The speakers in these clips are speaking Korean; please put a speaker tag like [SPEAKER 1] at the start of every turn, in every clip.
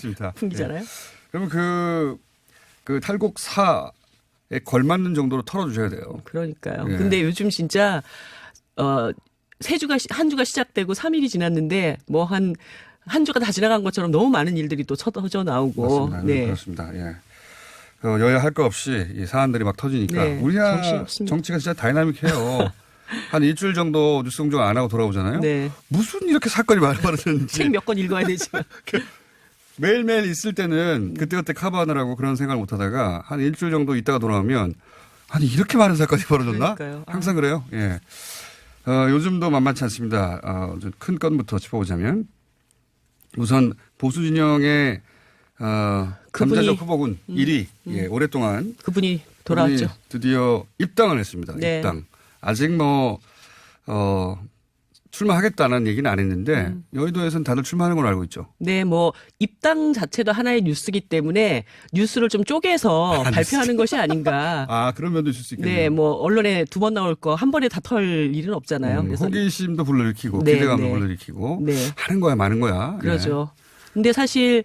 [SPEAKER 1] 알겠습니다.
[SPEAKER 2] 풍기잖아요.
[SPEAKER 1] 네. 그러면 그 탈곡사에 걸맞는 정도로 털어주셔야 돼요.
[SPEAKER 2] 그러니까요.
[SPEAKER 1] 예.
[SPEAKER 2] 근데 요즘 진짜 한 주가 시작되고 3일이 지났는데 뭐 한 주가 다 지나간 것처럼 너무 많은 일들이 또 터져 나오고.
[SPEAKER 1] 맞습니다.
[SPEAKER 2] 네.
[SPEAKER 1] 그렇습니다. 예. 여야 할 거 없이 이 사안들이 막 터지니까
[SPEAKER 2] 네,
[SPEAKER 1] 우리나라
[SPEAKER 2] 정신없습니다.
[SPEAKER 1] 정치가 진짜 다이나믹해요. 한 일주일 정도 뉴스 공정 안 하고 돌아오잖아요.
[SPEAKER 2] 네.
[SPEAKER 1] 무슨 이렇게 사건이 많아지는지.
[SPEAKER 2] 책 몇 권 읽어야 되지만.
[SPEAKER 1] 매일매일 있을 때는 그때그때 커버하느라고 그런 생각을 못 하다가 한 일주일 정도 있다가 돌아오면 아니 이렇게 많은 사건이 벌어졌나?
[SPEAKER 2] 그러니까요.
[SPEAKER 1] 항상 그래요. 예. 요즘도 만만치 않습니다. 큰 건부터 짚어보자면 우선 보수 진영의 잠재적 후보군 1위 예, 오랫동안
[SPEAKER 2] 그분이 돌아왔죠.
[SPEAKER 1] 드디어 입당을 했습니다.
[SPEAKER 2] 네.
[SPEAKER 1] 입당. 아직 출마하겠다는 얘기는 안 했는데 여의도에서는 다들 출마하는 걸로 알고 있죠.
[SPEAKER 2] 네, 뭐 입당 자체도 하나의 뉴스이기 때문에 뉴스를 좀 쪼개서 발표하는 것이 아닌가.
[SPEAKER 1] 아, 그런 면도 있을 수 있겠네요.
[SPEAKER 2] 네, 뭐 언론에 2번 나올 거 한 번에 다 털 일은 없잖아요. 그래서
[SPEAKER 1] 호기심도 불러일으키고
[SPEAKER 2] 네,
[SPEAKER 1] 기대감도
[SPEAKER 2] 네.
[SPEAKER 1] 불러일으키고
[SPEAKER 2] 네.
[SPEAKER 1] 하는 거야 마는 거야.
[SPEAKER 2] 그러죠. 근데 사실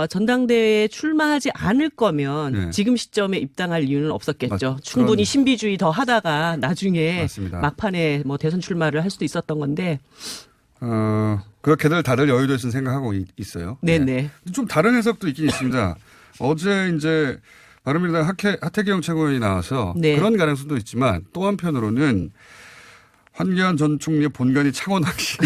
[SPEAKER 2] 전당대회에 출마하지 않을 거면
[SPEAKER 1] 네.
[SPEAKER 2] 지금 시점에 입당할 이유는 없었겠죠.
[SPEAKER 1] 맞-
[SPEAKER 2] 충분히
[SPEAKER 1] 그런-
[SPEAKER 2] 신비주의 더 하다가 나중에
[SPEAKER 1] 맞습니다.
[SPEAKER 2] 막판에 뭐 대선 출마를 할 수도 있었던 건데.
[SPEAKER 1] 그렇게들 다들 여의도에서는 생각하고 있어요.
[SPEAKER 2] 네네.
[SPEAKER 1] 좀 다른 해석도 있긴 있습니다. 어제 이제 바른미래당 하태경 최고위원이 나와서
[SPEAKER 2] 네.
[SPEAKER 1] 그런 가능성도 있지만 또 한편으로는 황교안 전 총리의 본관이 창원항시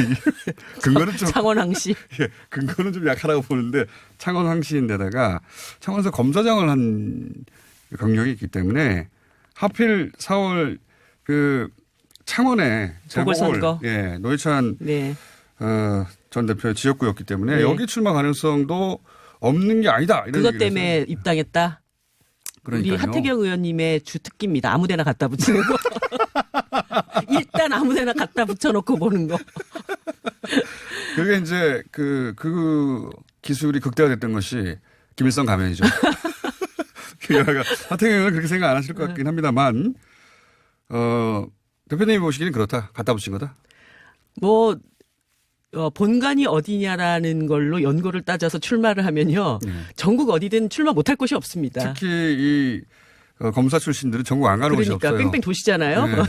[SPEAKER 1] 근거는 좀
[SPEAKER 2] 창원항시.
[SPEAKER 1] 예, 근거는 좀 약하다고 보는데 창원항시인데다가 창원에서 검사장을 한 경력이 있기 때문에 하필 4월 그 창원에
[SPEAKER 2] 보궐선거.
[SPEAKER 1] 예, 노회찬
[SPEAKER 2] 네.
[SPEAKER 1] 전 대표의 지역구였기 때문에
[SPEAKER 2] 네.
[SPEAKER 1] 여기 출마 가능성도 없는 게 아니다. 이런
[SPEAKER 2] 그것
[SPEAKER 1] 얘기를
[SPEAKER 2] 때문에
[SPEAKER 1] 해서.
[SPEAKER 2] 입당했다.
[SPEAKER 1] 그러니까요.
[SPEAKER 2] 우리 하태경 의원님의 주특기입니다. 아무데나 갖다 붙이는 거. 일단 아무데나 갖다 붙여놓고 보는 거.
[SPEAKER 1] 그게 이제 그 기술이 극대화됐던 것이 김일성 가면이죠. 그러니까 하태경 의원은 그렇게 생각 안 하실 것 같긴 합니다만 대표님이 보시기는 그렇다. 갖다 붙인 거다.
[SPEAKER 2] 뭐 본관이 어디냐라는 걸로 연고를 따져서 출마를 하면요. 전국 어디든 출마 못할 곳이 없습니다.
[SPEAKER 1] 특히 이 검사 출신들은 전국 안 가는 곳이
[SPEAKER 2] 그러니까
[SPEAKER 1] 없어요.
[SPEAKER 2] 뺑뺑 도시잖아요.
[SPEAKER 1] 네.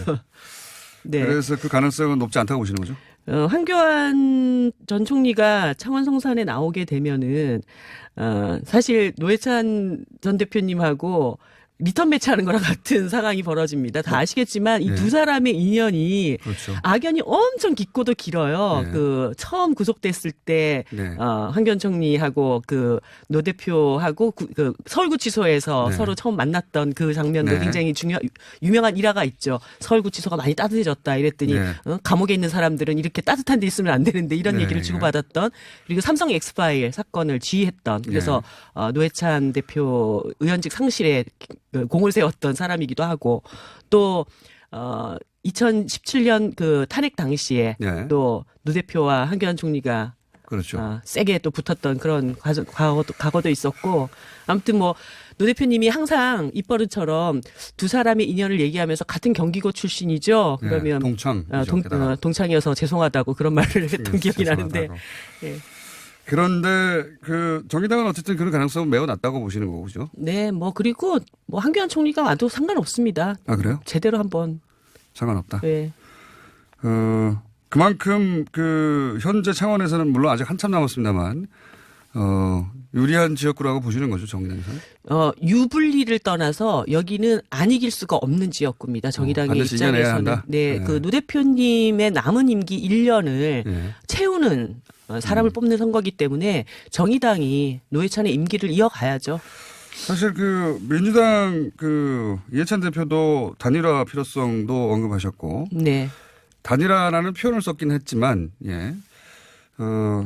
[SPEAKER 2] 네.
[SPEAKER 1] 그래서 그 가능성은 높지 않다고 보시는 거죠?
[SPEAKER 2] 황교안 전 총리가 창원 성산에 나오게 되면은 사실 노회찬 전 대표님하고 리턴 매치하는 거랑 같은 상황이 벌어집니다. 다 아시겠지만 이
[SPEAKER 1] 네.
[SPEAKER 2] 두 사람의 인연이
[SPEAKER 1] 그렇죠.
[SPEAKER 2] 악연이 엄청 깊고도 길어요.
[SPEAKER 1] 네.
[SPEAKER 2] 그 처음 구속됐을 때
[SPEAKER 1] 네.
[SPEAKER 2] 황교안 총리하고 그 노 대표하고 그 서울구치소에서
[SPEAKER 1] 네.
[SPEAKER 2] 서로 처음 만났던 그 장면도
[SPEAKER 1] 네.
[SPEAKER 2] 굉장히 유명한 일화가 있죠. 서울구치소가 많이 따뜻해졌다 이랬더니
[SPEAKER 1] 네.
[SPEAKER 2] 감옥에 있는 사람들은 이렇게 따뜻한 데 있으면 안 되는데 이런
[SPEAKER 1] 네.
[SPEAKER 2] 얘기를 주고받았던 그리고 삼성 엑스파일 사건을 지휘했던 그래서 노회찬 대표 의원직 상실에 공을 세웠던 사람이기도 하고 또 2017년 그 탄핵 당시에
[SPEAKER 1] 네.
[SPEAKER 2] 또 노 대표와 황교안 총리가
[SPEAKER 1] 그렇죠.
[SPEAKER 2] 세게 또 붙었던 그런 과거도 있었고 아무튼 뭐 노 대표님이 항상 입버릇처럼 두 사람의 인연을 얘기하면서 같은 경기고 출신이죠.
[SPEAKER 1] 네.
[SPEAKER 2] 그러면
[SPEAKER 1] 동창이죠. 게다가.
[SPEAKER 2] 동창이어서 죄송하다고 그런 말을 했던 기억이 나는데
[SPEAKER 1] 죄송하다고.
[SPEAKER 2] 예.
[SPEAKER 1] 그런데 그 정의당은 어쨌든 그런 가능성은 매우 낮다고 보시는 거고 그죠?
[SPEAKER 2] 네, 뭐 그리고 뭐 황교안 총리가 와도 상관없습니다.
[SPEAKER 1] 아 그래요?
[SPEAKER 2] 제대로 한번
[SPEAKER 1] 상관없다.
[SPEAKER 2] 네.
[SPEAKER 1] 그만큼 그 현재 창원에서는 물론 아직 한참 남았습니다만 유리한 지역구라고 보시는 거죠 정의당에서는?
[SPEAKER 2] 유불리를 떠나서 여기는 안 이길 수가 없는 지역구입니다. 정의당의
[SPEAKER 1] 반드시 이겨내야
[SPEAKER 2] 입장에서는.
[SPEAKER 1] 한다?
[SPEAKER 2] 네,
[SPEAKER 1] 네.
[SPEAKER 2] 그 노 대표님의 남은 임기 1년을
[SPEAKER 1] 네.
[SPEAKER 2] 채우는 사람을 뽑는 선거기 때문에 정의당이 노회찬의 임기를 이어가야죠.
[SPEAKER 1] 사실 그 민주당 그 이해찬 대표도 단일화 필요성도 언급하셨고
[SPEAKER 2] 네.
[SPEAKER 1] 단일화라는 표현을 썼긴 했지만 예.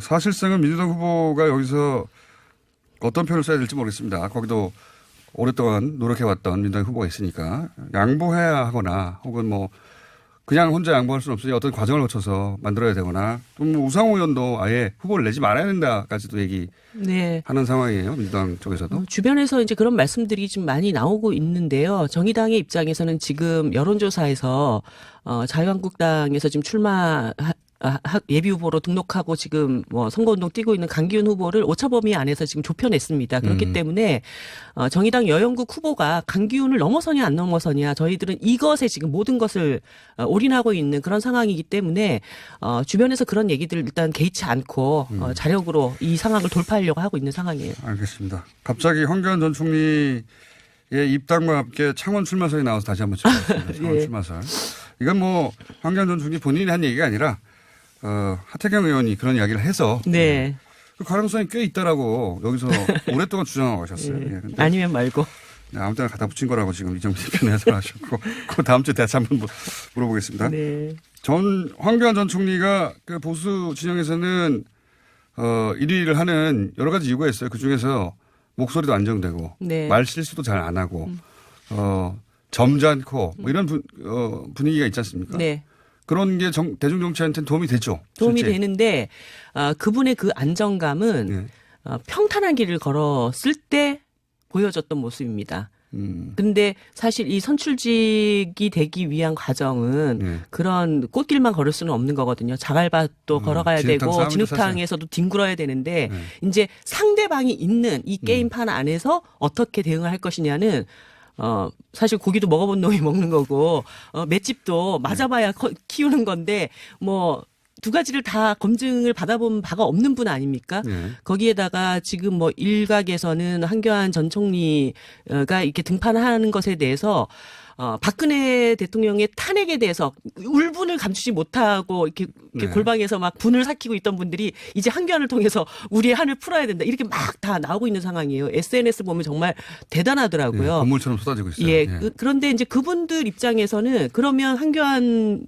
[SPEAKER 1] 사실상은 민주당 후보가 여기서 어떤 표현을 써야 될지 모르겠습니다. 거기도 오랫동안 노력해왔던 민주당 후보가 있으니까 양보해야 하거나 혹은 뭐 그냥 혼자 양보할 수는 없으니 어떤 과정을 거쳐서 만들어야 되거나 또 뭐 우상호 의원도 아예 후보를 내지 말아야 된다까지도 얘기하는
[SPEAKER 2] 네.
[SPEAKER 1] 상황이에요. 민주당 쪽에서도.
[SPEAKER 2] 주변에서 이제 그런 말씀들이 좀 많이 나오고 있는데요. 정의당의 입장에서는 지금 여론조사에서 자유한국당에서 지금 예비 후보로 등록하고 지금 뭐 선거운동 뛰고 있는 강기훈 후보를 오차 범위 안에서 지금 좁혀냈습니다. 그렇기 때문에 정의당 여영국 후보가 강기훈을 넘어서냐 안 넘어서냐 저희들은 이것에 지금 모든 것을 올인하고 있는 그런 상황이기 때문에 주변에서 그런 얘기들을 일단 개의치 않고 자력으로 이 상황을 돌파하려고 하고 있는 상황이에요.
[SPEAKER 1] 알겠습니다. 갑자기 황교안 전 총리의 입당과 함께 창원 출마설이 나와서 다시 한번 짚어봤습니다. 창원
[SPEAKER 2] 예.
[SPEAKER 1] 출마설. 이건 뭐 황교안 전 총리 본인이 한 얘기가 아니라 하태경 의원이 그런 이야기를 해서
[SPEAKER 2] 네.
[SPEAKER 1] 그 가능성이 꽤 있다라고 여기서 오랫동안 주장하고 가셨어요. 예. 근데
[SPEAKER 2] 아니면 말고.
[SPEAKER 1] 네, 아무 때나 갖다 붙인 거라고 지금 이정재 대표는 해설하셨고 그 다음 주에 다시 한번 물어보겠습니다.
[SPEAKER 2] 네.
[SPEAKER 1] 황교안 전 총리가 그 보수 진영에서는 1위를 하는 여러 가지 이유가 있어요. 그중에서 목소리도 안정되고
[SPEAKER 2] 네.
[SPEAKER 1] 말 실수도 잘 안 하고 점잖고 뭐 이런 분위기가 있지 않습니까?
[SPEAKER 2] 네.
[SPEAKER 1] 그런 게 대중정치한테는 도움이 되죠.
[SPEAKER 2] 도움이
[SPEAKER 1] 실제.
[SPEAKER 2] 되는데 그분의 그 안정감은
[SPEAKER 1] 네.
[SPEAKER 2] 평탄한 길을 걸었을 때 보여줬던 모습입니다. 근데 사실 이 선출직이 되기 위한 과정은
[SPEAKER 1] 네.
[SPEAKER 2] 그런 꽃길만 걸을 수는 없는 거거든요. 자갈밭도 걸어가야
[SPEAKER 1] 진흙탕
[SPEAKER 2] 되고
[SPEAKER 1] 싸움이죠,
[SPEAKER 2] 진흙탕에서도 뒹굴어야 되는데
[SPEAKER 1] 네.
[SPEAKER 2] 이제 상대방이 있는 이 게임판 안에서 어떻게 대응을 할 것이냐는 사실 고기도 먹어본 놈이 먹는 거고 맷집도 맞아봐야 키우는 건데 뭐 두 가지를 다 검증을 받아본 바가 없는 분 아닙니까?
[SPEAKER 1] 네.
[SPEAKER 2] 거기에다가 지금 뭐 일각에서는 황교안 전 총리가 이렇게 등판하는 것에 대해서 박근혜 대통령의 탄핵에 대해서 울분을 감추지 못하고 이렇게
[SPEAKER 1] 네.
[SPEAKER 2] 골방에서 막 분을 삭히고 있던 분들이 이제 황교안을 통해서 우리의 한을 풀어야 된다. 이렇게 막 다 나오고 있는 상황이에요. SNS 보면 정말 대단하더라고요.
[SPEAKER 1] 네, 건물처럼 쏟아지고 있어요.
[SPEAKER 2] 예.
[SPEAKER 1] 네.
[SPEAKER 2] 그런데 이제 그분들 입장에서는 그러면 황교안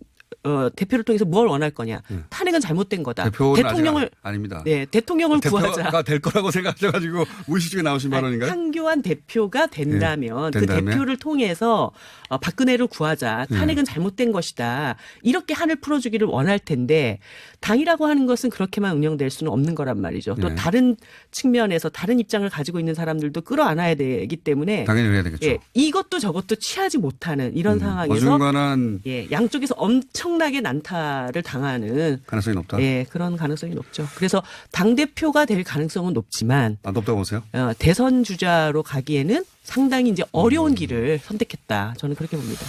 [SPEAKER 2] 대표를 통해서 뭘 원할 거냐? 탄핵은 잘못된 거다.
[SPEAKER 1] 대표는
[SPEAKER 2] 대통령을
[SPEAKER 1] 아닙니다.
[SPEAKER 2] 네, 대통령을 구하자.
[SPEAKER 1] 대표가 될 거라고 생각하셔가지고 무의식중에 나오신 발언인가요?
[SPEAKER 2] 황교안 대표가 된다면
[SPEAKER 1] 네,
[SPEAKER 2] 그
[SPEAKER 1] 된다면?
[SPEAKER 2] 대표를 통해서 박근혜를 구하자. 탄핵은 잘못된 것이다. 이렇게 한을 풀어주기를 원할 텐데 당이라고 하는 것은 그렇게만 운영될 수는 없는 거란 말이죠. 또
[SPEAKER 1] 네.
[SPEAKER 2] 다른 측면에서 다른 입장을 가지고 있는 사람들도 끌어안아야 되기 때문에
[SPEAKER 1] 당연히 그래야 되겠죠.
[SPEAKER 2] 예, 이것도 저것도 취하지 못하는 이런 상황에서
[SPEAKER 1] 어중간한
[SPEAKER 2] 예, 양쪽에서 엄청나게 난타를 당하는
[SPEAKER 1] 가능성이 높다.
[SPEAKER 2] 예, 그런 가능성이 높죠. 그래서 당대표가 될 가능성은 높지만
[SPEAKER 1] 안 높다고 보세요?
[SPEAKER 2] 대선 주자로 가기에는 상당히 이제 어려운 길을 선택했다. 저는 그렇게 봅니다.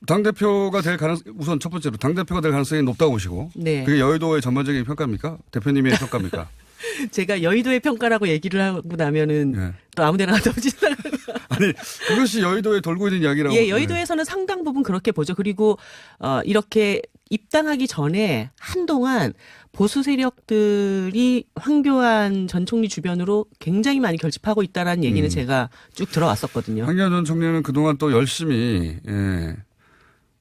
[SPEAKER 1] 당대표가 될 우선 첫 번째로 당대표가 될 가능성이 높다고 보시고.
[SPEAKER 2] 네.
[SPEAKER 1] 그게 여의도의 전반적인 평가입니까? 대표님의 평가입니까?
[SPEAKER 2] 제가 여의도의 평가라고 얘기를 하고 나면은
[SPEAKER 1] 예.
[SPEAKER 2] 또 아무데나 가다 오지
[SPEAKER 1] 아니, 그것이 여의도에 돌고 있는 이야기라고.
[SPEAKER 2] 예, 여의도에서는 상당 부분 그렇게 보죠. 그리고 이렇게 입당하기 전에 한동안 보수 세력들이 황교안 전 총리 주변으로 굉장히 많이 결집하고 있다라는 얘기는 제가 쭉 들어왔었거든요.
[SPEAKER 1] 황교안 전 총리는 그동안 또 열심히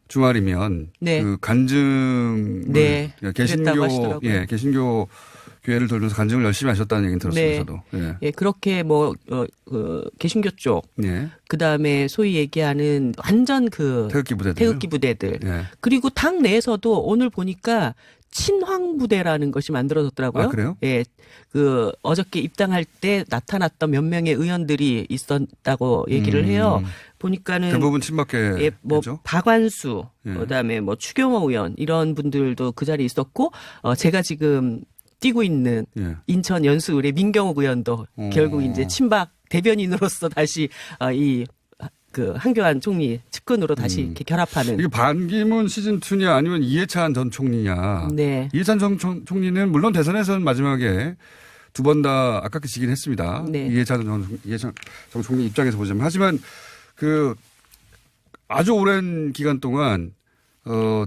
[SPEAKER 1] 주말이면
[SPEAKER 2] 네.
[SPEAKER 1] 그 간증
[SPEAKER 2] 네. 그랬다고 하시더라고요.
[SPEAKER 1] 개신교 교회를 돌면서 간증을 열심히 하셨다는 얘기는 들었어요.
[SPEAKER 2] 네.
[SPEAKER 1] 저도. 예.
[SPEAKER 2] 예, 그렇게 뭐 개신교 쪽
[SPEAKER 1] 예.
[SPEAKER 2] 그다음에 소위 얘기하는 완전 그 태극기 부대들
[SPEAKER 1] 예.
[SPEAKER 2] 그리고 당 내에서도 오늘 보니까 친황 부대라는 것이 만들어졌더라고요.
[SPEAKER 1] 아, 그래요?
[SPEAKER 2] 예. 어저께 입당할 때 나타났던 몇 명의 의원들이 있었다고 얘기를 해요. 보니까는
[SPEAKER 1] 대부분 친박계.
[SPEAKER 2] 예, 뭐
[SPEAKER 1] 죠
[SPEAKER 2] 박완수,
[SPEAKER 1] 예.
[SPEAKER 2] 그다음에 뭐 추경호 의원 이런 분들도 그 자리에 있었고 제가 지금 뛰고 있는
[SPEAKER 1] 예.
[SPEAKER 2] 인천 연수을의 민경욱 의원도 결국 이제 친박 대변인으로서 다시 그 황교안 총리 측근으로 다시 이렇게 결합하는.
[SPEAKER 1] 이게 반기문 시즌2냐 아니면 이해찬 전 총리냐.
[SPEAKER 2] 네.
[SPEAKER 1] 이해찬 전 총리는 물론 대선에서는 마지막에 두 번 다 아깝게 지긴 했습니다.
[SPEAKER 2] 네.
[SPEAKER 1] 이해찬 전 총리 입장에서 보자면. 하지만 아주 오랜 기간 동안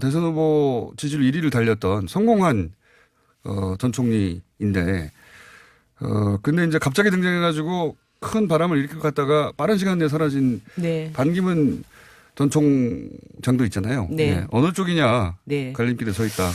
[SPEAKER 1] 대선 후보 지지율 1위를 달렸던 성공한 전 총리인데 근데 이제 갑자기 등장해가지고 큰 바람을 일으킬 것 같다가 빠른 시간 내에 사라진
[SPEAKER 2] 네.
[SPEAKER 1] 반기문 전 총장도 있잖아요.
[SPEAKER 2] 네.
[SPEAKER 1] 네. 어느 쪽이냐
[SPEAKER 2] 네.
[SPEAKER 1] 갈림길에 서 있다.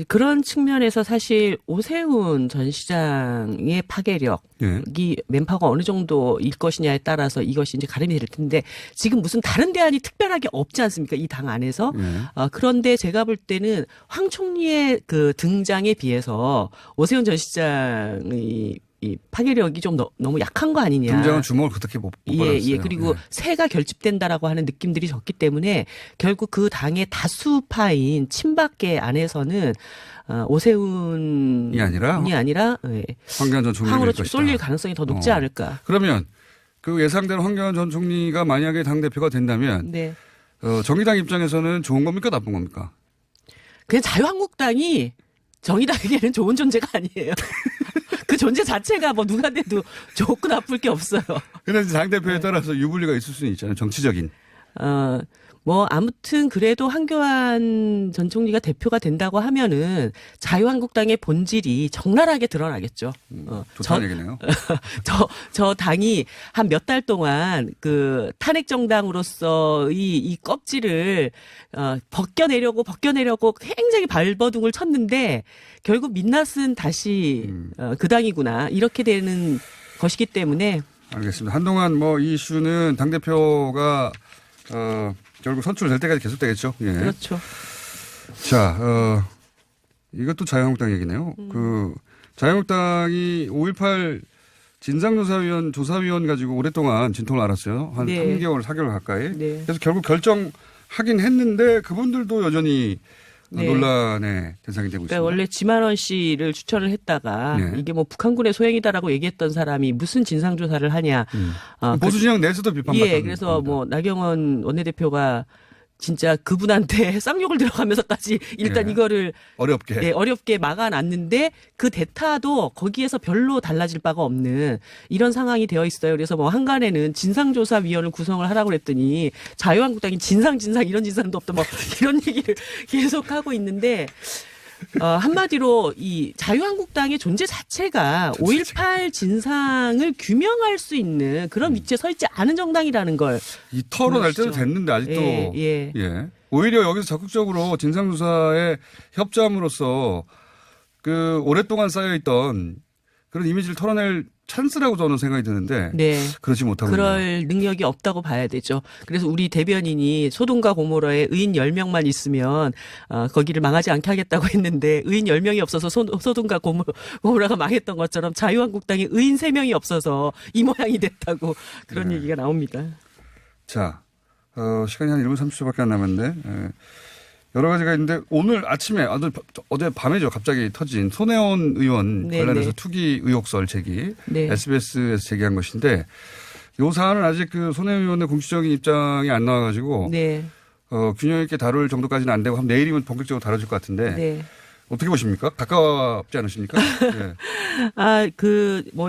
[SPEAKER 2] 그런 측면에서 사실 오세훈 전 시장의 파괴력이
[SPEAKER 1] 예.
[SPEAKER 2] 맨파가 어느 정도일 것이냐에 따라서 이것이 이제 가름이 될 텐데 지금 무슨 다른 대안이 특별하게 없지 않습니까? 이 당 안에서.
[SPEAKER 1] 예.
[SPEAKER 2] 그런데 제가 볼 때는 황 총리의 그 등장에 비해서 오세훈 전 시장의 이 파괴력이 좀 너무 약한 거 아니냐.
[SPEAKER 1] 등장은 주먹을 그렇게 못 받았어요.
[SPEAKER 2] 예. 그리고 새가 결집된다라고 하는 느낌들이 적기 때문에 결국 그 당의 다수파인 친박계 안에서는 오세훈이 아니라 예.
[SPEAKER 1] 황교안 전 총리가
[SPEAKER 2] 황으로
[SPEAKER 1] 될 것이다.
[SPEAKER 2] 쏠릴 가능성이 더 높지 않을까.
[SPEAKER 1] 그러면 그 예상대로 황교안 전 총리가 만약에 당대표가 된다면
[SPEAKER 2] 네.
[SPEAKER 1] 정의당 입장에서는 좋은 겁니까 나쁜 겁니까?
[SPEAKER 2] 그냥 자유한국당이 정의당에게는 좋은 존재가 아니에요. 그 존재 자체가 뭐 누가 돼도 좋고 나쁠 게 없어요.
[SPEAKER 1] 그런데 당대표에 따라서 유불리가 있을 수는 있잖아요. 정치적인.
[SPEAKER 2] 뭐 아무튼 그래도 황교안 전 총리가 대표가 된다고 하면은 자유한국당의 본질이 적나라하게 드러나겠죠.
[SPEAKER 1] 좋다는 얘기네요.
[SPEAKER 2] 저 당이 한 몇 달 동안 그 탄핵 정당으로서의 이 껍질을 벗겨내려고 굉장히 발버둥을 쳤는데 결국 민낯은 다시 그 당이구나 이렇게 되는 것이기 때문에.
[SPEAKER 1] 알겠습니다. 한동안 뭐 이 이슈는 당대표가 결국 선출될 때까지 계속되겠죠. 예.
[SPEAKER 2] 그렇죠.
[SPEAKER 1] 자, 이것도 자유한국당 얘기네요. 그 자유한국당이 5.18 진상조사위원 조사위원 가지고 오랫동안 진통을 앓았어요. 한
[SPEAKER 2] 네.
[SPEAKER 1] 3개월, 4개월 가까이.
[SPEAKER 2] 네.
[SPEAKER 1] 그래서 결국 결정하긴 했는데 그분들도 여전히
[SPEAKER 2] 네.
[SPEAKER 1] 논란의 대상이 되고
[SPEAKER 2] 그러니까
[SPEAKER 1] 있습니다.
[SPEAKER 2] 원래 지만원 씨를 추천을 했다가
[SPEAKER 1] 네.
[SPEAKER 2] 이게 뭐 북한군의 소행이다라고 얘기했던 사람이 무슨 진상조사를 하냐.
[SPEAKER 1] 보수 진영 내에서도 비판받았던
[SPEAKER 2] 예, 그래서
[SPEAKER 1] 겁니다.
[SPEAKER 2] 뭐 나경원 원내대표가 진짜 그분한테 쌍욕을 들어가면서까지 일단
[SPEAKER 1] 예.
[SPEAKER 2] 이거를
[SPEAKER 1] 어렵게.
[SPEAKER 2] 네, 어렵게 막아놨는데 그 대타도 거기에서 별로 달라질 바가 없는 이런 상황이 되어 있어요. 그래서 뭐 한간에는 진상조사위원을 구성을 하라고 그랬더니 자유한국당이 진상 이런 진상도 없다 뭐 이런 얘기를 계속 하고 있는데 한마디로 이 자유한국당의 존재 자체가 5.18 진상을 규명할 수 있는 그런 위치에 서 있지 않은 정당이라는 걸
[SPEAKER 1] 이 토론할 때도
[SPEAKER 2] 그렇죠.
[SPEAKER 1] 됐는데 아직도
[SPEAKER 2] 예.
[SPEAKER 1] 오히려 여기서 적극적으로 진상조사에 협조함으로써 그 오랫동안 쌓여있던 그런 이미지를 털어낼 찬스라고 저는 생각이 드는데
[SPEAKER 2] 네.
[SPEAKER 1] 그렇지 못하고
[SPEAKER 2] 그럴 능력이 없다고 봐야 되죠. 그래서 우리 대변인이 소돔과 고모라에 의인 10명만 있으면 거기를 망하지 않게 하겠다고 했는데 의인 10명이 없어서 소돔과 고모라가 망했던 것처럼 자유한국당에 의인 3명이 없어서 이 모양이 됐다고 그런
[SPEAKER 1] 네.
[SPEAKER 2] 얘기가 나옵니다.
[SPEAKER 1] 자, 시간이 한 1분 30초밖에 안 남았는데 여러 가지가 있는데 오늘 아침에 어제 밤에죠. 갑자기 터진 손혜원 의원
[SPEAKER 2] 네,
[SPEAKER 1] 관련해서
[SPEAKER 2] 네.
[SPEAKER 1] 투기 의혹설 제기
[SPEAKER 2] 네.
[SPEAKER 1] SBS에서 제기한 것인데 이 사안은 아직 그 손혜원 의원의 공식적인 입장이 안 나와가지고
[SPEAKER 2] 네.
[SPEAKER 1] 균형 있게 다룰 정도까지는 안 되고 한 내일이면 본격적으로 다뤄질 것 같은데
[SPEAKER 2] 네.
[SPEAKER 1] 어떻게 보십니까? 가깝지 않으십니까? 네.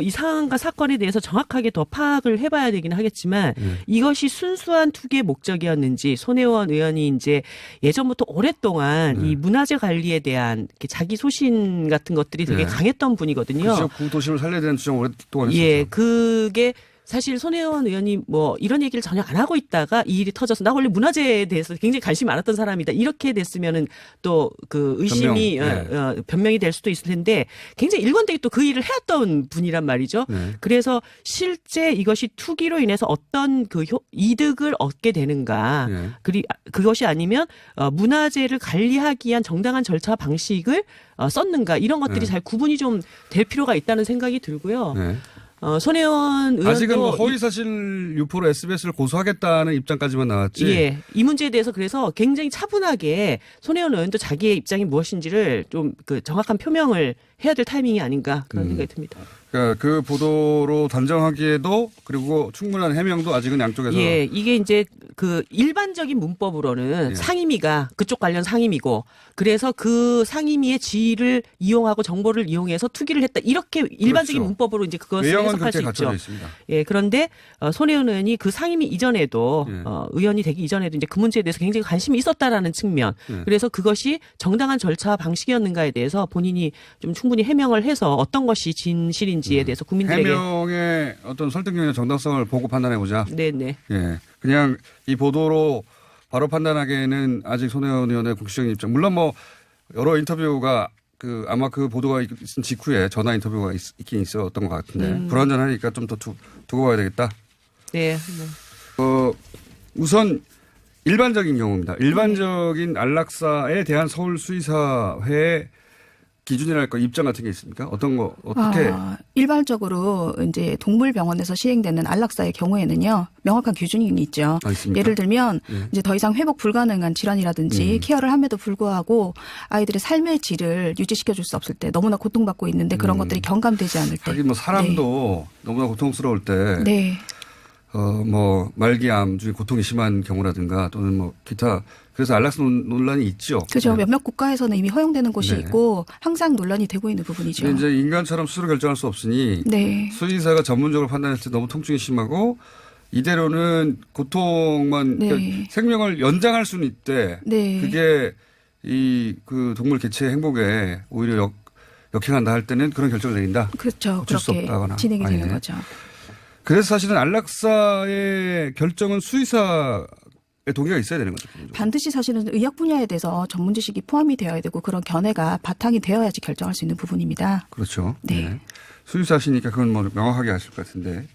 [SPEAKER 2] 이 상황과 사건에 대해서 정확하게 더 파악을 해봐야 되긴 하겠지만 이것이 순수한 투기의 목적이었는지 손혜원 의원이 이제 예전부터 오랫동안 이 문화재 관리에 대한 이렇게 자기 소신 같은 것들이 되게
[SPEAKER 1] 네.
[SPEAKER 2] 강했던 분이거든요.
[SPEAKER 1] 그 지역 구도심을 살려야 되는 주장 오랫동안 했었죠.
[SPEAKER 2] 예, 그게 사실 손혜원 의원이 뭐 이런 얘기를 전혀 안 하고 있다가 이 일이 터져서 나 원래 문화재에 대해서 굉장히 관심이 많았던 사람이다. 이렇게 됐으면은 또 그 의심이 변명이 될 수도 있을 텐데 굉장히 일관되게 또 그 일을 해왔던 분이란 말이죠.
[SPEAKER 1] 네.
[SPEAKER 2] 그래서 실제 이것이 투기로 인해서 어떤 그 이득을 얻게 되는가.
[SPEAKER 1] 네.
[SPEAKER 2] 그것이 아니면 문화재를 관리하기 위한 정당한 절차 방식을 썼는가. 이런 것들이
[SPEAKER 1] 네.
[SPEAKER 2] 잘 구분이 좀 될 필요가 있다는 생각이 들고요.
[SPEAKER 1] 네.
[SPEAKER 2] 손혜원 의원도
[SPEAKER 1] 아직은 뭐 허위사실 유포로 SBS를 고소하겠다는 입장까지만 나왔지.
[SPEAKER 2] 예, 이 문제에 대해서 그래서 굉장히 차분하게 손혜원 의원도 자기의 입장이 무엇인지를 좀 그 정확한 표명을 해야 될 타이밍이 아닌가 그런 생각이 듭니다.
[SPEAKER 1] 그러니까 그 보도로 단정하기에도 그리고 충분한 해명도 아직은 양쪽에서
[SPEAKER 2] 예, 이게 이제 그 일반적인 문법으로는
[SPEAKER 1] 예.
[SPEAKER 2] 상임위가 그쪽 관련 상임위고 그래서 그 상임위의 지위를 이용하고 정보를 이용해서 투기를 했다 이렇게 일반적인
[SPEAKER 1] 그렇죠.
[SPEAKER 2] 문법으로 이제 그것을
[SPEAKER 1] 외형은
[SPEAKER 2] 해석할 수
[SPEAKER 1] 그렇게 갖춰져
[SPEAKER 2] 있죠.
[SPEAKER 1] 있습니다.
[SPEAKER 2] 예, 그런데 손혜원 의원이 그 상임위 이전에도
[SPEAKER 1] 예.
[SPEAKER 2] 의원이 되기 이전에도 이제 그 문제에 대해서 굉장히 관심이 있었다라는 측면.
[SPEAKER 1] 예.
[SPEAKER 2] 그래서 그것이 정당한 절차 방식이었는가에 대해서 본인이 좀 충분히 해명을 해서 어떤 것이 진실인지에 대해서 국민들에게
[SPEAKER 1] 해명의 어떤 설득력이나 정당성을 보고 판단해 보자.
[SPEAKER 2] 네네.
[SPEAKER 1] 예, 그냥 이 보도로 바로 판단하기에는 아직 손혜원 의원의 공식적인 입장. 물론 뭐 여러 인터뷰가 아마 그 보도가 있은 직후에 전화 인터뷰가 있긴 있었던 것 같은데 불완전하니까 좀 더 두고 봐야 되겠다.
[SPEAKER 2] 네.
[SPEAKER 1] 우선 일반적인 경우입니다. 일반적인 안락사에 대한 서울 수의사회의 기준이랄까 입장 같은 게 있습니까? 어떤 거 어떻게
[SPEAKER 3] 일반적으로 이제 동물병원에서 시행되는 안락사의 경우에는요, 명확한 기준이 있죠.
[SPEAKER 1] 있습니까?
[SPEAKER 3] 예를 들면
[SPEAKER 1] 예.
[SPEAKER 3] 이제 더 이상 회복 불가능한 질환이라든지 케어를 함에도 불구하고 아이들의 삶의 질을 유지시켜줄 수 없을 때, 너무나 고통받고 있는데 그런 것들이 경감되지 않을 때.
[SPEAKER 1] 하긴 뭐 사람도 너무나 고통스러울 때
[SPEAKER 3] 네.
[SPEAKER 1] 뭐 말기암 중에 고통이 심한 경우라든가 또는 뭐 기타 그래서 안락사 논란이 있죠.
[SPEAKER 3] 그죠.
[SPEAKER 1] 네.
[SPEAKER 3] 몇몇 국가에서는 이미 허용되는 곳이
[SPEAKER 1] 네.
[SPEAKER 3] 있고 항상 논란이 되고 있는 부분이죠.
[SPEAKER 1] 근데 이제 인간처럼 스스로 결정할 수 없으니
[SPEAKER 3] 네.
[SPEAKER 1] 수의사가 전문적으로 판단했을 때 너무 통증이 심하고 이대로는 고통만
[SPEAKER 3] 네.
[SPEAKER 1] 그러니까 생명을 연장할 수는 있대.
[SPEAKER 3] 네.
[SPEAKER 1] 그게 이 그 동물 개체의 행복에 오히려 역행한다 할 때는 그런 결정을 내린다.
[SPEAKER 3] 그렇죠.
[SPEAKER 1] 어쩔 수
[SPEAKER 3] 그렇게
[SPEAKER 1] 없다거나.
[SPEAKER 3] 진행이
[SPEAKER 1] 아,
[SPEAKER 3] 되는
[SPEAKER 1] 예.
[SPEAKER 3] 거죠.
[SPEAKER 1] 그래서 사실은 안락사의 결정은 수의사의 동의가 있어야 되는 거죠. 기본적으로.
[SPEAKER 3] 반드시 사실은 의학 분야에 대해서 전문 지식이 포함이 되어야 되고 그런 견해가 바탕이 되어야지 결정할 수 있는 부분입니다.
[SPEAKER 1] 그렇죠.
[SPEAKER 3] 네.
[SPEAKER 1] 수의사시니까 그건 뭐 명확하게 아실 것 같은데.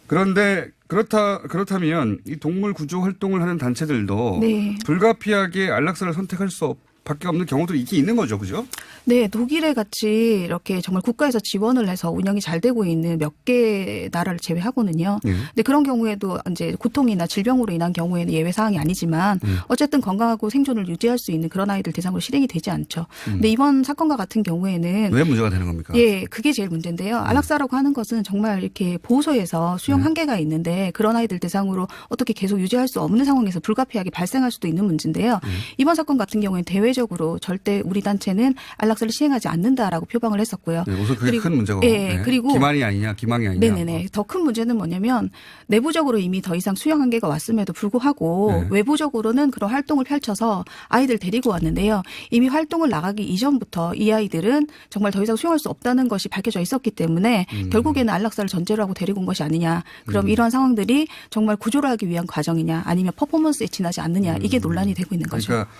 [SPEAKER 1] 그런데 그렇다면 이 동물 구조 활동을 하는 단체들도
[SPEAKER 3] 네.
[SPEAKER 1] 불가피하게 안락사를 선택할 수밖에 없는 경우도 있긴 있는 거죠. 그죠?
[SPEAKER 3] 네, 독일에 같이 이렇게 정말 국가에서 지원을 해서 운영이 잘 되고 있는 몇 개 나라를 제외하고는요.
[SPEAKER 1] 예.
[SPEAKER 3] 근데 그런 경우에도 이제 고통이나 질병으로 인한 경우에는 예외 사항이 아니지만 어쨌든 건강하고 생존을 유지할 수 있는 그런 아이들 대상으로 실행이 되지 않죠. 근데 이번 사건과 같은 경우에는
[SPEAKER 1] 왜 문제가 되는 겁니까?
[SPEAKER 3] 예, 그게 제일 문제인데요. 안락사라고 하는 것은 정말 이렇게 보호소에서 수용 한계가 있는데 그런 아이들 대상으로 어떻게 계속 유지할 수 없는 상황에서 불가피하게 발생할 수도 있는 문제인데요. 이번 사건 같은 경우에는 대외적으로 절대 우리 단체는 안락사를 시행하지 않는다라고 표방을 했었고요.
[SPEAKER 1] 네, 우선 그게
[SPEAKER 3] 그리고-
[SPEAKER 1] 큰 문제고.
[SPEAKER 3] 예, 그리고
[SPEAKER 1] 기만이 아니냐, 기망이 아니냐.
[SPEAKER 3] 네네네. 더 큰 문제는 뭐냐면 내부적으로 이미 더 이상 수용 한계가 왔음에도 불구하고
[SPEAKER 1] 네.
[SPEAKER 3] 외부적으로는 그런 활동을 펼쳐서 아이들 데리고 왔는데요. 이미 활동을 나가기 이전부터 이 아이들은 정말 더 이상 수용할 수 없다는 것이 밝혀져 있었기 때문에 결국에는 안락사를 전제로 하고 데리고 온 것이 아니냐. 그럼 이러한 상황들이 정말 구조를 하기 위한 과정이냐 아니면 퍼포먼스에 지나지 않느냐. 이게 논란이 되고 있는 거죠.
[SPEAKER 1] 그러니까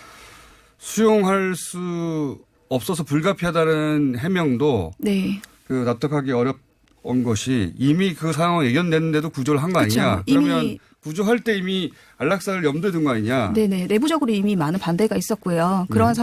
[SPEAKER 1] 수용할 수 없어서 불가피하다는 해명도
[SPEAKER 3] 네.
[SPEAKER 1] 그 납득하기 어려운 것이 이미 그 상황을 예견됐는데도 구조를 한 거
[SPEAKER 3] 그렇죠.
[SPEAKER 1] 아니냐. 그러면
[SPEAKER 3] 이미-
[SPEAKER 1] 구조할 때 이미 안락사를 염두에 둔 거 아니냐.
[SPEAKER 3] 네네. 내부적으로 이미 많은 반대가 있었고요. 그런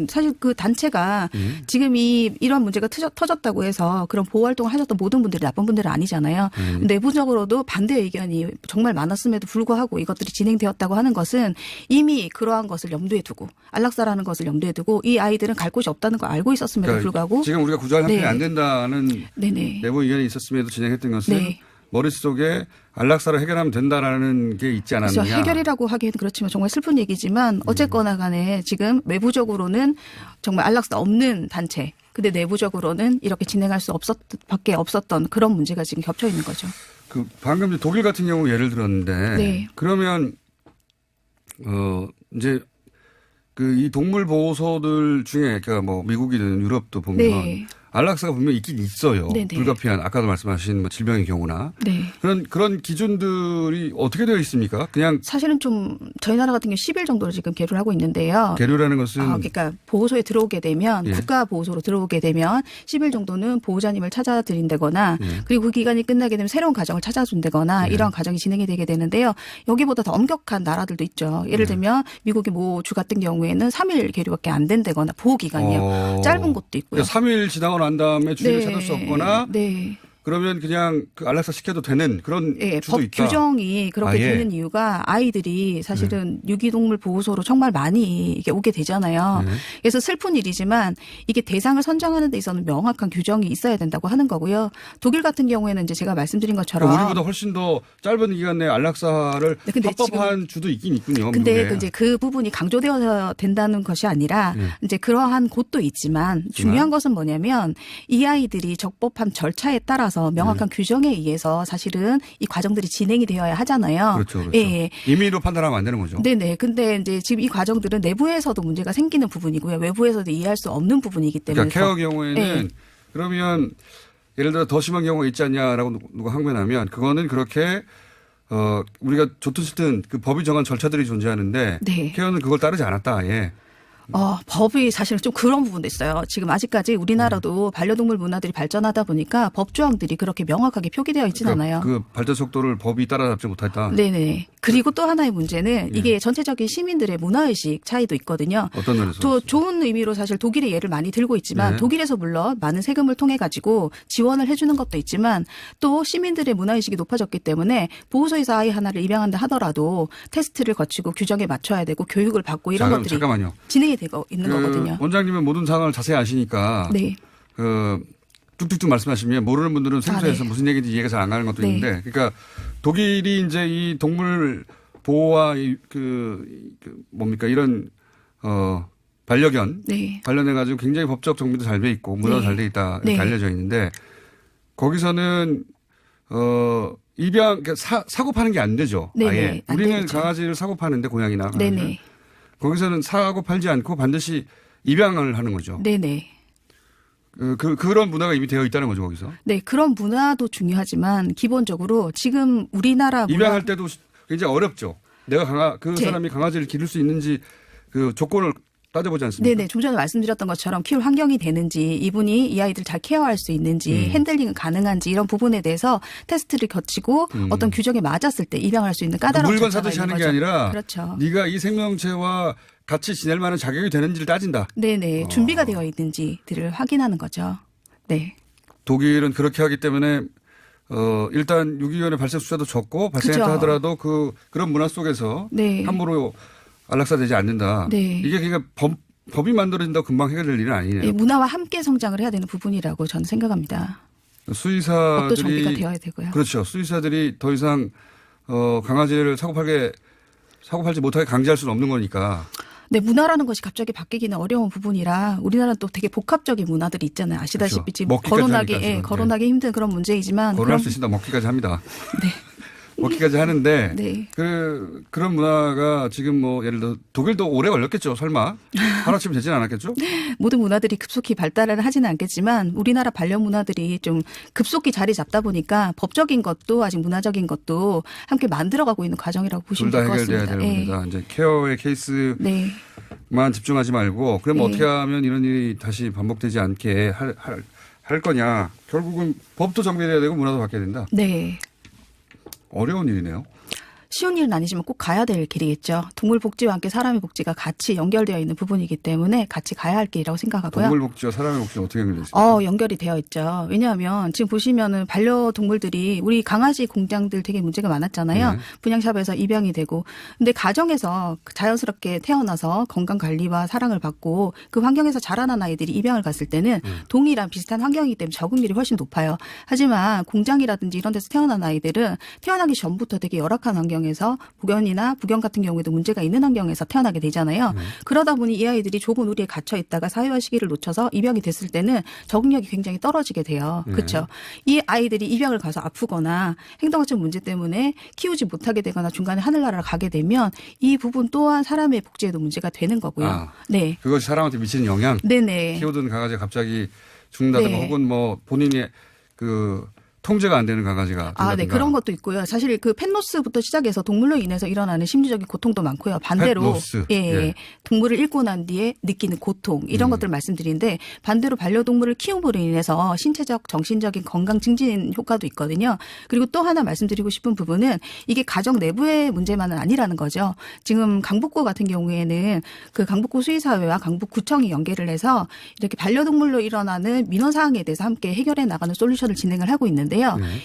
[SPEAKER 3] 사실 그 단체가 지금 이런 문제가 터졌다고 해서 그런 보호 활동을 하셨던 모든 분들이 나쁜 분들은 아니잖아요. 내부적으로도 반대 의견이 정말 많았음에도 불구하고 이것들이 진행되었다고 하는 것은 이미 그러한 것을 염두에 두고 안락사라는 것을 염두에 두고 이 아이들은 갈 곳이 없다는 걸 알고 있었음에도
[SPEAKER 1] 그러니까
[SPEAKER 3] 불구하고
[SPEAKER 1] 지금 우리가 구조할 형편이
[SPEAKER 3] 네.
[SPEAKER 1] 안 된다는
[SPEAKER 3] 네네.
[SPEAKER 1] 내부 의견이 있었음에도 진행했던 것은
[SPEAKER 3] 네.
[SPEAKER 1] 머릿속에 안락사를 해결하면 된다라는 게 있지 않았느냐.
[SPEAKER 3] 그래서 해결이라고 하기에는 그렇지만 정말 슬픈 얘기지만 어쨌거나 간에 지금 외부적으로는 정말 안락사 없는 단체. 근데 내부적으로는 이렇게 진행할 수 밖에 없었던 그런 문제가 지금 겹쳐 있는 거죠.
[SPEAKER 1] 그 방금 독일 같은 경우 예를 들었는데
[SPEAKER 3] 네.
[SPEAKER 1] 그러면 이제 그 이 동물 보호소들 중에 그러니까 뭐 미국이든 유럽도 보면
[SPEAKER 3] 네.
[SPEAKER 1] 안락사가 분명히 있긴 있어요.
[SPEAKER 3] 네네.
[SPEAKER 1] 불가피한 아까도 말씀하신 뭐 질병의 경우나
[SPEAKER 3] 네.
[SPEAKER 1] 그런 기준들이 어떻게 되어 있습니까? 그냥
[SPEAKER 3] 사실은 좀 저희 나라 같은 경우 10일 정도를 지금 계류를 하고 있는데요.
[SPEAKER 1] 계류라는 것은
[SPEAKER 3] 그러니까 보호소에 들어오게 되면
[SPEAKER 1] 예.
[SPEAKER 3] 국가 보호소로 들어오게 되면 10일 정도는 보호자님을 찾아드린다거나
[SPEAKER 1] 예.
[SPEAKER 3] 그리고 그 기간이 끝나게 되면 새로운 가정을 찾아준다거나
[SPEAKER 1] 예.
[SPEAKER 3] 이런 과정이 진행이 되게 되는데요. 여기보다 더 엄격한 나라들도 있죠. 예를 들면 미국의 모 주 같은 경우에는 3일 계류밖에 안 된다거나 보호 기간이요. 짧은 곳도 있고요.
[SPEAKER 1] 3일 지나고 난 다음에 주인을 찾을 수 없거나
[SPEAKER 3] 네.
[SPEAKER 1] 그러면 그냥 그 안락사 시켜도 되는 그런
[SPEAKER 3] 예,
[SPEAKER 1] 주도
[SPEAKER 3] 법
[SPEAKER 1] 있다.
[SPEAKER 3] 규정이 그렇게
[SPEAKER 1] 아, 예.
[SPEAKER 3] 되는 이유가 아이들이 사실은 유기동물 보호소로 정말 많이 이게 오게 되잖아요.
[SPEAKER 1] 네.
[SPEAKER 3] 그래서 슬픈 일이지만 이게 대상을 선정하는 데 있어서는 명확한 규정이 있어야 된다고 하는 거고요. 독일 같은 경우에는 이제 제가 말씀드린 것처럼
[SPEAKER 1] 그러니까 우리보다 훨씬 더 짧은 기간 내에 안락사를
[SPEAKER 3] 네, 근데
[SPEAKER 1] 합법한 주도 있긴 있군요.
[SPEAKER 3] 근데
[SPEAKER 1] 미국에.
[SPEAKER 3] 이제 그 부분이 강조되어야 된다는 것이 아니라 이제 그러한 곳도 있지만 중요한 것은 뭐냐면 이 아이들이 적법한 절차에 따라서 명확한 규정에 의해서 사실은 이 과정들이 진행이 되어야 하잖아요.
[SPEAKER 1] 그렇죠. 그렇죠.
[SPEAKER 3] 예.
[SPEAKER 1] 임의로 판단하면 안 되는 거죠.
[SPEAKER 3] 네네. 근데 이제 지금 이 과정들은 내부에서도 문제가 생기는 부분이고요. 외부에서도 이해할 수 없는 부분이기 때문에.
[SPEAKER 1] 그러니까 케어 경우에는
[SPEAKER 3] 예.
[SPEAKER 1] 그러면 예를 들어 더 심한 경우가 있지 않냐라고 누가 항변하면 그거는 그렇게 우리가 좋든 싫든 그 법이 정한 절차들이 존재하는데
[SPEAKER 3] 네.
[SPEAKER 1] 케어는 그걸 따르지 않았다. 아예.
[SPEAKER 3] 법이 사실은 좀 그런 부분도 있어요. 지금 아직까지 우리나라도 반려동물 문화들이 발전하다 보니까 법 조항들이 그렇게 명확하게 표기되어 있진 않아요.
[SPEAKER 1] 그 발전 속도를 법이 따라잡지 못했다.
[SPEAKER 3] 네네. 그리고 또 하나의 문제는 이게 전체적인 시민들의 문화의식 차이도 있거든요.
[SPEAKER 1] 어떤 면에서?
[SPEAKER 3] 또 좋은 의미로 사실 독일의 예를 많이 들고 있지만
[SPEAKER 1] 네.
[SPEAKER 3] 독일에서 물론 많은 세금을 통해 가지고 지원을 해주는 것도 있지만 또 시민들의 문화의식이 높아졌기 때문에 보호소에서 아이 하나를 입양한다 하더라도 테스트를 거치고 규정에 맞춰야 되고 교육을 받고 이런
[SPEAKER 1] 자, 그럼
[SPEAKER 3] 것들이
[SPEAKER 1] 잠깐만요.
[SPEAKER 3] 진행이 되고 있는 거거든요.
[SPEAKER 1] 원장님은 모든 상황을 자세히 아시니까
[SPEAKER 3] 네.
[SPEAKER 1] 뚝뚝뚝 말씀하시면 모르는 분들은 생소해서
[SPEAKER 3] 네.
[SPEAKER 1] 무슨 얘기인지 이해가 잘 안 가는 것도
[SPEAKER 3] 네.
[SPEAKER 1] 있는데, 그러니까 독일이 이제 이 동물 보호와 뭡니까 이런 반려견
[SPEAKER 3] 네.
[SPEAKER 1] 관련해 가지고 굉장히 법적 정비도 잘 돼 있고 문화도
[SPEAKER 3] 네.
[SPEAKER 1] 잘 돼 있다
[SPEAKER 3] 네.
[SPEAKER 1] 이렇게 알려져 있는데 거기서는 입양 그러니까 사고 파는 게 안 되죠.
[SPEAKER 3] 네네.
[SPEAKER 1] 아예
[SPEAKER 3] 안
[SPEAKER 1] 우리는
[SPEAKER 3] 되죠.
[SPEAKER 1] 강아지를 사고 파는데 고양이나 강아지를.
[SPEAKER 3] 네네.
[SPEAKER 1] 거기서는 사고 팔지 않고 반드시 입양을 하는 거죠.
[SPEAKER 3] 네네.
[SPEAKER 1] 그런 문화가 이미 되어 있다는 거죠, 거기서.
[SPEAKER 3] 네, 그런 문화도 중요하지만 기본적으로 지금 우리나라 문화
[SPEAKER 1] 입양할 때도 굉장히 어렵죠. 내가 사람이 강아지를 기를 수 있는지 그 조건을 따져보지 않습니까?
[SPEAKER 3] 네네. 좀 전에 말씀드렸던 것처럼 키울 환경이 되는지 이분이 이 아이들 잘 케어할 수 있는지 핸들링은 가능한지 이런 부분에 대해서 테스트를 거치고 어떤 규정에 맞았을 때 입양할 수 있는 까다로운
[SPEAKER 1] 물건
[SPEAKER 3] 절차가
[SPEAKER 1] 사듯이 하는
[SPEAKER 3] 있는
[SPEAKER 1] 게
[SPEAKER 3] 거죠.
[SPEAKER 1] 아니라
[SPEAKER 3] 그렇죠.
[SPEAKER 1] 네가 이 생명체와 같이 지낼 만한 자격이 되는지를 따진다.
[SPEAKER 3] 네네. 준비가 되어 있는지들을 확인하는 거죠. 네.
[SPEAKER 1] 독일은 그렇게 하기 때문에 일단 유기견의 발생 숫자도 적고 발생했다
[SPEAKER 3] 그죠.
[SPEAKER 1] 하더라도 그런 문화 속에서
[SPEAKER 3] 네.
[SPEAKER 1] 함부로 안락사되지 않는다.
[SPEAKER 3] 네.
[SPEAKER 1] 이게 그러니까 법이 만들어진다고 금방 해결될 일은 아니네요.
[SPEAKER 3] 예, 문화와 함께 성장을 해야 되는 부분이라고 저는 생각합니다. 법도 정비가
[SPEAKER 1] 수의사들이
[SPEAKER 3] 되어야 되고요.
[SPEAKER 1] 그렇죠. 수의사들이 더 이상 강아지를 사고 팔지 못하게 강제할 수는 없는 거니까.
[SPEAKER 3] 네, 문화라는 것이 갑자기 바뀌기는 어려운 부분이라 우리나라는 또 되게 복합적인 문화들이 있잖아요. 아시다시피
[SPEAKER 1] 그렇죠.
[SPEAKER 3] 지금
[SPEAKER 1] 먹기까지
[SPEAKER 3] 거론하기,
[SPEAKER 1] 하니까 지금.
[SPEAKER 3] 거론하기 힘든 그런 문제이지만
[SPEAKER 1] 거론할 수 있습니다. 먹기까지 합니다. 먹기까지 하는데
[SPEAKER 3] 네.
[SPEAKER 1] 그런 문화가 지금 뭐 예를 들어 독일도 오래 걸렸겠죠. 설마 하루아침에 되지는 않았겠죠.
[SPEAKER 3] 모든 문화들이 급속히 발달을 하지는 않겠지만 우리나라 반려 문화들이 좀 급속히 자리 잡다 보니까 법적인 것도 아직 문화적인 것도 함께 만들어가고 있는 과정이라고
[SPEAKER 1] 둘
[SPEAKER 3] 보시면
[SPEAKER 1] 다
[SPEAKER 3] 될 것
[SPEAKER 1] 해결돼야
[SPEAKER 3] 같습니다.
[SPEAKER 1] 되는 겁니다. 이제 케어의 케이스만
[SPEAKER 3] 네.
[SPEAKER 1] 집중하지 말고 그럼
[SPEAKER 3] 네.
[SPEAKER 1] 어떻게 하면 이런 일이 다시 반복되지 않게 할 거냐. 결국은 법도 정비돼야 되고 문화도 바뀌어야 된다.
[SPEAKER 3] 네.
[SPEAKER 1] 어려운 일이네요.
[SPEAKER 3] 쉬운 일은 아니지만 꼭 가야 될 길이겠죠. 동물 복지와 함께 사람의 복지가 같이 연결되어 있는 부분이기 때문에 같이 가야 할 길이라고 생각하고요.
[SPEAKER 1] 동물 복지와 사람의 복지는 어떻게 연결되어 있습니까?
[SPEAKER 3] 연결이 되어 있죠. 왜냐하면 지금 보시면은 반려동물들이 우리 강아지 공장들 되게 문제가 많았잖아요.
[SPEAKER 1] 네.
[SPEAKER 3] 분양샵에서 입양이 되고. 근데 가정에서 자연스럽게 태어나서 건강 관리와 사랑을 받고 그 환경에서 자라난 아이들이 입양을 갔을 때는 동일한 비슷한 환경이기 때문에 적응률이 훨씬 높아요. 하지만 공장이라든지 이런 데서 태어난 아이들은 태어나기 전부터 되게 열악한 환경에서 부견이나 부견 같은 경우에도 문제가 있는 환경에서 태어나게 되잖아요. 그러다 보니 이 아이들이 좁은 우리에 갇혀 있다가 사회화 시기를 놓쳐서 입양이 됐을 때는 적응력이 굉장히 떨어지게 돼요. 그렇죠. 이 아이들이 입양을 가서 아프거나 행동학적 문제 때문에 키우지 못하게 되거나 중간에 하늘나라를 가게 되면 이 부분 또한 사람의 복지에도 문제가 되는 거고요. 네.
[SPEAKER 1] 그것이 사람한테 미치는 영향.
[SPEAKER 3] 네네.
[SPEAKER 1] 키우던 강아지가 갑자기 죽는다든가
[SPEAKER 3] 네.
[SPEAKER 1] 혹은 뭐 본인이 통제가 안 되는 강아지가 된다든가.
[SPEAKER 3] 네. 그런 것도 있고요. 사실 그 펫로스부터 시작해서 동물로 인해서 일어나는 심리적인 고통도 많고요. 반대로
[SPEAKER 1] 펫로스. 예.
[SPEAKER 3] 동물을 잃고 난 뒤에 느끼는 고통 이런 것들을 말씀드리는데 반대로 반려동물을 키움으로 인해서 신체적, 정신적인 건강 증진 효과도 있거든요. 그리고 또 하나 말씀드리고 싶은 부분은 이게 가정 내부의 문제만은 아니라는 거죠. 지금 강북구 같은 경우에는 그 강북구 수의사회와 강북구청이 연계를 해서 이렇게 반려동물로 일어나는 민원 사항에 대해서 함께 해결해 나가는 솔루션을 진행을 하고 있는데요.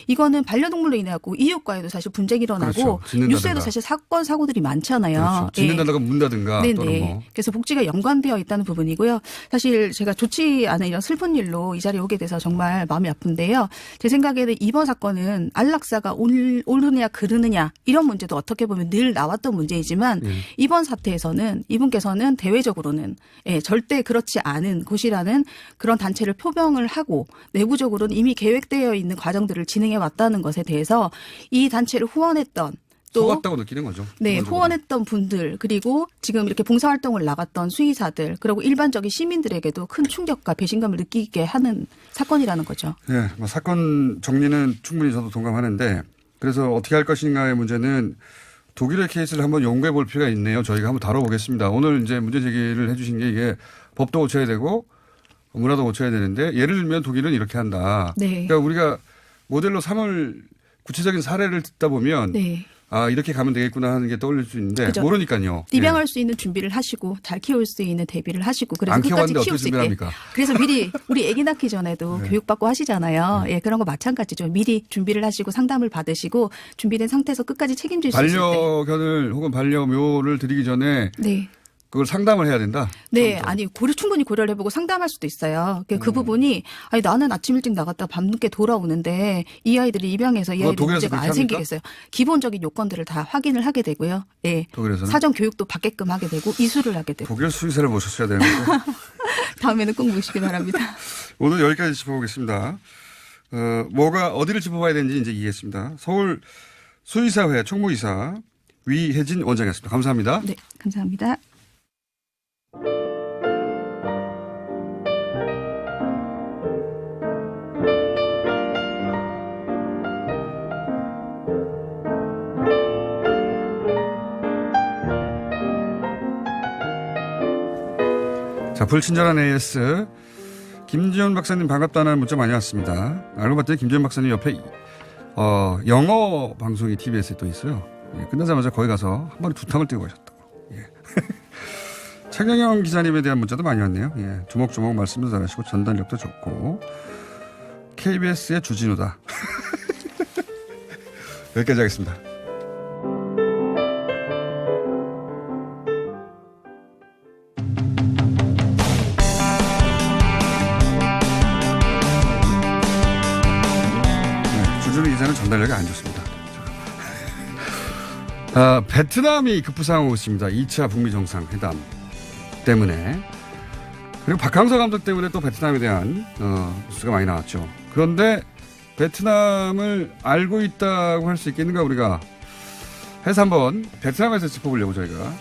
[SPEAKER 3] 이거는 반려동물로 인해갖고 이웃과에도 사실 분쟁이 일어나고
[SPEAKER 1] 그렇죠. 짖는다든가.
[SPEAKER 3] 뉴스에도 사실 사건 사고들이 많잖아요.
[SPEAKER 1] 그렇죠. 짓는다든가 문다든가 또는
[SPEAKER 3] 네네.
[SPEAKER 1] 뭐.
[SPEAKER 3] 그래서 복지가 연관되어 있다는 부분이고요. 사실 제가 좋지 않은 이런 슬픈 일로 이 자리에 오게 돼서 정말 마음이 아픈데요. 제 생각에는 이번 사건은 안락사가 옳으냐 그르느냐 이런 문제도 어떻게 보면 늘 나왔던 문제이지만 이번 사태에서는 이분께서는 대외적으로는 절대 그렇지 않은 곳이라는 그런 단체를 표명을 하고 내부적으로는 이미 계획되어 있는 과정들을 진행해 왔다는 것에 대해서 이 단체를 후원했던 또
[SPEAKER 1] 속았다고 느끼는 거죠.
[SPEAKER 3] 네,
[SPEAKER 1] 기본적으로.
[SPEAKER 3] 후원했던 분들 그리고 지금 이렇게 봉사활동을 나갔던 수의사들 그리고 일반적인 시민들에게도 큰 충격과 배신감을 느끼게 하는 사건이라는 거죠.
[SPEAKER 1] 네, 뭐 사건 정리는 충분히 저도 동감하는데 그래서 어떻게 할 것인가의 문제는 독일의 케이스를 한번 연구해 볼 필요가 있네요. 저희가 한번 다뤄보겠습니다. 오늘 이제 문제 제기를 해 주신 게 이게 법도 고쳐야 되고 문화도 고쳐야 되는데 예를 들면 독일은 이렇게 한다.
[SPEAKER 3] 네.
[SPEAKER 1] 그러니까 우리가 모델로 삼을 구체적인 사례를 듣다 보면
[SPEAKER 3] 네.
[SPEAKER 1] 아 이렇게 가면 되겠구나 하는 게 떠올릴 수 있는데
[SPEAKER 3] 그죠.
[SPEAKER 1] 모르니까요.
[SPEAKER 3] 입양할 수 있는 준비를 하시고 잘 키울 수 있는 대비를 하시고 그래서
[SPEAKER 1] 안
[SPEAKER 3] 끝까지
[SPEAKER 1] 키워봤는데
[SPEAKER 3] 키울
[SPEAKER 1] 어떻게
[SPEAKER 3] 수 있게.
[SPEAKER 1] 준비합니까?
[SPEAKER 3] 그래서 미리 우리 아기 낳기 전에도
[SPEAKER 1] 네.
[SPEAKER 3] 교육받고 하시잖아요. 예, 그런 거 마찬가지죠. 미리 준비를 하시고 상담을 받으시고 준비된 상태에서 끝까지 책임질 수 있을 때.
[SPEAKER 1] 반려견을 혹은 반려묘를 드리기 전에
[SPEAKER 3] 네.
[SPEAKER 1] 그걸 상담을 해야 된다.
[SPEAKER 3] 네, 아니 충분히 고려를 해보고 상담할 수도 있어요. 그 부분이 아니 나는 아침 일찍 나갔다 밤늦게 돌아오는데 이 아이들이 입양해서 이
[SPEAKER 1] 그거
[SPEAKER 3] 아이들
[SPEAKER 1] 독일에서
[SPEAKER 3] 문제가 안
[SPEAKER 1] 그렇게 합니까?
[SPEAKER 3] 생기겠어요. 기본적인 요건들을 다 확인을 하게 되고요. 예,
[SPEAKER 1] 독일에서는
[SPEAKER 3] 사전 교육도 받게끔 하게 되고 이수를 하게 되고
[SPEAKER 1] 독일 수의사를 모셨어야 되는데
[SPEAKER 3] 다음에는 꼭 모시기 바랍니다.
[SPEAKER 1] 오늘 여기까지 짚어보겠습니다. 뭐가 어디를 짚어봐야 되는지 이제 이해했습니다. 서울 수의사회 총무이사 위혜진 원장이었습니다. 감사합니다.
[SPEAKER 3] 네, 감사합니다.
[SPEAKER 1] 자, 불친절한 AS. 김지현 박사님 반갑다는 문자 많이 왔습니다. 알고 봤더니 김지현 박사님 옆에 영어 방송이 TBS에 또 있어요. 예, 끝나자마자 거기 가서 한 번에 두 탕을 뛰고 가셨다고. 예. 최경영 기자님에 대한 문자도 많이 왔네요. 예, 조목조목 말씀도 잘하시고 전달력도 좋고 KBS의 주진우다. 여기까지 하겠습니다. 주진우 기자는 전달력이 안 좋습니다. 베트남이 급부상하고 있습니다. 2차 북미 정상회담 때문에. 그리고 박항서 감독 때문에 또 베트남에 대한 뉴스가 많이 나왔죠. 그런데 베트남을 알고 있다고 할 수 있겠는가 우리가 해서 한번 베트남에서 짚어보려고 저희가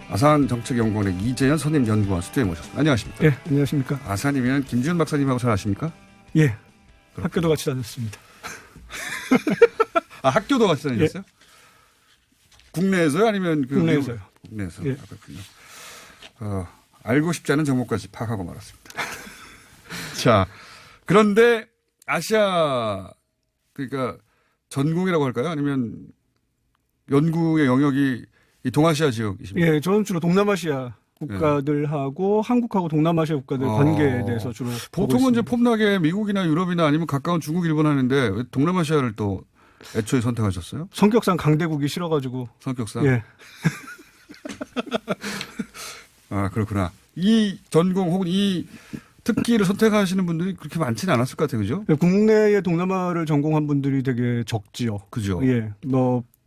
[SPEAKER 1] 아산 정책연구원의 이재현 선임 연구원 스튜디오에 모셨습니다. 안녕하십니까?
[SPEAKER 4] 예, 안녕하십니까?
[SPEAKER 1] 아산이면 김지훈 박사님하고 잘 아십니까?
[SPEAKER 4] 예, 학교도 같이 다녔습니다.
[SPEAKER 1] 아, 학교도 같이 다녔어요? 예. 국내에서요? 아니면
[SPEAKER 4] 국내에서요.
[SPEAKER 1] 국내에서.
[SPEAKER 4] 예.
[SPEAKER 1] 아, 그렇군요. 알고 싶지 않은 정보까지 파악하고 말았습니다. 자, 그런데 아시아, 그러니까 전공이라고 할까요? 아니면 연구의 영역이 이 동아시아 지역이십니까?
[SPEAKER 4] 예, 저는 주로 동남아시아 국가들하고 한국하고 동남아시아 국가들 관계에 대해서 주로
[SPEAKER 1] 보통은 이제 폼나게 미국이나 유럽이나 아니면 가까운 중국, 일본 하는데 왜 동남아시아를 또 애초에 선택하셨어요?
[SPEAKER 4] 성격상 강대국이 싫어가지고.
[SPEAKER 1] 성격상?
[SPEAKER 4] 예.
[SPEAKER 1] 아, 그렇구나. 이 전공 혹은 이 특기를 선택하시는 분들이 그렇게 많지는 않았을 것 같아요. 그죠?
[SPEAKER 4] 국내에 동남아를 전공한 분들이 되게 적지요.
[SPEAKER 1] 그죠?
[SPEAKER 4] 예.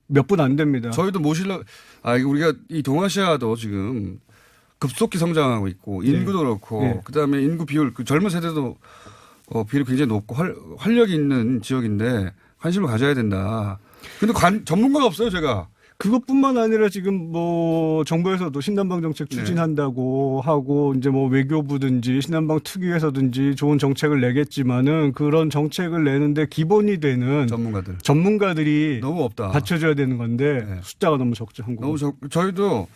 [SPEAKER 4] 몇 분 안 됩니다.
[SPEAKER 1] 저희도 우리가 이 동아시아도 지금 급속히 성장하고 있고 인구도 그렇고 그다음에 인구 비율 젊은 세대도 비율이 굉장히 높고 활력이 있는 지역인데 관심을 가져야 된다. 근데 전문가가 없어요, 제가.
[SPEAKER 4] 그것뿐만 아니라 지금 정부에서도 신남방 정책 추진한다고 하고 이제 외교부든지 신남방 특위에서든지 좋은 정책을 내겠지만은 그런 정책을 내는데 기본이 되는 전문가들이
[SPEAKER 1] 너무 없다.
[SPEAKER 4] 받쳐줘야 되는 건데 숫자가 너무 적죠, 한국은.
[SPEAKER 1] 저희도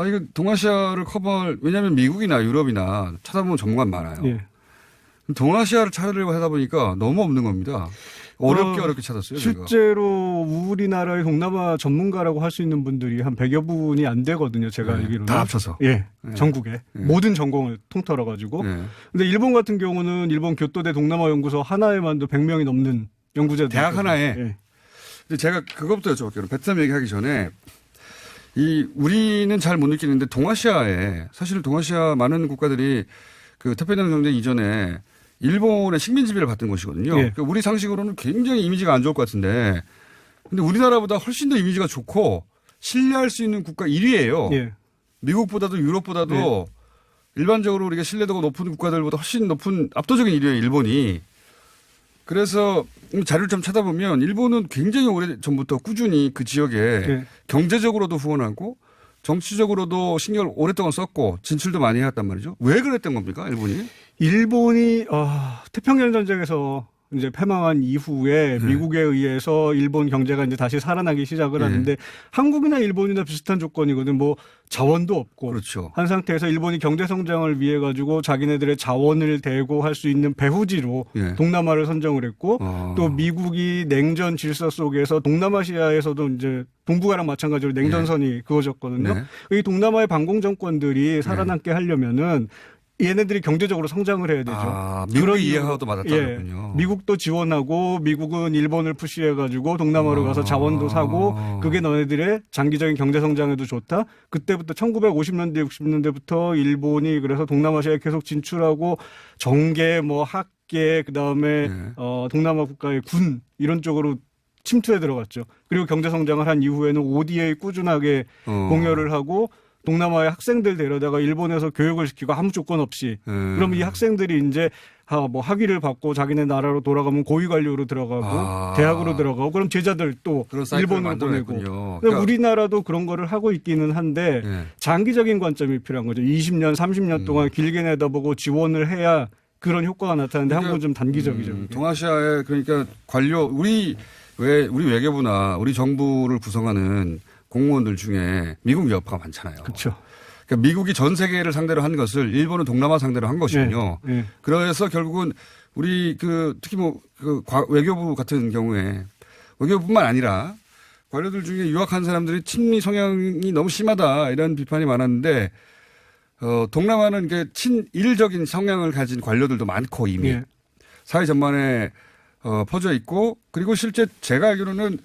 [SPEAKER 1] 이거 동아시아를 커버할 왜냐하면 미국이나 유럽이나 찾아보면 전문가 많아요.
[SPEAKER 4] 예.
[SPEAKER 1] 동아시아를 찾으려고 하다 보니까 너무 없는 겁니다. 어렵게 찾았어요.
[SPEAKER 4] 실제로 우리나라의 동남아 전문가라고 할 수 있는 분들이 한 100여 분이 안 되거든요. 제가 알기로는.
[SPEAKER 1] 다 합쳐서.
[SPEAKER 4] 예. 전국에. 모든 전공을 통틀어 가지고. 근데 일본 같은 경우는 일본 교토대 동남아 연구소 하나에만도 100명이 넘는 연구자들.
[SPEAKER 1] 대학 하나에.
[SPEAKER 4] 예.
[SPEAKER 1] 근데 제가 그것부터 여쭤볼게요. 베트남 얘기하기 전에 우리는 잘 못 느끼는데 사실 동아시아 많은 국가들이 그 태평양 전쟁 이전에 일본의 식민 지배를 받던 곳이거든요.
[SPEAKER 4] 예.
[SPEAKER 1] 그러니까 우리 상식으로는 굉장히 이미지가 안 좋을 것 같은데, 근데 우리나라보다 훨씬 더 이미지가 좋고 신뢰할 수 있는 국가 1위예요.
[SPEAKER 4] 예.
[SPEAKER 1] 미국보다도 유럽보다도 일반적으로 우리가 신뢰도가 높은 국가들보다 훨씬 높은 압도적인 1위예요, 일본이. 그래서 자료를 좀 찾아보면 일본은 굉장히 오래 전부터 꾸준히 그 지역에 경제적으로도 후원하고 정치적으로도 신경을 오랫동안 썼고 진출도 많이 해왔단 말이죠. 왜 그랬던 겁니까, 일본이?
[SPEAKER 4] 일본이 태평양 전쟁에서 이제 패망한 이후에
[SPEAKER 1] 네.
[SPEAKER 4] 미국에 의해서 일본 경제가 이제 다시 살아나기 시작을 하는데 한국이나 일본이나 비슷한 조건이거든. 뭐 자원도 없고
[SPEAKER 1] 그렇죠.
[SPEAKER 4] 한 상태에서 일본이 경제 성장을 위해 가지고 자기네들의 자원을 대고 할 수 있는 배후지로
[SPEAKER 1] 예.
[SPEAKER 4] 동남아를 선정을 했고
[SPEAKER 1] 어.
[SPEAKER 4] 또 미국이 냉전 질서 속에서 동남아시아에서도 이제 동북아랑 마찬가지로 냉전선이 그어졌거든요.
[SPEAKER 1] 네.
[SPEAKER 4] 이 동남아의 반공 정권들이 살아남게 하려면은 얘네들이 경제적으로 성장을 해야 되죠.
[SPEAKER 1] 아,
[SPEAKER 4] 그런
[SPEAKER 1] 미국의
[SPEAKER 4] 이유로-
[SPEAKER 1] 이해하고도 맞았다군요.
[SPEAKER 4] 미국도 지원하고 미국은 일본을 푸시해가지고 동남아로 가서 자원도 사고 그게 너네들의 장기적인 경제 성장에도 좋다. 그때부터 1950년대 60년대부터 일본이 그래서 동남아시아에 계속 진출하고 정계 뭐 학계 그다음에
[SPEAKER 1] 네.
[SPEAKER 4] 동남아 국가의 군 이런 쪽으로 침투해 들어갔죠. 그리고 경제 성장을 한 이후에는 ODA 꾸준하게 공여를 하고 동남아의 학생들 데려다가 일본에서 교육을 시키고 아무 조건 없이 그럼 이 학생들이 이제 뭐 학위를 받고 자기네 나라로 돌아가면 고위 관료로 들어가고 대학으로 들어가고 그럼 제자들 또
[SPEAKER 1] 그런 사이클을
[SPEAKER 4] 일본으로 보내고
[SPEAKER 1] 만들어냈군요.
[SPEAKER 4] 그러니까 우리나라도 그런 거를 하고 있기는 한데
[SPEAKER 1] 예.
[SPEAKER 4] 장기적인 관점이 필요한 거죠. 20년, 30년 동안 길게 내다보고 지원을 해야 그런 효과가 나타나는데 한국은 좀 단기적이죠. 그게.
[SPEAKER 1] 동아시아의 그러니까 관료 우리 외교부나 우리 정부를 구성하는 공무원들 중에 미국 여파가 많잖아요.
[SPEAKER 4] 그렇죠.
[SPEAKER 1] 그러니까 미국이 전 세계를 상대로 한 것을 일본은 동남아 상대로 한 것이군요.
[SPEAKER 4] 예.
[SPEAKER 1] 그래서 결국은 우리 특히 외교부 같은 경우에 외교부뿐만 아니라 관료들 중에 유학한 사람들이 친미 성향이 너무 심하다 이런 비판이 많았는데 동남아는 이게 친일적인 성향을 가진 관료들도 많고 이미
[SPEAKER 4] 예.
[SPEAKER 1] 사회 전반에 퍼져 있고 그리고 실제 제가 알기로는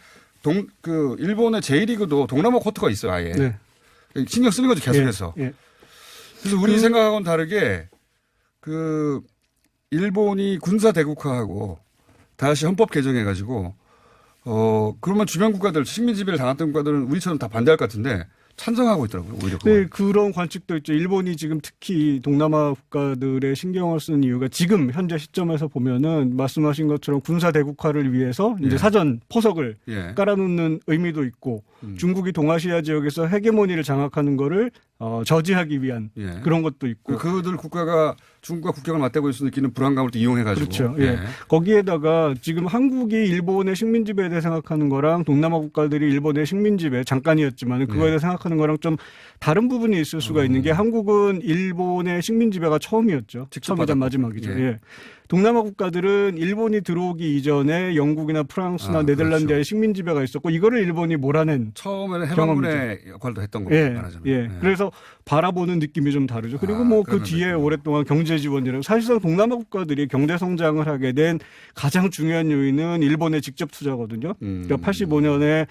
[SPEAKER 1] 일본의 J리그도 동남아 쿼터가 있어요, 아예.
[SPEAKER 4] 네.
[SPEAKER 1] 신경 쓰는 거죠, 계속해서.
[SPEAKER 4] 예.
[SPEAKER 1] 그래서 우리 생각하고는 다르게 일본이 군사 대국화하고 다시 헌법 개정해가지고 그러면 주변 국가들 식민 지배를 당했던 국가들은 우리처럼 다 반대할 것 같은데 찬성하고 있더라고요, 오히려.
[SPEAKER 4] 네, 그런 관측도 있죠. 일본이 지금 특히 동남아 국가들의 신경을 쓰는 이유가 지금 현재 시점에서 보면은 말씀하신 것처럼 군사 대국화를 위해서 이제 사전 포석을
[SPEAKER 1] 예.
[SPEAKER 4] 깔아놓는 의미도 있고 중국이 동아시아 지역에서 헤게모니를 장악하는 거를 저지하기 위한
[SPEAKER 1] 예.
[SPEAKER 4] 그런 것도 있고.
[SPEAKER 1] 그들 국가가 중국과 국경을 맞대고 있을 수 느끼는 불안감을 또 이용해가지고.
[SPEAKER 4] 그렇죠. 예. 거기에다가 지금 한국이 일본의 식민지배에 대해 생각하는 거랑 동남아 국가들이 일본의 식민지배 잠깐이었지만 그거에 대해 생각하는 거랑 좀 다른 부분이 있을 수가 있는 게 한국은 일본의 식민지배가 처음이었죠.
[SPEAKER 1] 직접
[SPEAKER 4] 처음이자
[SPEAKER 1] 받았고.
[SPEAKER 4] 마지막이죠.
[SPEAKER 1] 예.
[SPEAKER 4] 예. 동남아 국가들은 일본이 들어오기 이전에 영국이나 프랑스나 네덜란드의
[SPEAKER 1] 그렇죠.
[SPEAKER 4] 식민지배가 있었고 이거를 일본이 몰아낸
[SPEAKER 1] 처음에는 해방군의 역할도 했던 거고
[SPEAKER 4] 예,
[SPEAKER 1] 말하자면.
[SPEAKER 4] 예. 그래서 바라보는 느낌이 좀 다르죠. 그리고 뭐 그
[SPEAKER 1] 그런
[SPEAKER 4] 뒤에
[SPEAKER 1] 느낌.
[SPEAKER 4] 오랫동안 경제 지원이라고 사실상 동남아 국가들이 경제 성장을 하게 된 가장 중요한 요인은 일본의 직접 투자거든요. 그러니까 85년에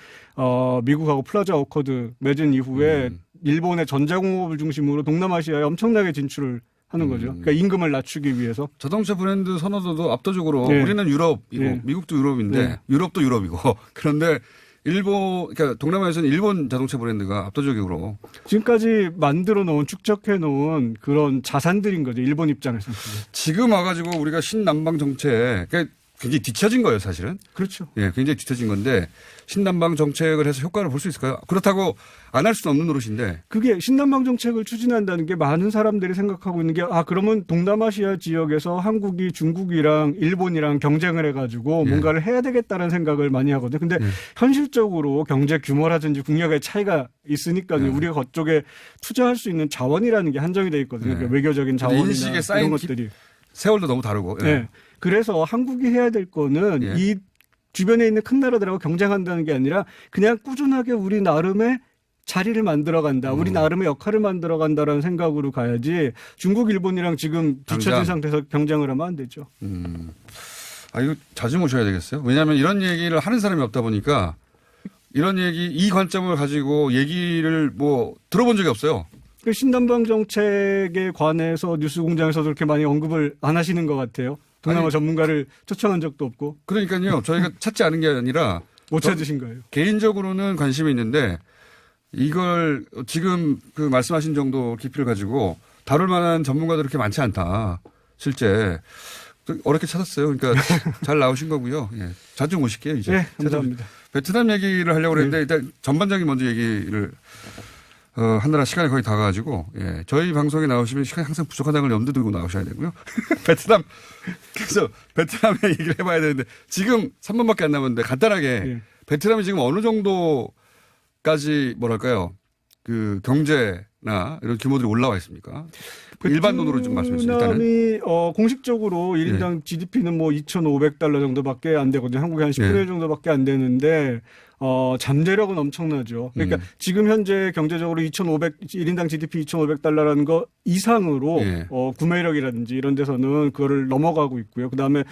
[SPEAKER 4] 미국하고 플라자 어코드 맺은 이후에 일본의 전자공업을 중심으로 동남아시아에 엄청나게 진출을 하는 거죠. 그러니까 임금을 낮추기 위해서.
[SPEAKER 1] 자동차 브랜드 선호도도 압도적으로
[SPEAKER 4] 네.
[SPEAKER 1] 우리는 유럽이고
[SPEAKER 4] 네.
[SPEAKER 1] 미국도 유럽인데
[SPEAKER 4] 네.
[SPEAKER 1] 유럽도 유럽이고 그런데 그러니까 동남아에서는 일본 자동차 브랜드가 압도적으로
[SPEAKER 4] 지금까지 만들어 놓은 축적해 놓은 그런 자산들인 거죠. 일본 입장에서는.
[SPEAKER 1] 지금 와가지고 우리가 신남방 정책 그러니까 굉장히 뒤처진 거예요, 사실은.
[SPEAKER 4] 그렇죠.
[SPEAKER 1] 예, 굉장히 뒤처진 건데 신남방 정책을 해서 효과를 볼 수 있을까요? 그렇다고 안 할 수는 없는 노릇인데.
[SPEAKER 4] 그게 신남방 정책을 추진한다는 게 많은 사람들이 생각하고 있는 게 그러면 동남아시아 지역에서 한국이 중국이랑 일본이랑 경쟁을 해가지고 뭔가를 해야 되겠다는 생각을 많이 하거든요. 근데 현실적으로 경제 규모라든지 국력의 차이가 있으니까요. 우리가 그쪽에 투자할 수 있는 자원이라는 게 한정이 돼 있거든요. 그러니까 외교적인 자원이나
[SPEAKER 1] 인식에 쌓인
[SPEAKER 4] 이런 것들이.
[SPEAKER 1] 세월도 너무 다르고. 예.
[SPEAKER 4] 네. 그래서 한국이 해야 될 거는 이 주변에 있는 큰 나라들하고 경쟁한다는 게 아니라 그냥 꾸준하게 우리 나름의 자리를 만들어간다. 우리 나름의 역할을 만들어간다라는 생각으로 가야지 중국, 일본이랑 지금 뒤처진 상태에서 경쟁을 하면 안 되죠.
[SPEAKER 1] 이거 자주 모셔야 되겠어요. 왜냐하면 이런 얘기를 하는 사람이 없다 보니까 이런 이 관점을 가지고 얘기를 들어본 적이 없어요.
[SPEAKER 4] 그 신남방 정책에 관해서 뉴스공장에서도 그렇게 많이 언급을 안 하시는 것 같아요. 동남아 전문가를 초청한 적도 없고.
[SPEAKER 1] 그러니까요. 저희가 찾지 않은 게 아니라
[SPEAKER 4] 못 찾으신 거예요.
[SPEAKER 1] 개인적으로는 관심이 있는데 이걸 지금 말씀하신 정도 깊이를 가지고 다룰 만한 전문가들이 그렇게 많지 않다. 실제 어렵게 찾았어요. 그러니까 잘 나오신 거고요. 예. 자주 모실게요. 이제.
[SPEAKER 4] 네, 감사합니다.
[SPEAKER 1] 베트남 얘기를 하려고 그랬는데 일단 전반적인 먼저 얘기를 한나라 시간이 거의 다 가가지고, 예. 저희 방송에 나오시면 시간이 항상 부족하다는 걸 염두에 두고 나오셔야 되고요. 베트남, 그래서 베트남의 얘기를 해봐야 되는데, 지금 3분밖에 안 남았는데, 간단하게,
[SPEAKER 4] 예. 베트남이
[SPEAKER 1] 지금 어느 정도까지, 뭐랄까요, 그 경제나 이런 규모들이 올라와 있습니까? 일반 돈으로 좀 말씀해 주세요. 일단은.
[SPEAKER 4] 베트남이 공식적으로 1인당 GDP는 뭐 2,500달러 정도밖에 안 되거든요. 한국의 한 10분의 1 정도밖에 안 되는데 잠재력은 엄청나죠. 그러니까 지금 현재 경제적으로 1인당 GDP 2,500달러라는 거 이상으로 구매력이라든지 이런 데서는 그거를 넘어가고 있고요. 그다음에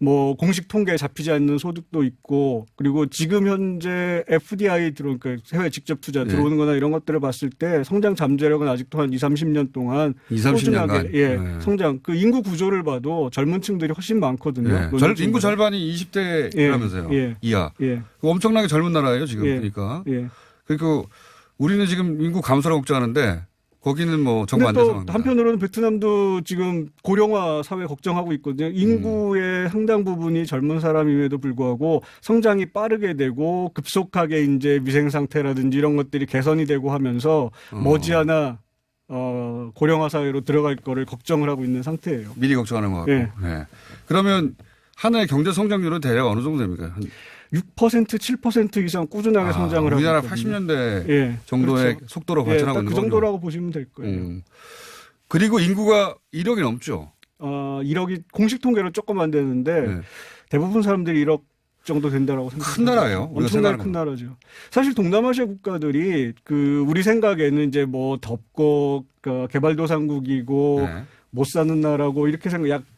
[SPEAKER 4] 뭐 공식 통계에 잡히지 않는 소득도 있고 그리고 지금 현재 FDI 그러니까 해외 직접 투자 들어오는 거나 이런 것들을 봤을 때 성장 잠재력은 아직도 한 20-30년 동안
[SPEAKER 1] 20-30년간
[SPEAKER 4] 성장 그 인구 구조를 봐도 젊은 층들이 훨씬 많거든요.
[SPEAKER 1] 인구 절반이 20대라면서요. 이하. 엄청나게 젊은 나라예요, 지금 보니까. 그리고 우리는 지금 인구 감소를 걱정하는데 거기는 뭐 정부 안 돼서.
[SPEAKER 4] 한편으로는 베트남도 지금 고령화 사회 걱정하고 있거든요. 인구의 상당 부분이 젊은 사람임에도 불구하고 성장이 빠르게 되고 급속하게 이제 위생 상태라든지 이런 것들이 개선이 되고 하면서 머지않아 고령화 사회로 들어갈 거를 걱정을 하고 있는 상태예요.
[SPEAKER 1] 미리 걱정하는 것 같고. 네. 그러면 하나의 경제 성장률은 대략 어느 정도 됩니까?
[SPEAKER 4] 6% 7% 이상 꾸준하게 성장을 하고
[SPEAKER 1] 우리나라
[SPEAKER 4] 있거든요.
[SPEAKER 1] 80년대 정도의
[SPEAKER 4] 그렇죠.
[SPEAKER 1] 속도로 발전하고 있는
[SPEAKER 4] 그
[SPEAKER 1] 거죠.
[SPEAKER 4] 정도라고 보시면 될 거예요.
[SPEAKER 1] 그리고 인구가 1억이 넘죠.
[SPEAKER 4] 1억이 공식 통계로 조금 안 되는데 대부분 사람들이 1억 정도 된다라고 생각합니다.
[SPEAKER 1] 큰 나라예요.
[SPEAKER 4] 엄청나게 큰 나라죠. 사실 동남아시아 국가들이 그 우리 생각에는 이제 뭐 덥고 개발도상국이고 못 사는 나라고 이렇게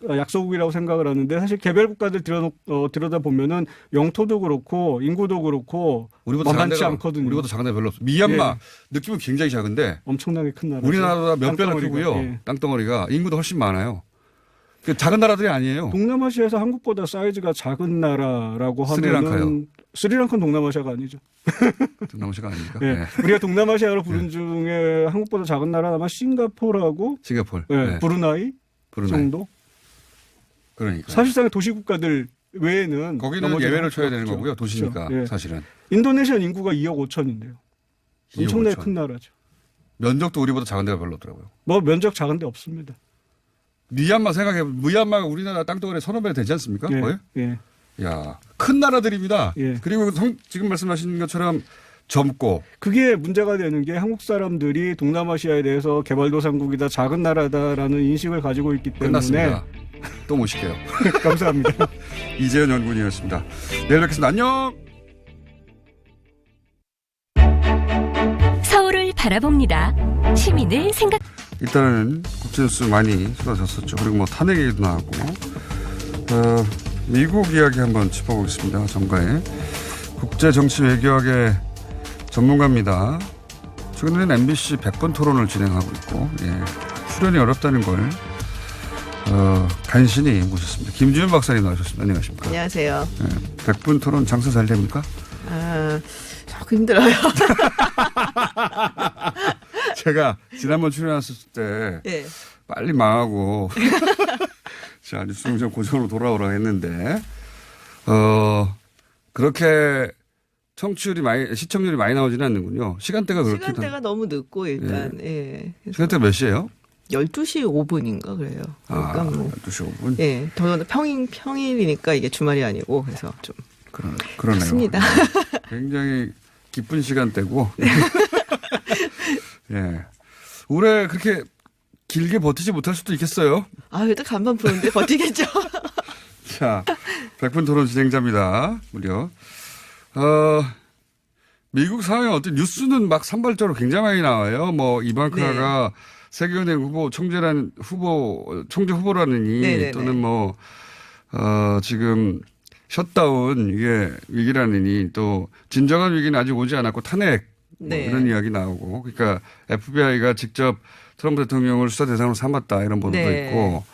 [SPEAKER 4] 약소국이라고 생각을 하는데 사실 개별 국가들 들여다 보면은 영토도 그렇고 인구도 그렇고 만만치 않거든요.
[SPEAKER 1] 우리보다 작은 데 별로 없어요. 미얀마 느낌은 굉장히 작은데
[SPEAKER 4] 엄청나게 큰 나라.
[SPEAKER 1] 우리나라보다 몇 배나 크고요. 땅덩어리가 인구도 훨씬 많아요. 작은 나라들이 아니에요.
[SPEAKER 4] 동남아시아에서 한국보다 사이즈가 작은 나라라고 하면
[SPEAKER 1] 스리랑카요.
[SPEAKER 4] 스리랑카는 동남아시아가 아니죠.
[SPEAKER 1] 동남아시아가 아닙니까?
[SPEAKER 4] 우리가 동남아시아로 부른 중에 한국보다 작은 나라는 아마 싱가포르하고 브루나이 정도.
[SPEAKER 1] 그러니까
[SPEAKER 4] 사실상 도시국가들 외에는
[SPEAKER 1] 거기는 예외를 쳐야 되는 거고요. 도시니까
[SPEAKER 4] 그렇죠.
[SPEAKER 1] 사실은.
[SPEAKER 4] 인도네시아는 인구가 2억 5천인데요. 엄청나게 큰 나라죠.
[SPEAKER 1] 면적도 우리보다 작은 데가 별로 없더라고요.
[SPEAKER 4] 뭐 면적 작은 데 없습니다.
[SPEAKER 1] 미얀마 생각해보면 미얀마가 우리나라 땅덩어리 1,500배 되지 않습니까? 거의? 야, 큰 나라들입니다. 그리고 지금 말씀하신 것처럼 젊고.
[SPEAKER 4] 그게 문제가 되는 게 한국 사람들이 동남아시아에 대해서 개발도상국이다 작은 나라다라는 인식을 가지고 있기 때문에.
[SPEAKER 1] 끝났습니다. 또 모실게요.
[SPEAKER 4] 감사합니다.
[SPEAKER 1] 이재현 연구원이었습니다. 내일 뵙겠습니다. 안녕.
[SPEAKER 5] 서울을 바라봅니다. 시민을 생각.
[SPEAKER 1] 일단은 국제뉴스 많이 쏟아졌었죠. 그리고 뭐 탄핵 얘기도 나왔고. 미국 이야기 한번 짚어보겠습니다. 정가의 국제정치외교학의 전문가입니다. 최근에는 MBC 100분 토론을 진행하고 있고 출연이 어렵다는 걸 간신히 모셨습니다. 김주현 박사님 나오셨습니다. 안녕하십니까?
[SPEAKER 2] 안녕하세요.
[SPEAKER 1] 100분 토론 장사 잘 됩니까?
[SPEAKER 2] 조금 힘들어요.
[SPEAKER 1] 제가 지난번 출연했을 때 빨리 망하고 자 뉴스공장 고정으로 돌아오라고 했는데 그렇게 시청률이 많이 나오지는 않는군요. 시간대가 그렇게
[SPEAKER 2] 시간대가 너무 늦고 일단
[SPEAKER 1] 시간대가 몇 시예요?
[SPEAKER 2] 12시 5분인가 그래요. 그러니까
[SPEAKER 1] 12시 5분?
[SPEAKER 2] 더는 평일이니까 이게 주말이 아니고 그래서 좀
[SPEAKER 1] 그러네요.
[SPEAKER 2] 그렇습니다.
[SPEAKER 1] 굉장히 기쁜 시간대고 올해 그렇게 길게 버티지 못할 수도 있겠어요.
[SPEAKER 2] 일단 간판 보는데 버티겠죠.
[SPEAKER 1] 자, 100분 토론 진행자입니다. 무려. 미국 상황에 어떤 뉴스는 막 산발적으로 굉장히 많이 나와요. 뭐 이방카가 세계은행 총재 후보라느니 또는 뭐 지금 셧다운 이게 위기라느니 또 진정한 위기는 아직 오지 않았고 탄핵 이런 이야기 나오고 그러니까 FBI가 직접 트럼프 대통령을 수사 대상으로 삼았다 이런 보도도 있고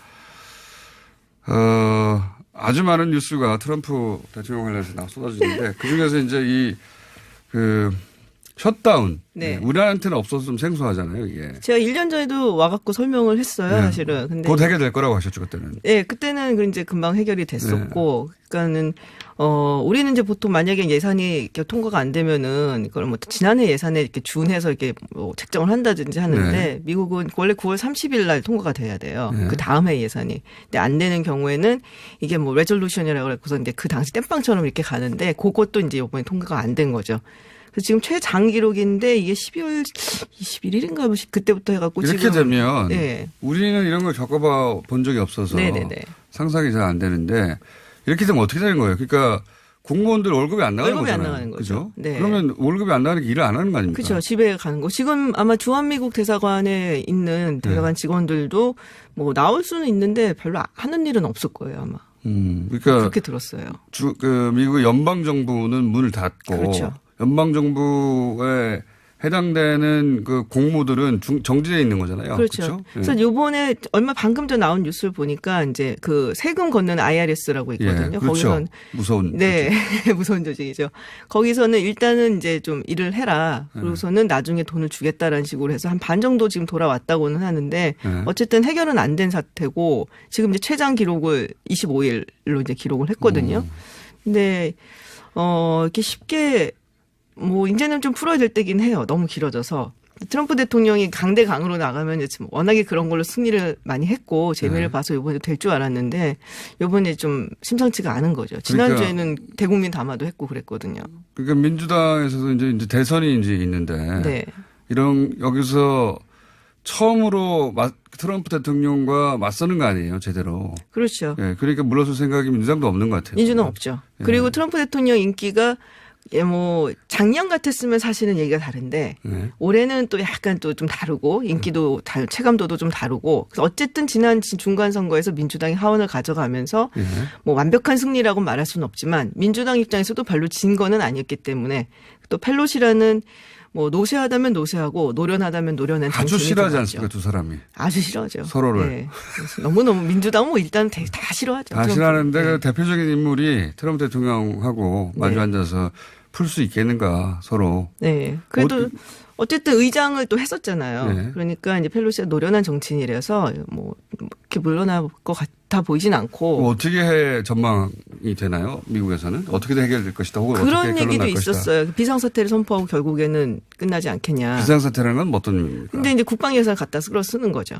[SPEAKER 1] 아주 많은 뉴스가 트럼프 대통령 관련해서 쏟아지는데 그중에서 이제 셧다운.
[SPEAKER 6] 네.
[SPEAKER 1] 우리한테는 없어서 좀 생소하잖아요, 이게.
[SPEAKER 6] 제가 1년 전에도 와갖고 설명을 했어요,
[SPEAKER 1] 네.
[SPEAKER 6] 사실은. 근데
[SPEAKER 1] 곧 해결될 거라고 하셨죠, 그때는.
[SPEAKER 6] 네, 그때는 이제 금방 해결이 됐었고, 그러니까는 우리는 이제 보통 만약에 예산이 이렇게 통과가 안 되면은 이걸 뭐 지난해 예산에 이렇게 준해서 이렇게 뭐 책정을 한다든지 하는데
[SPEAKER 1] 네.
[SPEAKER 6] 미국은 원래 9월 30일 날 통과가 돼야 돼요.
[SPEAKER 1] 네.
[SPEAKER 6] 그 다음 해 예산이. 근데 안 되는 경우에는 이게 뭐 레졸루션이라고 해서 이제 그 당시 땜빵처럼 이렇게 가는데 그것도 이제 이번에 통과가 안 된 거죠. 그래서 지금 최장 기록인데 이게 12월 21일인가 뭐 그때부터 해갖고
[SPEAKER 1] 이렇게
[SPEAKER 6] 지금
[SPEAKER 1] 되면
[SPEAKER 6] 네.
[SPEAKER 1] 우리는 이런 걸 겪어봐 본 적이 없어서
[SPEAKER 6] 네네네.
[SPEAKER 1] 상상이 잘 안 되는데 이렇게 되면 어떻게 되는 거예요? 그러니까 공무원들 월급이 안 나가는
[SPEAKER 6] 월급이 안
[SPEAKER 1] 거잖아요.
[SPEAKER 6] 나가는 거죠.
[SPEAKER 1] 그죠?
[SPEAKER 6] 네.
[SPEAKER 1] 그러면 월급이 안 나가니까 일을 안 하는 거 아닙니까?
[SPEAKER 6] 그렇죠. 집에 가는 거. 지금 아마 주한미국 대사관에 있는 대사관 직원들도 뭐 나올 수는 있는데 별로 하는 일은 없을 거예요, 아마.
[SPEAKER 1] 그러니까
[SPEAKER 6] 그렇게 들었어요.
[SPEAKER 1] 그 미국의 연방 정부는 문을 닫고
[SPEAKER 6] 그렇죠.
[SPEAKER 1] 연방 정부에 해당되는 그 공무들은 정지되어 있는 거잖아요.
[SPEAKER 6] 그렇죠.
[SPEAKER 1] 그렇죠?
[SPEAKER 6] 그래서 요번에 얼마 방금 전 나온 뉴스를 보니까 이제 그 세금 걷는 IRS라고 있거든요.
[SPEAKER 1] 예, 그렇죠.
[SPEAKER 6] 거기선
[SPEAKER 1] 무서운.
[SPEAKER 6] 네. 무서운 조직이죠. 거기서는 일단은 이제 좀 일을 해라. 그러고서는 나중에 돈을 주겠다라는 식으로 해서 한 반 정도 지금 돌아왔다고는 하는데
[SPEAKER 1] 네.
[SPEAKER 6] 어쨌든 해결은 안 된 사태고 지금 이제 최장 기록을 25일로 이제 기록을 했거든요. 근데 이렇게 쉽게 뭐 이제는 좀 풀어야 될 때긴 해요. 너무 길어져서. 트럼프 대통령이 강대강으로 나가면 지금 워낙에 그런 걸로 승리를 많이 했고 재미를
[SPEAKER 1] 네.
[SPEAKER 6] 봐서 이번에 될 줄 알았는데 이번에 좀 심상치가 않은 거죠. 지난주에는 대국민 담화도 했고 그랬거든요.
[SPEAKER 1] 그러니까 민주당에서도 이제 대선이 이제 있는데
[SPEAKER 6] 네.
[SPEAKER 1] 이런 여기서 처음으로 트럼프 대통령과 맞서는 거 아니에요, 제대로.
[SPEAKER 6] 그렇죠.
[SPEAKER 1] 예, 그러니까 물러설 생각이 민주당도 없는 것 같아요.
[SPEAKER 6] 민주는 없죠.
[SPEAKER 1] 예.
[SPEAKER 6] 그리고 트럼프 대통령 인기가 뭐 작년 같았으면 사실은 얘기가 다른데
[SPEAKER 1] 네.
[SPEAKER 6] 올해는 또 약간 또 좀 다르고 인기도 체감도도 좀 다르고 그래서 어쨌든 지난 중간 선거에서 민주당이 하원을 가져가면서
[SPEAKER 1] 예.
[SPEAKER 6] 뭐 완벽한 승리라고 말할 수는 없지만 민주당 입장에서도 별로 진 거는 아니었기 때문에 또 펠로시라는 뭐 노쇠하다면 노쇠하고 노련하다면 노련한
[SPEAKER 1] 아주
[SPEAKER 6] 정치인이
[SPEAKER 1] 싫어하지
[SPEAKER 6] 들어갔죠.
[SPEAKER 1] 않습니까, 두 사람이.
[SPEAKER 6] 아주 싫어하죠.
[SPEAKER 1] 서로를.
[SPEAKER 6] 네. 그래서 너무너무 민주당은 뭐 일단 다 싫어하죠.
[SPEAKER 1] 다 싫어하는데
[SPEAKER 6] 네.
[SPEAKER 1] 그 대표적인 인물이 트럼프 대통령하고 마주
[SPEAKER 6] 네.
[SPEAKER 1] 앉아서 풀 수 있겠는가, 서로.
[SPEAKER 6] 네. 그래도 어쨌든 의장을 또 했었잖아요.
[SPEAKER 1] 네.
[SPEAKER 6] 그러니까 이제 펠로시가 노련한 정치인이라서 뭐 이렇게 물러날 것 같아 보이진 않고
[SPEAKER 1] 뭐 어떻게 해 전망이 되나요? 미국에서는 어떻게 해결될 것이다. 혹은 어떻게
[SPEAKER 6] 그런
[SPEAKER 1] 결론날
[SPEAKER 6] 얘기도
[SPEAKER 1] 것이다.
[SPEAKER 6] 있었어요. 비상사태를 선포하고 결국에는 끝나지 않겠냐.
[SPEAKER 1] 비상사태라는 건 어떤 의미입니까?
[SPEAKER 6] 근데 이제 국방 예산을 갖다 쓰는 거죠.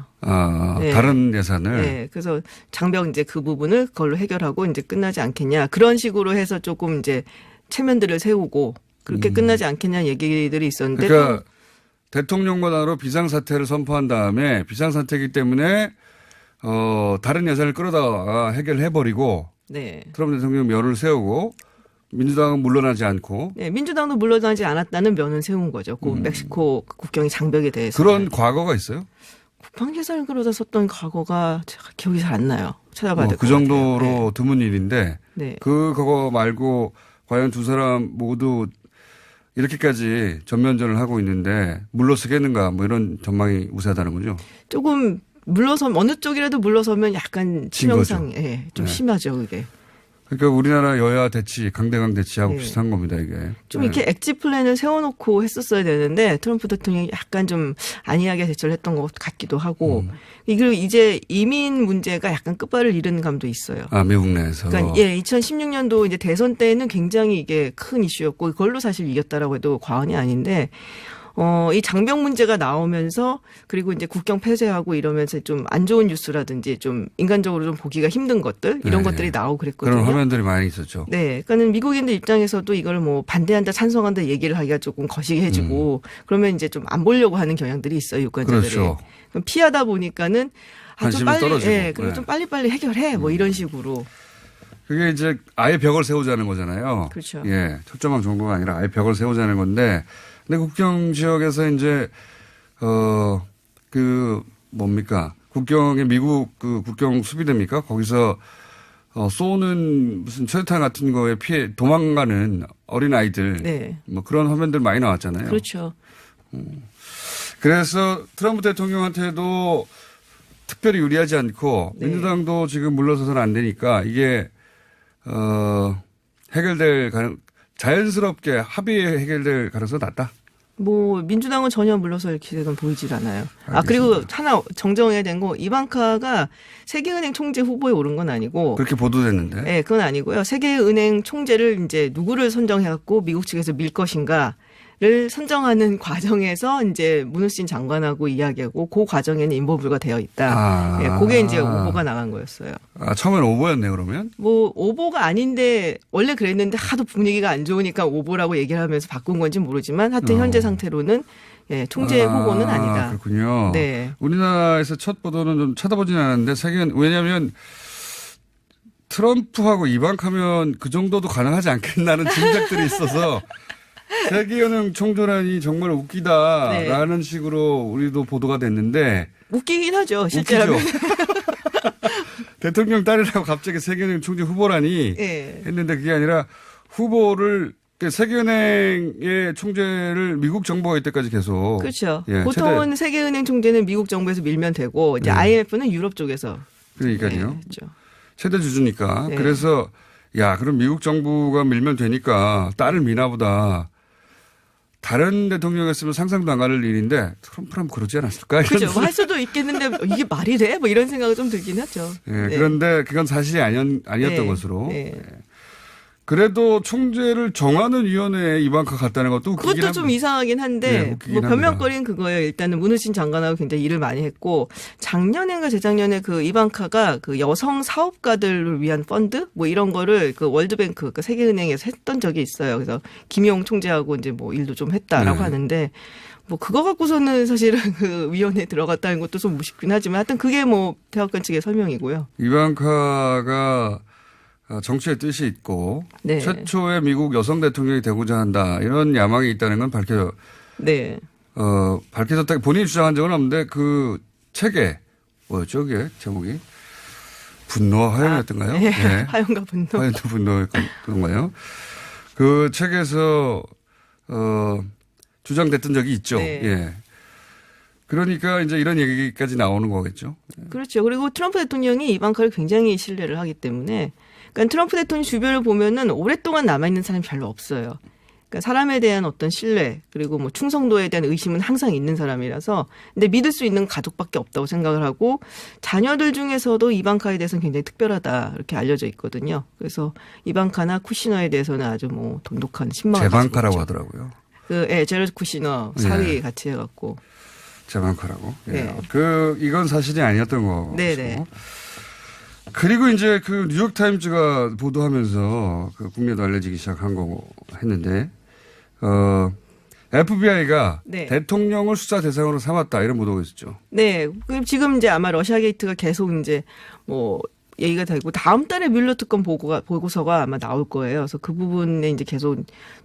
[SPEAKER 6] 네.
[SPEAKER 1] 다른 예산을.
[SPEAKER 6] 네. 그래서 장벽 이제 그 부분을 그걸로 해결하고 이제 끝나지 않겠냐. 그런 식으로 해서 조금 이제 체면들을 세우고 그렇게 끝나지 않겠냐 얘기들이 있었는데.
[SPEAKER 1] 그러니까 대통령과나로 비상사태를 선포한 다음에 비상사태이기 때문에 다른 예산을 끌어다가 해결해버리고
[SPEAKER 6] 네.
[SPEAKER 1] 트럼프 대통령 면을 세우고 민주당은 물러나지 않고
[SPEAKER 6] 네, 민주당도 물러나지 않았다는 면을 세운 거죠. 그 멕시코 국경의 장벽에 대해서.
[SPEAKER 1] 그런 과거가 있어요?
[SPEAKER 6] 국방 예산을 끌어다 썼던 과거가 제가 기억이 잘 안 나요. 찾아봐야 될 것
[SPEAKER 1] 그
[SPEAKER 6] 같아요.
[SPEAKER 1] 정도로 드문 일인데
[SPEAKER 6] 네.
[SPEAKER 1] 그거 말고 과연 두 사람 모두 이렇게까지 전면전을 하고 있는데 물러서겠는가 뭐 이런 전망이 우세하다는 거죠.
[SPEAKER 6] 조금 물러서면 어느 쪽이라도 물러서면 약간
[SPEAKER 1] 진 거죠.
[SPEAKER 6] 치명상, 예, 좀
[SPEAKER 1] 네.
[SPEAKER 6] 심하죠 그게.
[SPEAKER 1] 그러니까 우리나라 여야 대치, 강대강 대치하고
[SPEAKER 6] 네.
[SPEAKER 1] 비슷한 겁니다 이게.
[SPEAKER 6] 좀
[SPEAKER 1] 네.
[SPEAKER 6] 이렇게 엑지 플랜을 세워놓고 했었어야 되는데 트럼프 대통령이 약간 좀 안이하게 대처를 했던 것 같기도 하고 그리고 이제 이민 문제가 약간 끝발을 잃은 감도 있어요.
[SPEAKER 1] 미국 내에서.
[SPEAKER 6] 그러니까 2016년도 이제 대선 때는 굉장히 이게 큰 이슈였고 그걸로 사실 이겼다라고 해도 과언이 아닌데 이 장벽 문제가 나오면서 그리고 이제 국경 폐쇄하고 이러면서 좀 안 좋은 뉴스라든지 좀 인간적으로 좀 보기가 힘든 것들 이런
[SPEAKER 1] 네.
[SPEAKER 6] 것들이 나오고 그랬거든요.
[SPEAKER 1] 그런 화면들이 많이 있었죠.
[SPEAKER 6] 네, 그러니까는 미국인들 입장에서도 이걸 뭐 반대한다, 찬성한다 얘기를 하기가 조금 거시기해지고 그러면 이제 좀 안 보려고 하는 경향들이 있어요 유권자들이.
[SPEAKER 1] 그렇죠.
[SPEAKER 6] 그럼 피하다 보니까는 좀
[SPEAKER 1] 관심이
[SPEAKER 6] 빨리,
[SPEAKER 1] 떨어지고.
[SPEAKER 6] 예, 그리고
[SPEAKER 1] 네.
[SPEAKER 6] 좀 빨리빨리 해결해 뭐 이런 식으로.
[SPEAKER 1] 그게 이제 아예 벽을 세우자는 거잖아요.
[SPEAKER 6] 그렇죠.
[SPEAKER 1] 예. 철조망 정도가 아니라 아예 벽을 세우자는 건데 근데 국경 지역에서 이제 뭡니까? 국경에 미국 그 국경 수비대입니까? 거기서 쏘는 무슨 최루탄 같은 거에 피해 도망가는 어린 아이들
[SPEAKER 6] 네.
[SPEAKER 1] 뭐 그런 화면들 많이 나왔잖아요.
[SPEAKER 6] 그렇죠.
[SPEAKER 1] 그래서 트럼프 대통령한테도 특별히 유리하지 않고
[SPEAKER 6] 네.
[SPEAKER 1] 민주당도 지금 물러서서는 안 되니까 이게 해결될 자연스럽게 합의에 해결될 가능성이 낮다.
[SPEAKER 6] 뭐 민주당은 전혀 물러설 기색은 보이질 않아요.
[SPEAKER 1] 알겠습니다.
[SPEAKER 6] 그리고 하나 정정해야 되는 거 이방카가 세계은행 총재 후보에 오른 건 아니고
[SPEAKER 1] 그렇게 보도됐는데.
[SPEAKER 6] 네, 그건 아니고요. 세계은행 총재를 이제 누구를 선정해갖고 미국 측에서 밀 것인가를 선정하는 과정에서 이제 문우신 장관하고 이야기하고 그 과정에는 인보불가 되어 있다. 네, 그게 이제 오보가 나간 거였어요.
[SPEAKER 1] 처음엔 오보였네 그러면.
[SPEAKER 6] 뭐 오보가 아닌데 원래 그랬는데 하도 분위기가 안 좋으니까 오보라고 얘기를 하면서 바꾼 건지 모르지만 하여튼 현재 상태로는 예, 총재 후보는 아니다.
[SPEAKER 1] 그렇군요.
[SPEAKER 6] 네.
[SPEAKER 1] 우리나라에서 첫 보도는 좀 쳐다보지는 않았는데 세계는 왜냐하면 트럼프하고 이방카면 그 정도도 가능하지 않겠나는 짐작들이 있어서 세계은행 총재란이 정말 웃기다라는 식으로 우리도 보도가 됐는데
[SPEAKER 6] 웃기긴 하죠. 실제로.
[SPEAKER 1] 웃기죠. 대통령 딸이라고 갑자기 세계은행 총재 후보라니
[SPEAKER 6] 예.
[SPEAKER 1] 했는데 그게 아니라 후보를 세계은행의 총재를 미국 정부가 이때까지 계속
[SPEAKER 6] 그렇죠.
[SPEAKER 1] 예,
[SPEAKER 6] 보통은 세계은행 총재는 미국 정부에서 밀면 되고 이제
[SPEAKER 1] 네.
[SPEAKER 6] IMF는 유럽 쪽에서.
[SPEAKER 1] 그러니까요.
[SPEAKER 6] 네, 그렇죠.
[SPEAKER 1] 최대 주주니까.
[SPEAKER 6] 네.
[SPEAKER 1] 그래서 야 그럼 미국 정부가 밀면 되니까 딸을 미나 보다. 다른 대통령이었으면 상상도 안 가는 일인데 트럼프라면 그러지 않았을까? 이런
[SPEAKER 6] 그죠. 할 수도 있겠는데 이게 말이 돼? 뭐 이런 생각이 좀 들긴 하죠.
[SPEAKER 1] 예,
[SPEAKER 6] 네.
[SPEAKER 1] 그런데 그건 사실이 아니었던
[SPEAKER 6] 네.
[SPEAKER 1] 것으로.
[SPEAKER 6] 네.
[SPEAKER 1] 예. 그래도 총재를 정하는 위원회에 이방카 갔다는 것도 웃기긴
[SPEAKER 6] 그것도 좀
[SPEAKER 1] 합니다.
[SPEAKER 6] 이상하긴 한데
[SPEAKER 1] 네, 웃기긴
[SPEAKER 6] 뭐
[SPEAKER 1] 합니다.
[SPEAKER 6] 변명거리는 그거예요. 일단은 문우신 장관하고 굉장히 일을 많이 했고 작년인가 재작년에 그 이방카가 그 여성 사업가들을 위한 펀드 뭐 이런 거를 그 월드뱅크 그 세계은행에서 했던 적이 있어요. 그래서 김용 총재하고 이제 뭐 일도 좀 했다라고
[SPEAKER 1] 네.
[SPEAKER 6] 하는데 뭐 그거 갖고서는 사실은 그 위원회에 들어갔다는 것도 좀 무식긴 하지만 하여튼 그게 뭐 대학관 측의 설명이고요.
[SPEAKER 1] 이방카가 정치의 뜻이 있고
[SPEAKER 6] 네.
[SPEAKER 1] 최초의 미국 여성 대통령이 되고자 한다 이런 야망이 있다는 건
[SPEAKER 6] 네.
[SPEAKER 1] 밝혀졌다. 본인이 주장한 적은 없는데 그 책에 뭐였죠? 그게 제목이 분노와 화염이었던가요?
[SPEAKER 6] 네. 화염과 분노.
[SPEAKER 1] 화염과 분노였던가요? 그 책에서 주장됐던 적이 있죠.
[SPEAKER 6] 네.
[SPEAKER 1] 예. 그러니까 이제 이런 얘기까지 나오는 거겠죠.
[SPEAKER 6] 그렇죠. 그리고 트럼프 대통령이 이방카를 굉장히 신뢰를 하기 때문에 그러니까 트럼프 대통령 주변을 보면은 오랫동안 남아있는 사람이 별로 없어요. 그러니까 사람에 대한 어떤 신뢰 그리고 뭐 충성도에 대한 의심은 항상 있는 사람이라서 근데 믿을 수 있는 가족밖에 없다고 생각을 하고 자녀들 중에서도 이방카에 대해서는 굉장히 특별하다 이렇게 알려져 있거든요. 그래서 이방카나 쿠시너에 대해서는 아주 뭐 돈독한 신망을
[SPEAKER 1] 재방카라고
[SPEAKER 6] 가지고 있죠.
[SPEAKER 1] 하더라고요.
[SPEAKER 6] 제러드 쿠시너 사위 같이 해갖고.
[SPEAKER 1] 재방카라고. 예.
[SPEAKER 6] 네.
[SPEAKER 1] 이건 사실이 아니었던 거고.
[SPEAKER 6] 네네.
[SPEAKER 1] 그리고 이제 그 뉴욕타임즈가 보도하면서 그 국내도 알려지기 시작한 거고 했는데, FBI가
[SPEAKER 6] 네.
[SPEAKER 1] 대통령을 수사 대상으로 삼았다 이런 보도가 있었죠.
[SPEAKER 6] 네. 그럼 지금 이제 아마 러시아 게이트가 계속 이제 뭐 얘기가 되고 다음 달에 뮬러 특검 보고서가 아마 나올 거예요. 그래서 그 부분에 이제 계속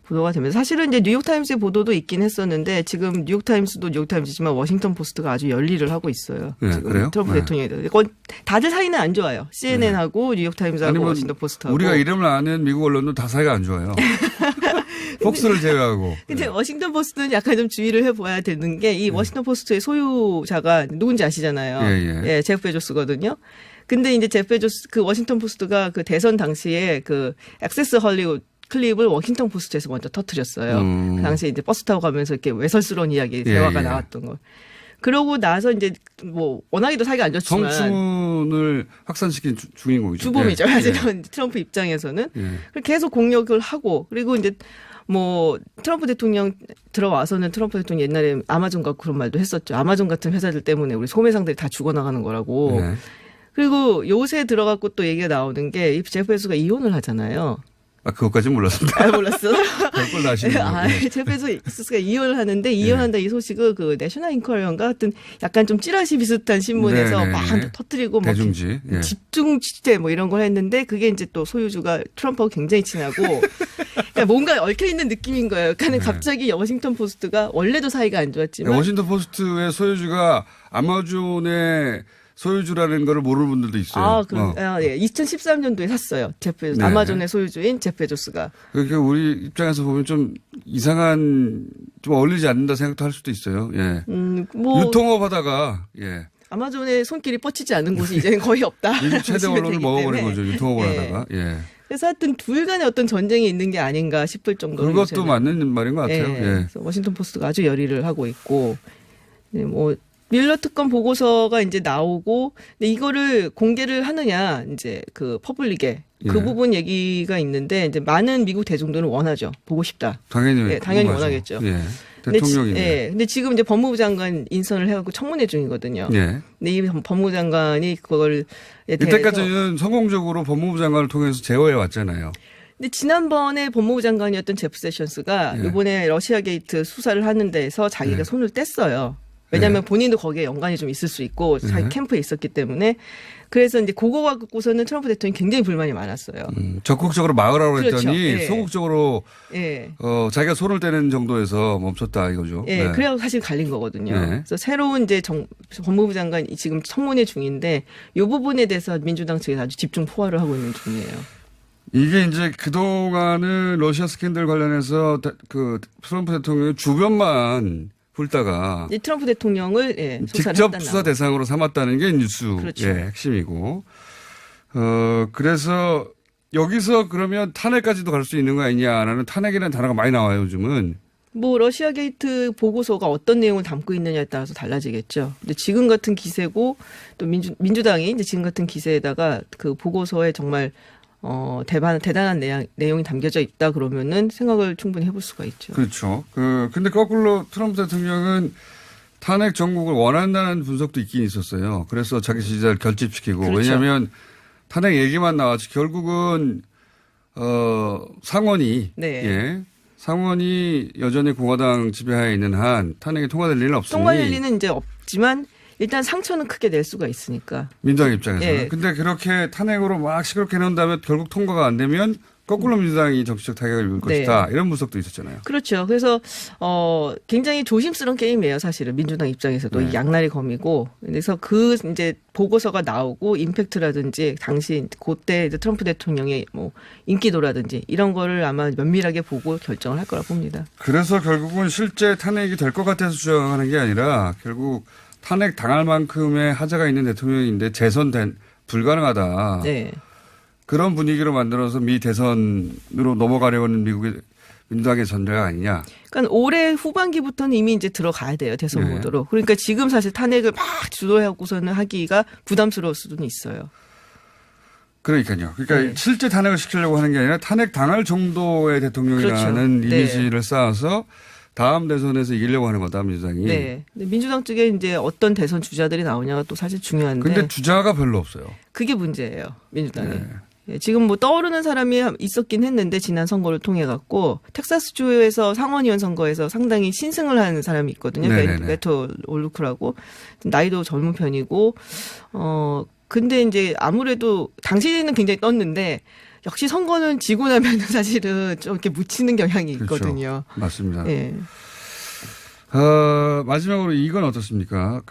[SPEAKER 6] 보도가 되면서 사실은 이제 뉴욕타임스의 보도도 있긴 했었는데 지금 뉴욕타임스도 뉴욕타임스지만 워싱턴 포스트가 아주 열일을 하고 있어요.
[SPEAKER 1] 네,
[SPEAKER 6] 지금
[SPEAKER 1] 그래요?
[SPEAKER 6] 트럼프
[SPEAKER 1] 네.
[SPEAKER 6] 대통령에 대해서. 다들 사이는 안 좋아요. CNN하고 뉴욕타임스하고
[SPEAKER 1] 아니면
[SPEAKER 6] 워싱턴 포스트하고.
[SPEAKER 1] 우리가 이름을 아는 미국 언론도 다 사이가 안 좋아요. 폭스를 제외하고.
[SPEAKER 6] 근데 워싱턴 포스트는 약간 좀 주의를 해봐야 되는 게 이 워싱턴 포스트의 소유자가 누군지 아시잖아요.
[SPEAKER 1] 예.
[SPEAKER 6] 제프 베조스거든요. 근데 이제 제프 베조스 그 워싱턴 포스트가 그 대선 당시에 그 액세스 헐리우드 클립을 워싱턴 포스트에서 먼저 터뜨렸어요. 그 당시에 이제 버스 타고 가면서 이렇게 외설스러운 이야기 대화가 나왔던 거. 그러고 나서 이제 뭐 워낙에도 사이가 안 좋지만
[SPEAKER 1] 청춘을 확산시킨 주인공이죠.
[SPEAKER 6] 주범이죠.
[SPEAKER 1] 예.
[SPEAKER 6] 하지만 트럼프 입장에서는
[SPEAKER 1] 예.
[SPEAKER 6] 계속 공격을 하고 그리고 이제 뭐 트럼프 대통령 들어와서는 트럼프 대통령 옛날에 아마존 갖고 그런 말도 했었죠. 아마존 같은 회사들 때문에 우리 소매상들이 다 죽어나가는 거라고.
[SPEAKER 1] 예.
[SPEAKER 6] 그리고 요새 들어갖고 또 얘기가 나오는 게 제프 베조스가 이혼을 하잖아요.
[SPEAKER 1] 그것까지는 몰랐습니다.
[SPEAKER 6] 몰랐어.
[SPEAKER 1] 별걸 아시네요.
[SPEAKER 6] 제프 베조스가 이혼을 하는데 이혼한다 이 소식을 그 내셔널 인커리언가 같은 약간 좀 찌라시 비슷한 신문에서
[SPEAKER 1] 네네네.
[SPEAKER 6] 막 터뜨리고 막
[SPEAKER 1] 대중지. 예.
[SPEAKER 6] 집중 취재 뭐 이런 걸 했는데 그게 이제 또 소유주가 트럼프하고 굉장히 친하고 그러니까 뭔가 얽혀 있는 느낌인 거예요. 그러니까 갑자기 워싱턴 포스트가 원래도 사이가 안 좋았지만
[SPEAKER 1] 워싱턴 포스트의 소유주가 아마존의 소유주라는 걸 모르는 분들도 있어요.
[SPEAKER 6] 예. 2013년도에 샀어요. 제프 베조스.
[SPEAKER 1] 네.
[SPEAKER 6] 아마존의 소유주인 제프 베조스가.
[SPEAKER 1] 그러니까 우리 입장에서 보면 좀 이상한, 좀 어울리지 않는다 생각도 할 수도 있어요. 예.
[SPEAKER 6] 뭐
[SPEAKER 1] 유통업 하다가, 예.
[SPEAKER 6] 아마존의 손길이 뻗치지 않은 곳이 이제는 거의 없다.
[SPEAKER 1] 미국 최대
[SPEAKER 6] 보시면
[SPEAKER 1] 언론을
[SPEAKER 6] 되기
[SPEAKER 1] 먹어버린
[SPEAKER 6] 때문에.
[SPEAKER 1] 거죠. 유통업을
[SPEAKER 6] 예.
[SPEAKER 1] 하다가. 예.
[SPEAKER 6] 그래서 하여튼 둘 간에 어떤 전쟁이 있는 게 아닌가 싶을 정도로
[SPEAKER 1] 그것도
[SPEAKER 6] 요새는.
[SPEAKER 1] 맞는 말인 것 같아요.
[SPEAKER 6] 예.
[SPEAKER 1] 예.
[SPEAKER 6] 그래서 워싱턴 포스트가 아주 열의를 하고 있고, 네, 뭐 밀러 특검 보고서가 이제 나오고, 근데 이거를 공개를 하느냐, 이제 그 퍼블릭에 그
[SPEAKER 1] 예.
[SPEAKER 6] 부분 얘기가 있는데, 이제 많은 미국 대중들은 원하죠. 보고 싶다.
[SPEAKER 1] 당연히
[SPEAKER 6] 예, 당연히
[SPEAKER 1] 궁금하죠.
[SPEAKER 6] 원하겠죠.
[SPEAKER 1] 예.
[SPEAKER 6] 근데
[SPEAKER 1] 대통령이.
[SPEAKER 6] 예, 근데 지금 이제 법무부 장관 인선을 해갖고 청문회 중이거든요.
[SPEAKER 1] 예.
[SPEAKER 6] 근데 이 법무부 장관이 그걸 대해서
[SPEAKER 1] 이때까지는 성공적으로 법무부 장관을 통해서 제어해 왔잖아요.
[SPEAKER 6] 근데 지난번에 법무부 장관이었던 제프 세션스가
[SPEAKER 1] 예.
[SPEAKER 6] 이번에 러시아 게이트 수사를 하는 데에서 자기가
[SPEAKER 1] 예.
[SPEAKER 6] 손을 뗐어요. 왜냐하면
[SPEAKER 1] 예.
[SPEAKER 6] 본인도 거기에 연관이 좀 있을 수 있고 자기
[SPEAKER 1] 예.
[SPEAKER 6] 캠프에 있었기 때문에 그래서 이제 그거 갖고서는 트럼프 대통령이 굉장히 불만이 많았어요.
[SPEAKER 1] 적극적으로 막으라고
[SPEAKER 6] 그렇죠.
[SPEAKER 1] 했더니
[SPEAKER 6] 예.
[SPEAKER 1] 소극적으로
[SPEAKER 6] 예.
[SPEAKER 1] 자기가 손을 떼는 정도에서 멈췄다 이거죠.
[SPEAKER 6] 예,
[SPEAKER 1] 네.
[SPEAKER 6] 그래서 사실 갈린 거거든요.
[SPEAKER 1] 네.
[SPEAKER 6] 그래서 새로운 이제 법무부 장관이 지금 청문회 중인데 이 부분에 대해서 민주당 측에서 아주 집중 포화를 하고 있는 중이에요.
[SPEAKER 1] 이게 이제 그동안은 러시아 스캔들 관련해서 그 트럼프 대통령의 주변만 훑다가
[SPEAKER 6] 이제 트럼프 대통령을 수사를
[SPEAKER 1] 직접
[SPEAKER 6] 했다는
[SPEAKER 1] 수사 대상으로 삼았다는 게 뉴스의
[SPEAKER 6] 그렇죠.
[SPEAKER 1] 핵심이고, 그래서 여기서 그러면 탄핵까지도 갈 수 있는 거 아니냐라는 탄핵이라는 단어가 많이 나와요 요즘은.
[SPEAKER 6] 뭐 러시아 게이트 보고서가 어떤 내용을 담고 있느냐에 따라서 달라지겠죠. 근데 지금 같은 기세고 또 민주당이 이제 지금 같은 기세에다가 그 보고서에 정말 대단한 내용이 담겨져 있다 그러면은 생각을 충분히 해볼 수가 있죠.
[SPEAKER 1] 그렇죠. 근데 거꾸로 트럼프 대통령은 탄핵 정국을 원한다는 분석도 있긴 있었어요. 그래서 자기 지지자를 결집시키고.
[SPEAKER 6] 그렇죠.
[SPEAKER 1] 왜냐하면 탄핵 얘기만 나왔지 결국은 상원이
[SPEAKER 6] 네.
[SPEAKER 1] 예. 상원이 여전히 공화당 지배하에 있는 한 탄핵이 통과될 일은 없으니
[SPEAKER 6] 통과될 리는 이제 없지만 일단 상처는 크게 낼 수가 있으니까.
[SPEAKER 1] 민주당 입장에서는.
[SPEAKER 6] 예.
[SPEAKER 1] 근데 그렇게 탄핵으로 막 시끄럽게 해놓은 다음에 결국 통과가 안 되면 거꾸로 민주당이 정치적 타격을 입을
[SPEAKER 6] 네.
[SPEAKER 1] 것이다. 이런 분석도 있었잖아요.
[SPEAKER 6] 그렇죠. 그래서 굉장히 조심스러운 게임이에요. 사실은 민주당 입장에서도
[SPEAKER 1] 네.
[SPEAKER 6] 양날의 검이고. 그래서 그 이제 보고서가 나오고 임팩트라든지 당시 그때 이제 트럼프 대통령의 뭐 인기도라든지 이런 거를 아마 면밀하게 보고 결정을 할 거라 봅니다.
[SPEAKER 1] 그래서 결국은 실제 탄핵이 될 것 같아서 주장하는 게 아니라 결국 탄핵 당할 만큼의 하자가 있는 대통령인데 재선된 불가능하다.
[SPEAKER 6] 네.
[SPEAKER 1] 그런 분위기로 만들어서 미 대선으로 넘어가려는 미국의 민주당의 전략 아니냐.
[SPEAKER 6] 그러니까 올해 후반기부터는 이미 이제 들어가야 돼요. 대선
[SPEAKER 1] 네.
[SPEAKER 6] 모드로. 그러니까 지금 사실 탄핵을 막 주도하고서는 하기가 부담스러울 수도 있어요.
[SPEAKER 1] 그러니까요. 그러니까
[SPEAKER 6] 네.
[SPEAKER 1] 실제 탄핵을 시키려고 하는 게 아니라 탄핵 당할 정도의 대통령이라는
[SPEAKER 6] 그렇죠.
[SPEAKER 1] 이미지를 쌓아서 다음 대선에서 이기려고 하는 거다 민주당이.
[SPEAKER 6] 네. 근데 민주당 쪽에 이제 어떤 대선 주자들이 나오냐가 또 사실 중요한데.
[SPEAKER 1] 근데 주자가 별로 없어요.
[SPEAKER 6] 그게 문제예요. 민주당에.
[SPEAKER 1] 네.
[SPEAKER 6] 예, 지금 뭐 떠오르는 사람이 있었긴 했는데 지난 선거를 통해 갖고 텍사스주에서 상원의원 선거에서 상당히 신승을 한 사람이 있거든요.
[SPEAKER 1] 네네네.
[SPEAKER 6] 베토 올루크라고 나이도 젊은 편이고 근데 이제 아무래도 당시에는 굉장히 떴는데 역시 선거는 지고 나면은 사실은 좀 이렇게 묻히는 경향이 있거든요.
[SPEAKER 1] 그렇죠. 맞습니다.
[SPEAKER 6] 예.
[SPEAKER 1] 마지막으로 이건 어떻습니까?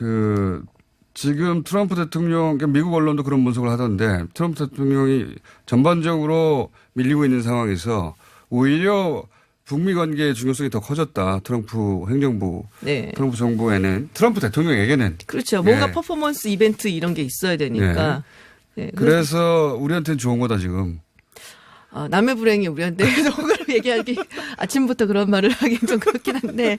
[SPEAKER 1] 지금 트럼프 대통령, 그러니까 미국 언론도 그런 분석을 하던데 트럼프 대통령이 전반적으로 밀리고 있는 상황에서 오히려 북미 관계의 중요성이 더 커졌다. 트럼프 행정부,
[SPEAKER 6] 네.
[SPEAKER 1] 트럼프 정부에는, 트럼프 대통령에게는.
[SPEAKER 6] 그렇죠. 뭔가
[SPEAKER 1] 예.
[SPEAKER 6] 퍼포먼스 이벤트 이런 게 있어야 되니까. 예.
[SPEAKER 1] 그래서 우리한테는 좋은 거다 지금.
[SPEAKER 6] 남의 불행이 우리한테 그걸 얘기하기 아침부터 그런 말을 하긴 좀 그렇긴 한데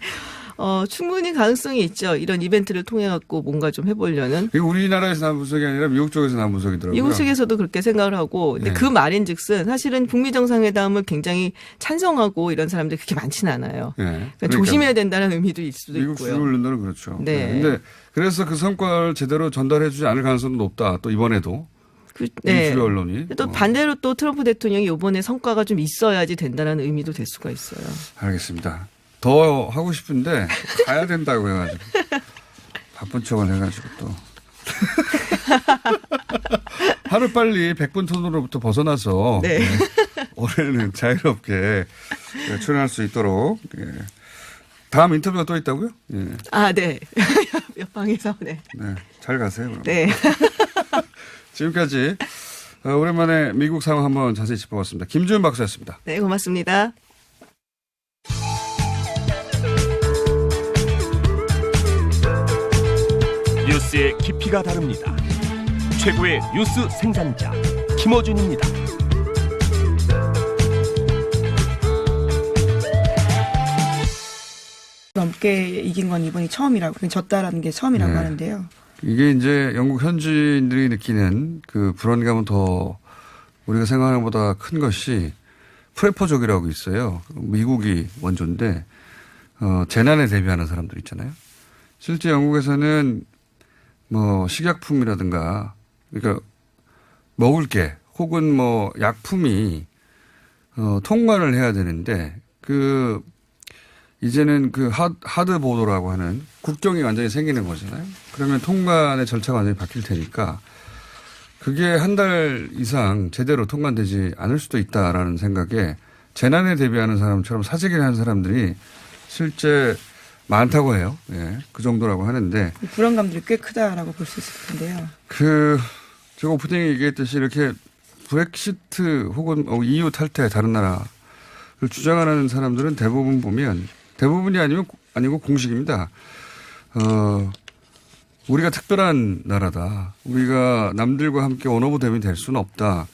[SPEAKER 6] 충분히 가능성이 있죠. 이런 이벤트를 통해 갖고 뭔가 좀 해보려는.
[SPEAKER 1] 이게 우리나라에서 나온 분석이 아니라 미국 쪽에서 나온 분석이더라고요.
[SPEAKER 6] 미국 측에서도 그렇게 생각을 하고 근데
[SPEAKER 1] 네.
[SPEAKER 6] 그 말인즉슨 사실은 북미 정상회담을 굉장히 찬성하고 이런 사람들이 그렇게 많지는 않아요.
[SPEAKER 1] 네.
[SPEAKER 6] 그러니까 조심해야 된다는 의미도 있을 수도
[SPEAKER 1] 미국
[SPEAKER 6] 있고요.
[SPEAKER 1] 주요 언론들은 그렇죠.
[SPEAKER 6] 네.
[SPEAKER 1] 근데 그래서 그 성과를 제대로 전달해주지 않을 가능성도 높다. 또 이번에도.
[SPEAKER 6] 네.
[SPEAKER 1] 주요 언론이.
[SPEAKER 6] 또 반대로 또 트럼프 대통령이 이번에 성과가 좀 있어야지 된다는 의미도 될 수가 있어요.
[SPEAKER 1] 알겠습니다. 더 하고 싶은데 가야 된다고 해가지고 바쁜 척을 해가지고 또 하루빨리 100분 톤으로부터 벗어나서
[SPEAKER 6] 네.
[SPEAKER 1] 올해는 자유롭게 출연할 수 있도록 다음 인터뷰가 또 있다고요? 예.
[SPEAKER 6] 네. 옆방에서 네.
[SPEAKER 1] 네. 잘 가세요. 그럼.
[SPEAKER 6] 네.
[SPEAKER 1] 지금까지 오랜만에 미국 상황 한번 자세히 짚어봤습니다. 김주현 박사였습니다.
[SPEAKER 6] 네, 고맙습니다.
[SPEAKER 7] 뉴스의 깊이가 다릅니다. 최고의 뉴스 생산자 김어준입니다.
[SPEAKER 8] 넘게 이긴 건 이번이 처음이라고, 졌다라는 게 처음이라고
[SPEAKER 1] 네.
[SPEAKER 8] 하는데요.
[SPEAKER 1] 이게 이제 영국 현지인들이 느끼는 그 불안감은 더 우리가 생각하는 것보다 큰 것이 프레퍼족이라고 있어요. 미국이 원조인데 재난에 대비하는 사람들 있잖아요. 실제 영국에서는 뭐 식약품이라든가 그러니까 먹을 게 혹은 뭐 약품이 통관을 해야 되는데 이제는 그 하드 보도라고 하는 국경이 완전히 생기는 거잖아요. 그러면 통관의 절차가 완전히 바뀔 테니까 그게 한 달 이상 제대로 통관되지 않을 수도 있다라는 생각에 재난에 대비하는 사람처럼 사재기를 하는 사람들이 실제 많다고 해요. 예, 그 정도라고 하는데.
[SPEAKER 8] 불안감들이 꽤 크다라고 볼 수 있을 텐데요.
[SPEAKER 1] 제가 오프닝에 얘기했듯이 이렇게 브렉시트 혹은 EU 탈퇴 다른 나라를 주장하는 사람들은 대부분이 아니고 공식입니다. 우리가 특별한 나라다. 우리가 남들과 함께 원 오브 댐이 될 수는 없다.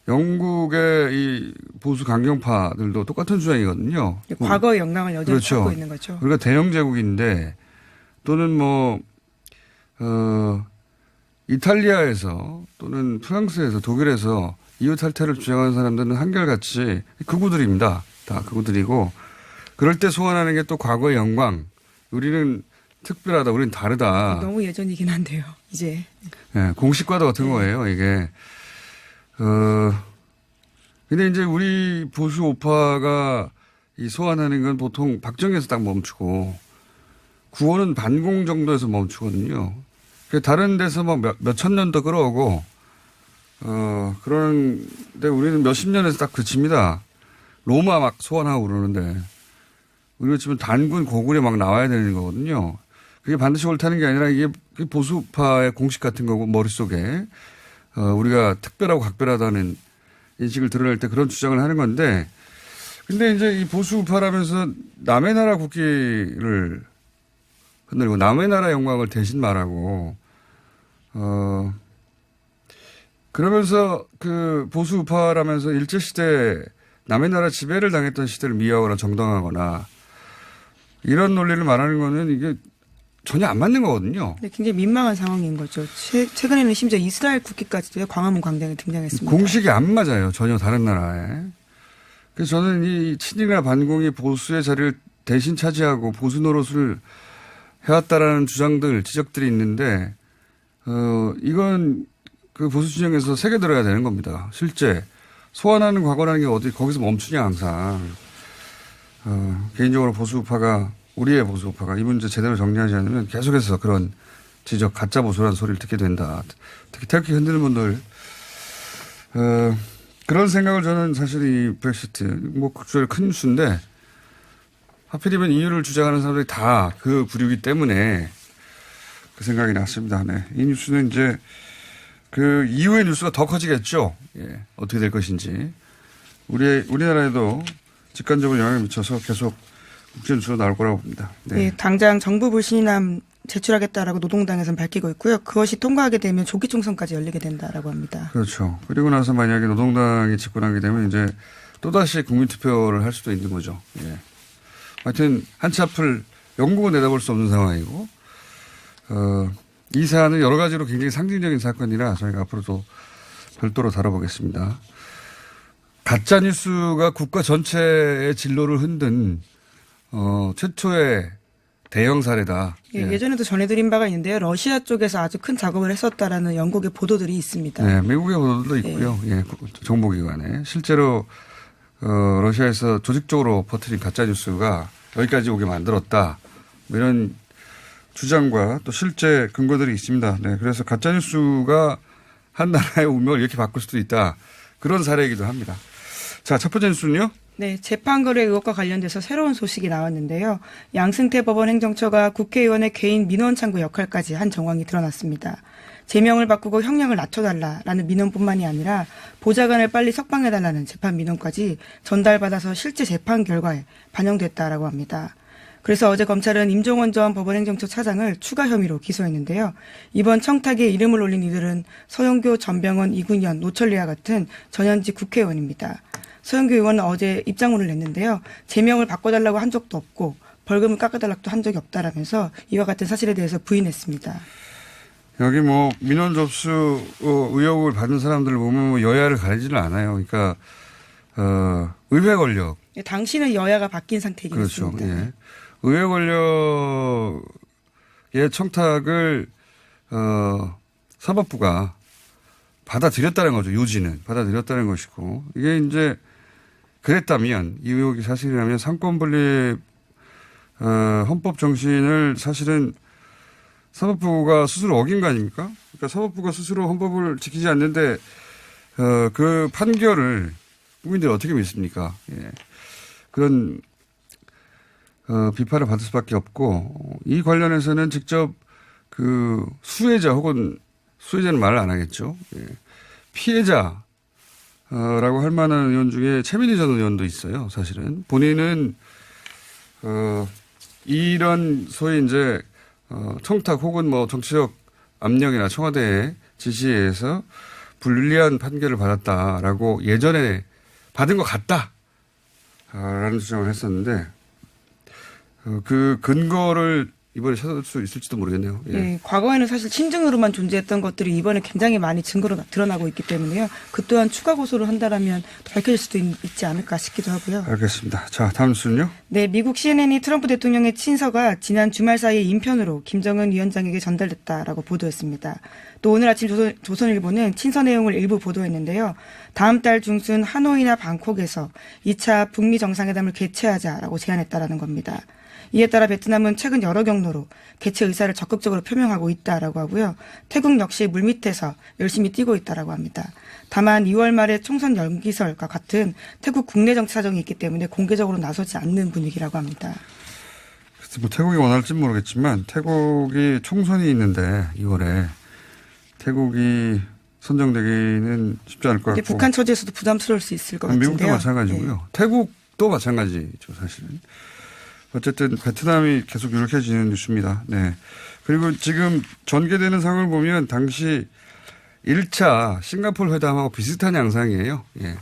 [SPEAKER 1] 영국의 이 보수 강경파들도 똑같은 주장이거든요.
[SPEAKER 8] 과거의 영향을 여전히
[SPEAKER 1] 그렇죠.
[SPEAKER 8] 받고 있는 거죠.
[SPEAKER 1] 우리가 대영 제국인데 또는 이탈리아에서 또는 프랑스에서 독일에서 EU 탈퇴를 주장하는 사람들은 한결같이 극우들입니다. 다 극우들이고 그럴 때 소환하는 게 또 과거의 영광. 우리는 특별하다. 우리는 다르다.
[SPEAKER 8] 너무 예전이긴 한데요. 이제.
[SPEAKER 1] 네, 공식과도 같은 거예요. 이게. 근데 이제 우리 보수 우파가 이 소환하는 건 보통 박정희에서 딱 멈추고 구호는 반공 정도에서 멈추거든요. 다른 데서 몇천 년 더 끌어오고 그런데 우리는 몇십 년에서 딱 그칩니다. 로마 막 소환하고 그러는데 우리가 지금 단군 고구려 막 나와야 되는 거거든요. 그게 반드시 옳다는 게 아니라 이게 보수파의 공식 같은 거고 머릿속에 우리가 특별하고 각별하다는 인식을 드러낼 때 그런 주장을 하는 건데 근데 이제 이 보수파라면서 남의 나라 국기를 흔들고 남의 나라 영광을 대신 말하고 그러면서 그 보수파라면서 일제시대 남의 나라 지배를 당했던 시대를 미화하거나 정당화하거나 이런 논리를 말하는 거는 이게 전혀 안 맞는 거거든요.
[SPEAKER 8] 네, 굉장히 민망한 상황인 거죠. 최근에는 심지어 이스라엘 국기까지도 광화문 광장에 등장했습니다.
[SPEAKER 1] 공식이 안 맞아요. 전혀 다른 나라에. 그래서 저는 이 친일이나 반공이 보수의 자리를 대신 차지하고 보수 노릇을 해왔다라는 주장들, 지적들이 있는데 이건 그 보수 진영에서 새겨들어야 되는 겁니다. 실제 소환하는 과거라는 게 어디 거기서 멈추냐 항상. 개인적으로 우리의 보수파가 이 문제 제대로 정리하지 않으면 계속해서 그런 지적, 가짜 보수라는 소리를 듣게 된다. 특히 태극기 흔드는 분들 그런 생각을 저는 사실 이 브렉시트 국제적으로 큰 뉴스인데 하필이면 EU를 주장하는 사람들이 다 그 부류이기 때문에 그 생각이 났습니다. 네. 이 뉴스는 이제 그 이후의 뉴스가 더 커지겠죠. 예. 어떻게 될 것인지. 우리나라에도 직간접으로 영향을 미쳐서 계속 국제 뉴스로 나올 거라고 봅니다. 네.
[SPEAKER 8] 네, 당장 정부 불신임안 제출하겠다라고 노동당에서는 밝히고 있고요. 그것이 통과하게 되면 조기 총선까지 열리게 된다라고 합니다.
[SPEAKER 1] 그렇죠. 그리고 나서 만약에 노동당이 집권하게 되면 이제 또다시 국민투표를 할 수도 있는 거죠. 예. 하여튼 한치 앞을 영국은 내다볼 수 없는 상황이고 이 사안은 여러 가지로 굉장히 상징적인 사건이라 저희가 앞으로도 별도로 다뤄보겠습니다. 가짜뉴스가 국가 전체의 진로를 흔든 최초의 대형 사례다.
[SPEAKER 8] 예, 예전에도 전해드린 바가 있는데요. 러시아 쪽에서 아주 큰 작업을 했었다라는 영국의 보도들이 있습니다.
[SPEAKER 1] 네, 미국의 보도도 있고요. 예, 정보기관에. 실제로 러시아에서 조직적으로 퍼뜨린 가짜뉴스가 여기까지 오게 만들었다. 이런 주장과 또 실제 근거들이 있습니다. 네, 그래서 가짜뉴스가 한 나라의 운명을 이렇게 바꿀 수도 있다. 그런 사례이기도 합니다. 자, 첫 번째 뉴스는요.
[SPEAKER 8] 네, 재판거래 의혹과 관련돼서 새로운 소식이 나왔는데요. 양승태 법원 행정처가 국회의원의 개인 민원 창구 역할까지 한 정황이 드러났습니다. 제명을 바꾸고 형량을 낮춰달라라는 민원뿐만이 아니라 보좌관을 빨리 석방해달라는 재판 민원까지 전달받아서 실제 재판 결과에 반영됐다라고 합니다. 그래서 어제 검찰은 임종원 전 법원행정처 차장을 추가 혐의로 기소했는데요. 이번 청탁에 이름을 올린 이들은 서영교, 전병헌, 이군현, 노철리와 같은 전현직 국회의원입니다. 서영교 의원은 어제 입장문을 냈는데요. 제명을 바꿔달라고 한 적도 없고 벌금을 깎아달라고 한 적이 없다라면서 이와 같은 사실에 대해서 부인했습니다.
[SPEAKER 1] 여기 뭐 민원 접수 의혹을 받은 사람들을 보면 뭐 여야를 가리지는 않아요. 그러니까 의회 권력.
[SPEAKER 8] 당시는 여야가 바뀐 상태이긴
[SPEAKER 1] 그렇죠.
[SPEAKER 8] 했습니다.
[SPEAKER 1] 예. 의회 권력의 청탁을 사법부가 받아들였다는 거죠. 요지는 받아들였다는 것이고 이게 이제 그랬다면 이 의혹이 사실이라면 상권분립 헌법 정신을 사실은 사법부가 스스로 어긴 거 아닙니까? 그러니까 사법부가 스스로 헌법을 지키지 않는데 그 판결을 국민들이 어떻게 믿습니까? 예. 그런 비판을 받을 수밖에 없고 이 관련해서는 직접 그 수혜자 혹은 수혜자는 말을 안 하겠죠. 예. 피해자라고 할 만한 의원 중에 최민희 전 의원도 있어요. 사실은 본인은 이런 소위 이제 청탁 혹은 뭐 정치적 압력이나 청와대의 지시에 의해서 불리한 판결을 받았다라고 예전에 받은 것 같다라는 주장을 했었는데 그 근거를 이번에 찾을 수 있을지도 모르겠네요. 예.
[SPEAKER 8] 네, 과거에는 사실 친증으로만 존재했던 것들이 이번에 굉장히 많이 증거로 드러나고 있기 때문에요. 그 또한 추가 고소를 한다라면 밝혀질 수도 있지 않을까 싶기도 하고요.
[SPEAKER 1] 알겠습니다. 자, 다음 순요.
[SPEAKER 8] 네, 미국 CNN이 트럼프 대통령의 친서가 지난 주말 사이에 인편으로 김정은 위원장에게 전달됐다라고 보도했습니다. 또 오늘 아침 조선일보는 친서 내용을 일부 보도했는데요. 다음 달 중순 하노이나 방콕에서 2차 북미 정상회담을 개최하자라고 제안했다라는 겁니다. 이에 따라 베트남은 최근 여러 경로로 개최 의사를 적극적으로 표명하고 있다라고 하고요. 태국 역시 물밑에서 열심히 뛰고 있다라고 합니다. 다만 2월 말에 총선 연기설과 같은 태국 국내 정치 사정이 있기 때문에 공개적으로 나서지 않는 분위기라고 합니다.
[SPEAKER 1] 뭐 태국이 원할지 모르겠지만 태국이 총선이 있는데 2월에 태국이 선정되기는 쉽지 않을 것 같고.
[SPEAKER 8] 북한 처지에서도 부담스러울 수 있을 것 같은데요.
[SPEAKER 1] 미국도 마찬가지고요. 네. 태국도 마찬가지죠, 사실은. 어쨌든 베트남이 계속 유력해지는 뉴스입니다. 네. 그리고 지금 전개되는 상황을 보면 당시 1차 싱가포르 회담하고 비슷한 양상이에요. 예.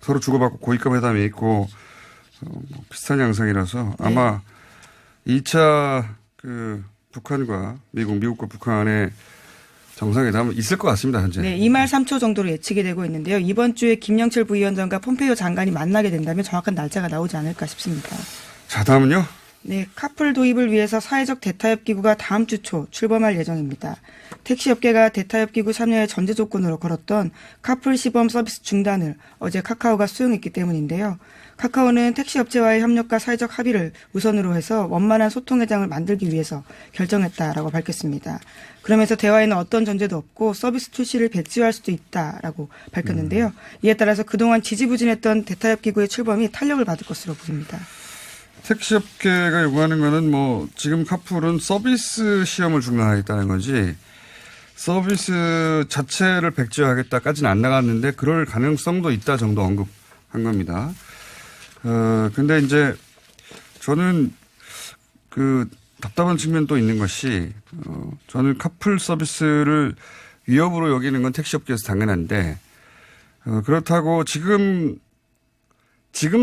[SPEAKER 1] 서로 주고받고 고위급 회담이 있고 뭐 비슷한 양상이라서 아마 2차 그 북한과 미국과 북한의 정상회담은 있을 것 같습니다, 현재.
[SPEAKER 8] 네, 2말 3초 정도로 예측이 되고 있는데요. 이번 주에 김영철 부위원장과 폼페이오 장관이 만나게 된다면 정확한 날짜가 나오지 않을까 싶습니다.
[SPEAKER 1] 자, 다음은요.
[SPEAKER 8] 네, 카풀 도입을 위해서 사회적 대타협 기구가 다음 주 초 출범할 예정입니다. 택시업계가 대타협 기구 참여의 전제 조건으로 걸었던 카풀 시범 서비스 중단을 어제 카카오가 수용했기 때문인데요. 카카오는 택시업체와의 협력과 사회적 합의를 우선으로 해서 원만한 소통 회장을 만들기 위해서 결정했다라고 밝혔습니다. 그러면서 대화에는 어떤 전제도 없고 서비스 출시를 백지화할 수도 있다라고 밝혔는데요. 이에 따라서 그동안 지지부진했던 대타협 기구의 출범이 탄력을 받을 것으로 보입니다.
[SPEAKER 1] 택시업계가 요구하는 거는 뭐 지금 카풀은 서비스 시험을 중단하겠다는 거지 서비스 자체를 백지화하겠다까지는 안 나갔는데 그럴 가능성도 있다 정도 언급한 겁니다. 근데 이제 저는 그 답답한 측면도 있는 것이 저는 카풀 서비스를 위협으로 여기는 건 택시업계에서 당연한데 그렇다고 지금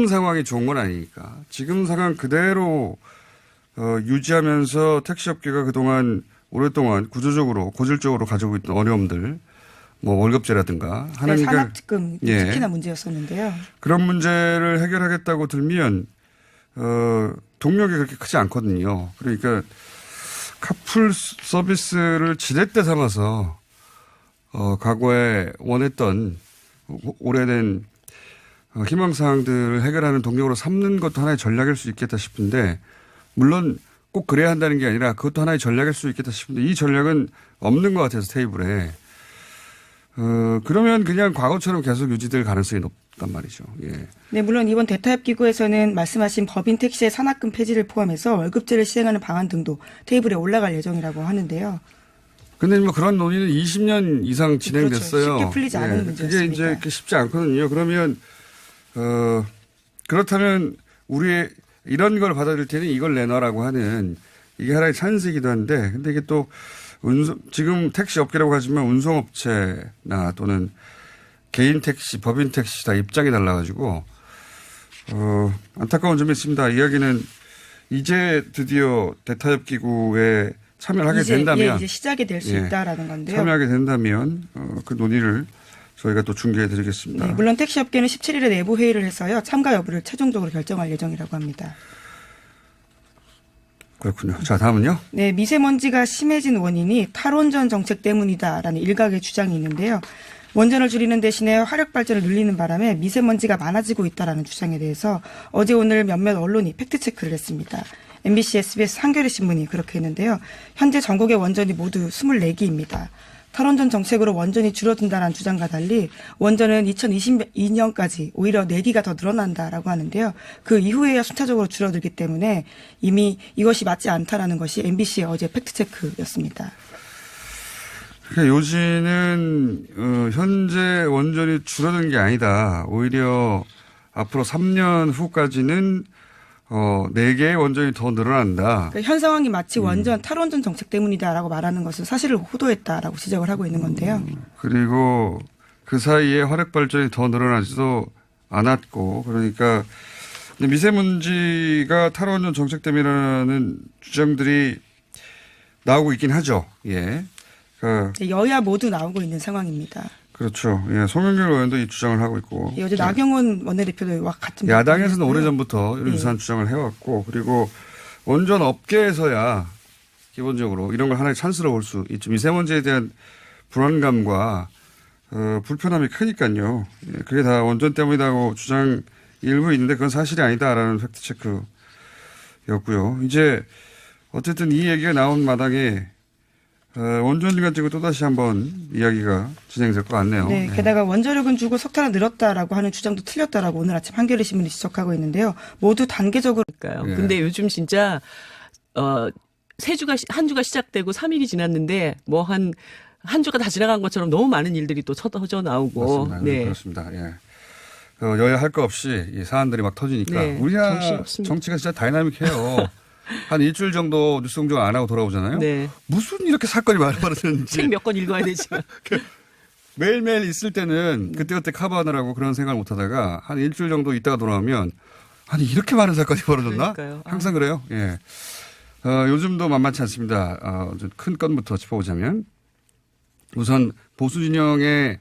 [SPEAKER 1] 상황이 좋은 건 아니니까 지금 상황 그대로 유지하면서 택시업계가 그동안 오랫동안 구조적으로 고질적으로 가지고 있던 어려움들 뭐 월급제라든가 하는
[SPEAKER 8] 산업특금 특히나 문제였었는데요.
[SPEAKER 1] 그런 문제를 해결하겠다고 들면 동력이 그렇게 크지 않거든요. 그러니까 카풀 서비스를 지렛대 삼아서 과거에 원했던 오래된 희망사항들을 해결하는 동력으로 삼는 것도 하나의 전략일 수 있겠다 싶은데 물론 꼭 그래야 한다는 게 아니라 그것도 하나의 전략일 수 있겠다 싶은데 이 전략은 없는 것 같아서 테이블에. 그러면 그냥 과거처럼 계속 유지될 가능성이 높단 말이죠. 예.
[SPEAKER 8] 네, 물론 이번 대타협 기구에서는 말씀하신 법인 택시의 산학금 폐지를 포함해서 월급제를 시행하는 방안 등도 테이블에 올라갈 예정이라고 하는데요.
[SPEAKER 1] 근데 뭐 그런 논의는 20년 이상 진행됐어요.
[SPEAKER 8] 그렇죠. 쉽게 풀리지 않은 문제였습니다.
[SPEAKER 1] 그게 이제 쉽지 않거든요. 그러면 그렇다면 우리의 이런 걸 받아들일 테니 이걸 내놔라고 하는 이게 하나의 찬스이기도 한데 근데 이게 또 지금 택시 업계라고 하지만 운송업체나 또는 개인 택시, 법인 택시 다 입장이 달라가지고 안타까운 점이 있습니다. 이야기는 이제 드디어 대타협 기구에 참여를 하게 된다면
[SPEAKER 8] 이제 시작이 될 수 있다라는 건데요.
[SPEAKER 1] 참여하게 된다면 그 논의를 저희가 또 중계해 드리겠습니다.
[SPEAKER 8] 네, 물론 택시업계는 17일에 내부 회의를 해서요. 참가 여부를 최종적으로 결정할 예정이라고 합니다.
[SPEAKER 1] 그렇군요. 자, 다음은요.
[SPEAKER 8] 네, 미세먼지가 심해진 원인이 탈원전 정책 때문이다라는 일각의 주장이 있는데요. 원전을 줄이는 대신에 화력 발전을 늘리는 바람에 미세먼지가 많아지고 있다라는 주장에 대해서 어제 오늘 몇몇 언론이 팩트 체크를 했습니다. MBC, SBS, 한겨레 신문이 그렇게 했는데요. 현재 전국의 원전이 모두 24기입니다. 탈원전 정책으로 원전이 줄어든다는 주장과 달리 원전은 2022년까지 오히려 4기가 더 늘어난다라고 하는데요. 그 이후에야 순차적으로 줄어들기 때문에 이미 이것이 맞지 않다라는 것이 MBC의 어제 팩트체크였습니다.
[SPEAKER 1] 그러니까 요지는 현재 원전이 줄어든 게 아니다. 오히려 앞으로 3년 후까지는 4개의 원전이 더 늘어난다.
[SPEAKER 8] 그러니까 현 상황이 마치 원전 탈원전 정책 때문이다라고 말하는 것은 사실을 호도했다라고 지적을 하고 있는 건데요.
[SPEAKER 1] 그리고 그 사이에 화력 발전이 더 늘어나지도 않았고, 그러니까 미세먼지가 탈원전 정책 때문이라는 주장들이 나오고 있긴 하죠. 예. 그러니까
[SPEAKER 8] 여야 모두 나오고 있는 상황입니다.
[SPEAKER 1] 그렇죠. 예, 송영길 의원도 이 주장을 하고 있고.
[SPEAKER 8] 어제 나경원 원내대표도 같은.
[SPEAKER 1] 야당에서는 오래전부터 이런 유사한 주장을 해왔고, 그리고 원전 업계에서야 기본적으로 이런 걸 하나의 찬스로 볼 수 있죠. 미세먼지에 대한 불안감과 불편함이 크니까요. 예, 그게 다 원전 때문이라고 주장 일부 있는데 그건 사실이 아니다라는 팩트체크였고요. 이제 어쨌든 이 얘기가 나온 마당에 원전 가지고 또다시 한번 이야기가 진행될 것 같네요.
[SPEAKER 8] 네, 게다가 원자력은 주고 석탄은 늘었다라고 하는 주장도 틀렸다라고 오늘 아침 한겨레 신문이 지적하고 있는데요. 모두 단계적으로.
[SPEAKER 2] 그러니까요. 근데 요즘 진짜 한 주가 시작되고 3일이 지났는데 뭐 한 주가 다 지나간 것처럼 너무 많은 일들이 또 터져 나오고.
[SPEAKER 1] 맞습니다.
[SPEAKER 2] 네.
[SPEAKER 1] 그렇습니다. 예. 여야 할 거 없이 이 사안들이 막 터지니까
[SPEAKER 2] 네,
[SPEAKER 1] 우리나라
[SPEAKER 2] 정신없습니다.
[SPEAKER 1] 정치가 진짜 다이나믹해요. 한 일주일 정도 뉴스 공정 안 하고 돌아오잖아요.
[SPEAKER 2] 네.
[SPEAKER 1] 무슨 이렇게 사건이 많이 벌어졌는지.
[SPEAKER 2] 책 몇 권 읽어야 되지만.
[SPEAKER 1] 매일매일 있을 때는 그때그때 커버하느라고 그런 생각을 못 하다가 한 일주일 정도 있다가 돌아오면 아니 이렇게 많은 사건이 벌어졌나?
[SPEAKER 2] 그러니까요.
[SPEAKER 1] 항상 그래요. 예. 요즘도 만만치 않습니다. 큰 건부터 짚어보자면 우선 보수 진영의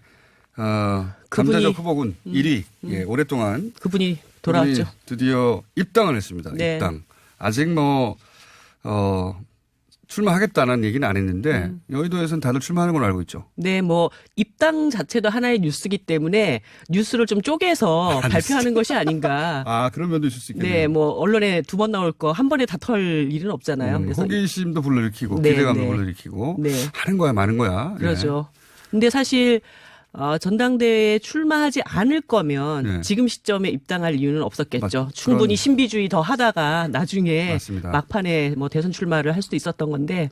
[SPEAKER 1] 잠재적 후보군 1위. 예, 오랫동안
[SPEAKER 2] 그분이 돌아왔죠.
[SPEAKER 1] 그분이 드디어 입당을 했습니다.
[SPEAKER 2] 네.
[SPEAKER 1] 입당. 아직 출마하겠다는 얘기는 안 했는데 여의도에서는 다들 출마하는 걸로 알고 있죠.
[SPEAKER 2] 네, 뭐 입당 자체도 하나의 뉴스이기 때문에 뉴스를 좀 쪼개서 발표하는 것이 아닌가.
[SPEAKER 1] 아, 그런 면도 있을 수 있겠네요.
[SPEAKER 2] 네, 뭐 언론에 2번 나올 거 한 번에 다 털 일은 없잖아요. 그래서
[SPEAKER 1] 호기심도 불러일으키고
[SPEAKER 2] 네,
[SPEAKER 1] 기대감도
[SPEAKER 2] 네.
[SPEAKER 1] 불러일으키고
[SPEAKER 2] 네.
[SPEAKER 1] 하는 거야 마는 거야.
[SPEAKER 2] 그러죠. 근데 사실 전당대회에 출마하지 않을 거면
[SPEAKER 1] 네.
[SPEAKER 2] 지금 시점에 입당할 이유는 없었겠죠.
[SPEAKER 1] 맞-
[SPEAKER 2] 충분히
[SPEAKER 1] 그런-
[SPEAKER 2] 신비주의 더 하다가 나중에
[SPEAKER 1] 맞습니다.
[SPEAKER 2] 막판에 뭐 대선 출마를 할 수도 있었던 건데.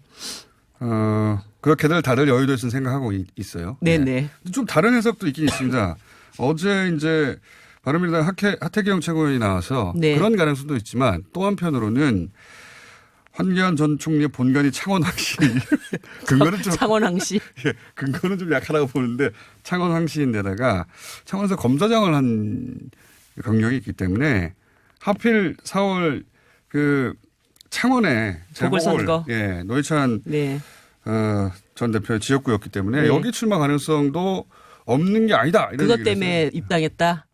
[SPEAKER 1] 그렇게들 다들 여의도에서는 생각하고 있어요.
[SPEAKER 2] 네네.
[SPEAKER 1] 좀 다른 해석도 있긴 있습니다. 어제 이제 바른미래당 하태경 최고위원이 나와서
[SPEAKER 2] 네.
[SPEAKER 1] 그런 가능성도 있지만 또 한편으로는 황교안 전 총리의 본관이 창원항시 근거는 좀
[SPEAKER 2] 창원항시.
[SPEAKER 1] 예, 근거는 좀 약하다고 보는데 창원항시인데다가 창원에서 검사장을 한 경력이 있기 때문에 하필 4월 그 창원에
[SPEAKER 2] 보궐선거.
[SPEAKER 1] 예, 노회찬
[SPEAKER 2] 네.
[SPEAKER 1] 전 대표의 지역구였기 때문에
[SPEAKER 2] 네.
[SPEAKER 1] 여기 출마 가능성도 없는 게 아니다. 이런
[SPEAKER 2] 그것
[SPEAKER 1] 얘기를
[SPEAKER 2] 때문에
[SPEAKER 1] 했어요.
[SPEAKER 2] 입당했다.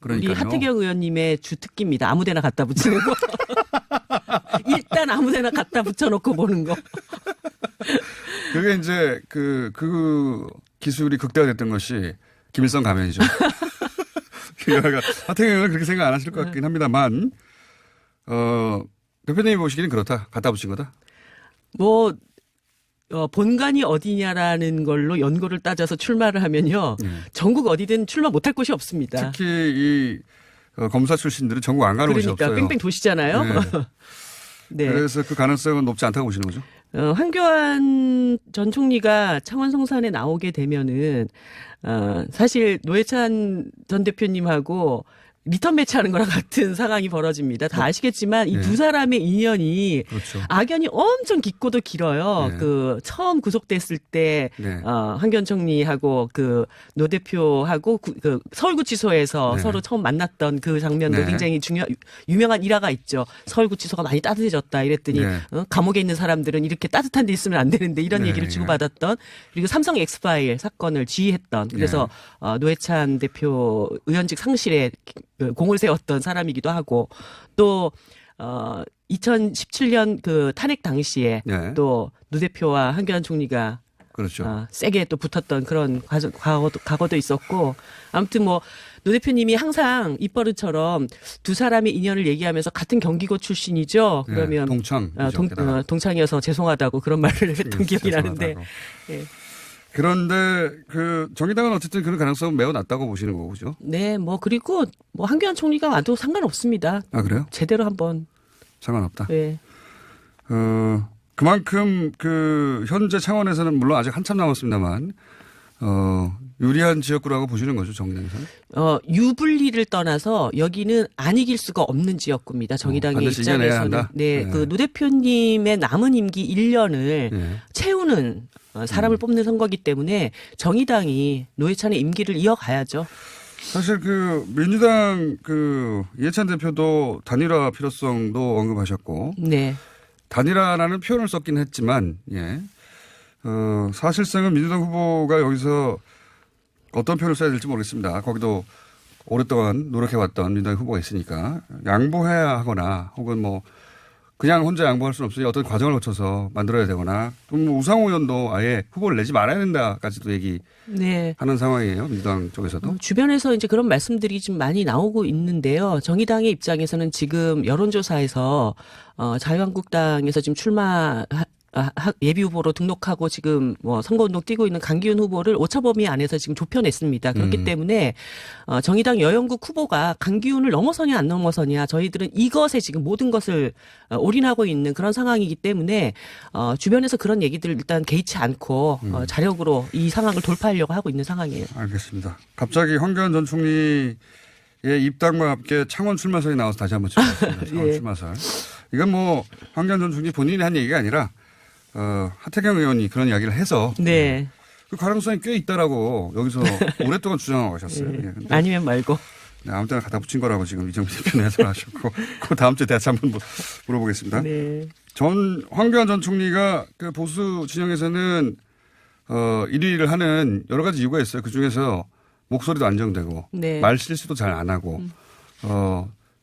[SPEAKER 2] 우리
[SPEAKER 1] 그러니까요.
[SPEAKER 2] 하태경 의원님의 주특기입니다. 아무데나 갖다 붙이는 거. 일단 아무데나 갖다 붙여놓고 보는 거.
[SPEAKER 1] 그게 이제 그 기술이 극대화됐던 것이 김일성 가면이죠. 그러니까 하태경 의원은 그렇게 생각 안 하실 것 같긴 합니다만 대표님이 보시기는 그렇다. 갖다 붙인 거다.
[SPEAKER 2] 뭐 본관이 어디냐라는 걸로 연고를 따져서 출마를 하면요. 전국 어디든 출마 못할 곳이 없습니다.
[SPEAKER 1] 특히 이 검사 출신들은 전국 안 가는 곳이
[SPEAKER 2] 그러니까
[SPEAKER 1] 없어요.
[SPEAKER 2] 뺑뺑 도시잖아요.
[SPEAKER 1] 네.
[SPEAKER 2] 네.
[SPEAKER 1] 그래서 그 가능성은 높지 않다고 보시는 거죠?
[SPEAKER 2] 황교안 전 총리가 창원 성산에 나오게 되면은 사실 노회찬 전 대표님하고 리턴 매치하는 거랑 같은 상황이 벌어집니다. 다 아시겠지만 이
[SPEAKER 1] 네.
[SPEAKER 2] 두 사람의 인연이
[SPEAKER 1] 그렇죠.
[SPEAKER 2] 악연이 엄청 깊고도 길어요.
[SPEAKER 1] 네.
[SPEAKER 2] 그 처음 구속됐을 때
[SPEAKER 1] 네.
[SPEAKER 2] 황교안 총리하고 그 노 대표하고 그 서울구치소에서
[SPEAKER 1] 네.
[SPEAKER 2] 서로 처음 만났던 그 장면도
[SPEAKER 1] 네.
[SPEAKER 2] 굉장히 유명한 일화가 있죠. 서울구치소가 많이 따뜻해졌다 이랬더니
[SPEAKER 1] 네.
[SPEAKER 2] 감옥에 있는 사람들은 이렇게 따뜻한 데 있으면 안 되는데 이런
[SPEAKER 1] 네.
[SPEAKER 2] 얘기를 주고받았던 그리고 삼성 엑스파일 사건을 지휘했던 그래서
[SPEAKER 1] 네.
[SPEAKER 2] 노회찬 대표 의원직 상실에 공을 세웠던 사람이기도 하고 또 2017년 그 탄핵 당시에
[SPEAKER 1] 네.
[SPEAKER 2] 또 노 대표와 한교안 총리가
[SPEAKER 1] 그렇죠.
[SPEAKER 2] 세게 또 붙었던 그런 과거도 있었고 아무튼 뭐 노 대표님이 항상 입버릇처럼 두 사람의 인연을 얘기하면서 같은 경기고 출신이죠. 그러면
[SPEAKER 1] 동창.
[SPEAKER 2] 동창이어서 죄송하다고 그런 말을 했던 기억이 나는데. 예.
[SPEAKER 1] 그런데 그 정의당은 어쨌든 그런 가능성은 매우 낮다고 보시는 거고 그죠?
[SPEAKER 2] 네, 뭐 그리고 뭐 한교안 총리가 와도 상관없습니다.
[SPEAKER 1] 아 그래요?
[SPEAKER 2] 제대로 한번.
[SPEAKER 1] 상관없다.
[SPEAKER 2] 네.
[SPEAKER 1] 그만큼 그 현재 창원에서는 물론 아직 한참 남았습니다만 유리한 지역구라고 보시는 거죠 정의당에서는?
[SPEAKER 2] 유불리를 떠나서 여기는 안 이길 수가 없는 지역구입니다. 정의당의
[SPEAKER 1] 반드시 이겨내야
[SPEAKER 2] 입장에서는.
[SPEAKER 1] 한다?
[SPEAKER 2] 네,
[SPEAKER 1] 네.
[SPEAKER 2] 그 노 대표님의 남은 임기 1년을
[SPEAKER 1] 네.
[SPEAKER 2] 채우는 사람을 뽑는 선거기 때문에 정의당이 노회찬의 임기를 이어가야죠.
[SPEAKER 1] 사실 그 민주당 그 이해찬 대표도 단일화 필요성도 언급하셨고
[SPEAKER 2] 네.
[SPEAKER 1] 단일화라는 표현을 썼긴 했지만 사실상은 민주당 후보가 여기서 어떤 표현을 써야 될지 모르겠습니다. 거기도 오랫동안 노력해왔던 민주당 후보가 있으니까 양보해야 하거나 혹은 뭐 그냥 혼자 양보할 수는 없으니 어떤 과정을 거쳐서 만들어야 되거나 또 뭐 우상호 의원도 아예 후보를 내지 말아야 된다까지도 얘기하는
[SPEAKER 2] 네.
[SPEAKER 1] 상황이에요. 민주당 쪽에서도.
[SPEAKER 2] 주변에서 이제 그런 말씀들이 좀 많이 나오고 있는데요. 정의당의 입장에서는 지금 여론조사에서 자유한국당에서 지금 예비 후보로 등록하고 지금 뭐 선거운동 뛰고 있는 강기훈 후보를 오차범위 안에서 지금 좁혀냈습니다. 그렇기 때문에 정의당 여영국 후보가 강기훈을 넘어서냐 안 넘어서냐 저희들은 이것에 지금 모든 것을 올인하고 있는 그런 상황이기 때문에 주변에서 그런 얘기들을 일단 개의치 않고 자력으로 이 상황을 돌파하려고 하고 있는 상황이에요.
[SPEAKER 1] 알겠습니다. 갑자기 황교안 전 총리의 입당과 함께 창원 출마설이 나와서 다시 한번 짚어봤습니다. 창원
[SPEAKER 2] 예.
[SPEAKER 1] 출마설. 이건 뭐 황교안 전 총리 본인이 한 얘기가 아니라 하태경 의원이 그런 이야기를 해서
[SPEAKER 2] 네.
[SPEAKER 1] 그 가능성이 꽤 있다라고 여기서 오랫동안 주장하고 가셨어요.
[SPEAKER 2] 네.
[SPEAKER 1] 예, 근데
[SPEAKER 2] 아니면 말고.
[SPEAKER 1] 네, 아무 때나 갖다 붙인 거라고 지금 이정민 대표는 해설하셨고 그 다음 주에 다시 한번 물어보겠습니다.
[SPEAKER 2] 네.
[SPEAKER 1] 황교안 전 총리가 그 보수 진영에서는 1위를 하는 여러 가지 이유가 있어요. 그중에서 목소리도 안정되고
[SPEAKER 2] 네.
[SPEAKER 1] 말 실수도 잘 안 하고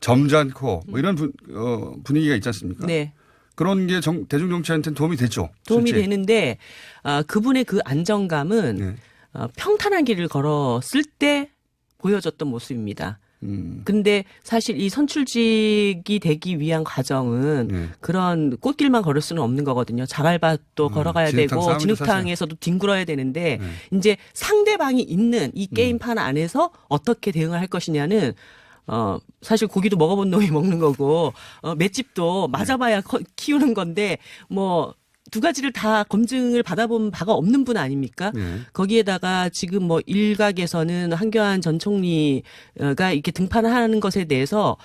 [SPEAKER 1] 점잖고 뭐 이런 분위기가 있지 않습니까?
[SPEAKER 2] 네.
[SPEAKER 1] 그런 게 대중 정치한테는 도움이 되죠.
[SPEAKER 2] 도움이
[SPEAKER 1] 실제.
[SPEAKER 2] 되는데 그분의 그 안정감은
[SPEAKER 1] 네.
[SPEAKER 2] 평탄한 길을 걸었을 때 보여줬던 모습입니다. 근데 사실 이 선출직이 되기 위한 과정은
[SPEAKER 1] 네.
[SPEAKER 2] 그런 꽃길만 걸을 수는 없는 거거든요. 자갈밭도 걸어가야
[SPEAKER 1] 진흙탕
[SPEAKER 2] 되고
[SPEAKER 1] 싸움이죠,
[SPEAKER 2] 진흙탕에서도 뒹굴어야 되는데
[SPEAKER 1] 네.
[SPEAKER 2] 이제 상대방이 있는 이 게임판 안에서 어떻게 대응을 할 것이냐는 사실 고기도 먹어본 놈이 먹는 거고 맷집도 맞아봐야 키우는 건데 뭐 두 가지를 다 검증을 받아본 바가 없는 분 아닙니까?
[SPEAKER 1] 네.
[SPEAKER 2] 거기에다가 지금 뭐 일각에서는 한교안 전 총리가 이렇게 등판하는 것에 대해서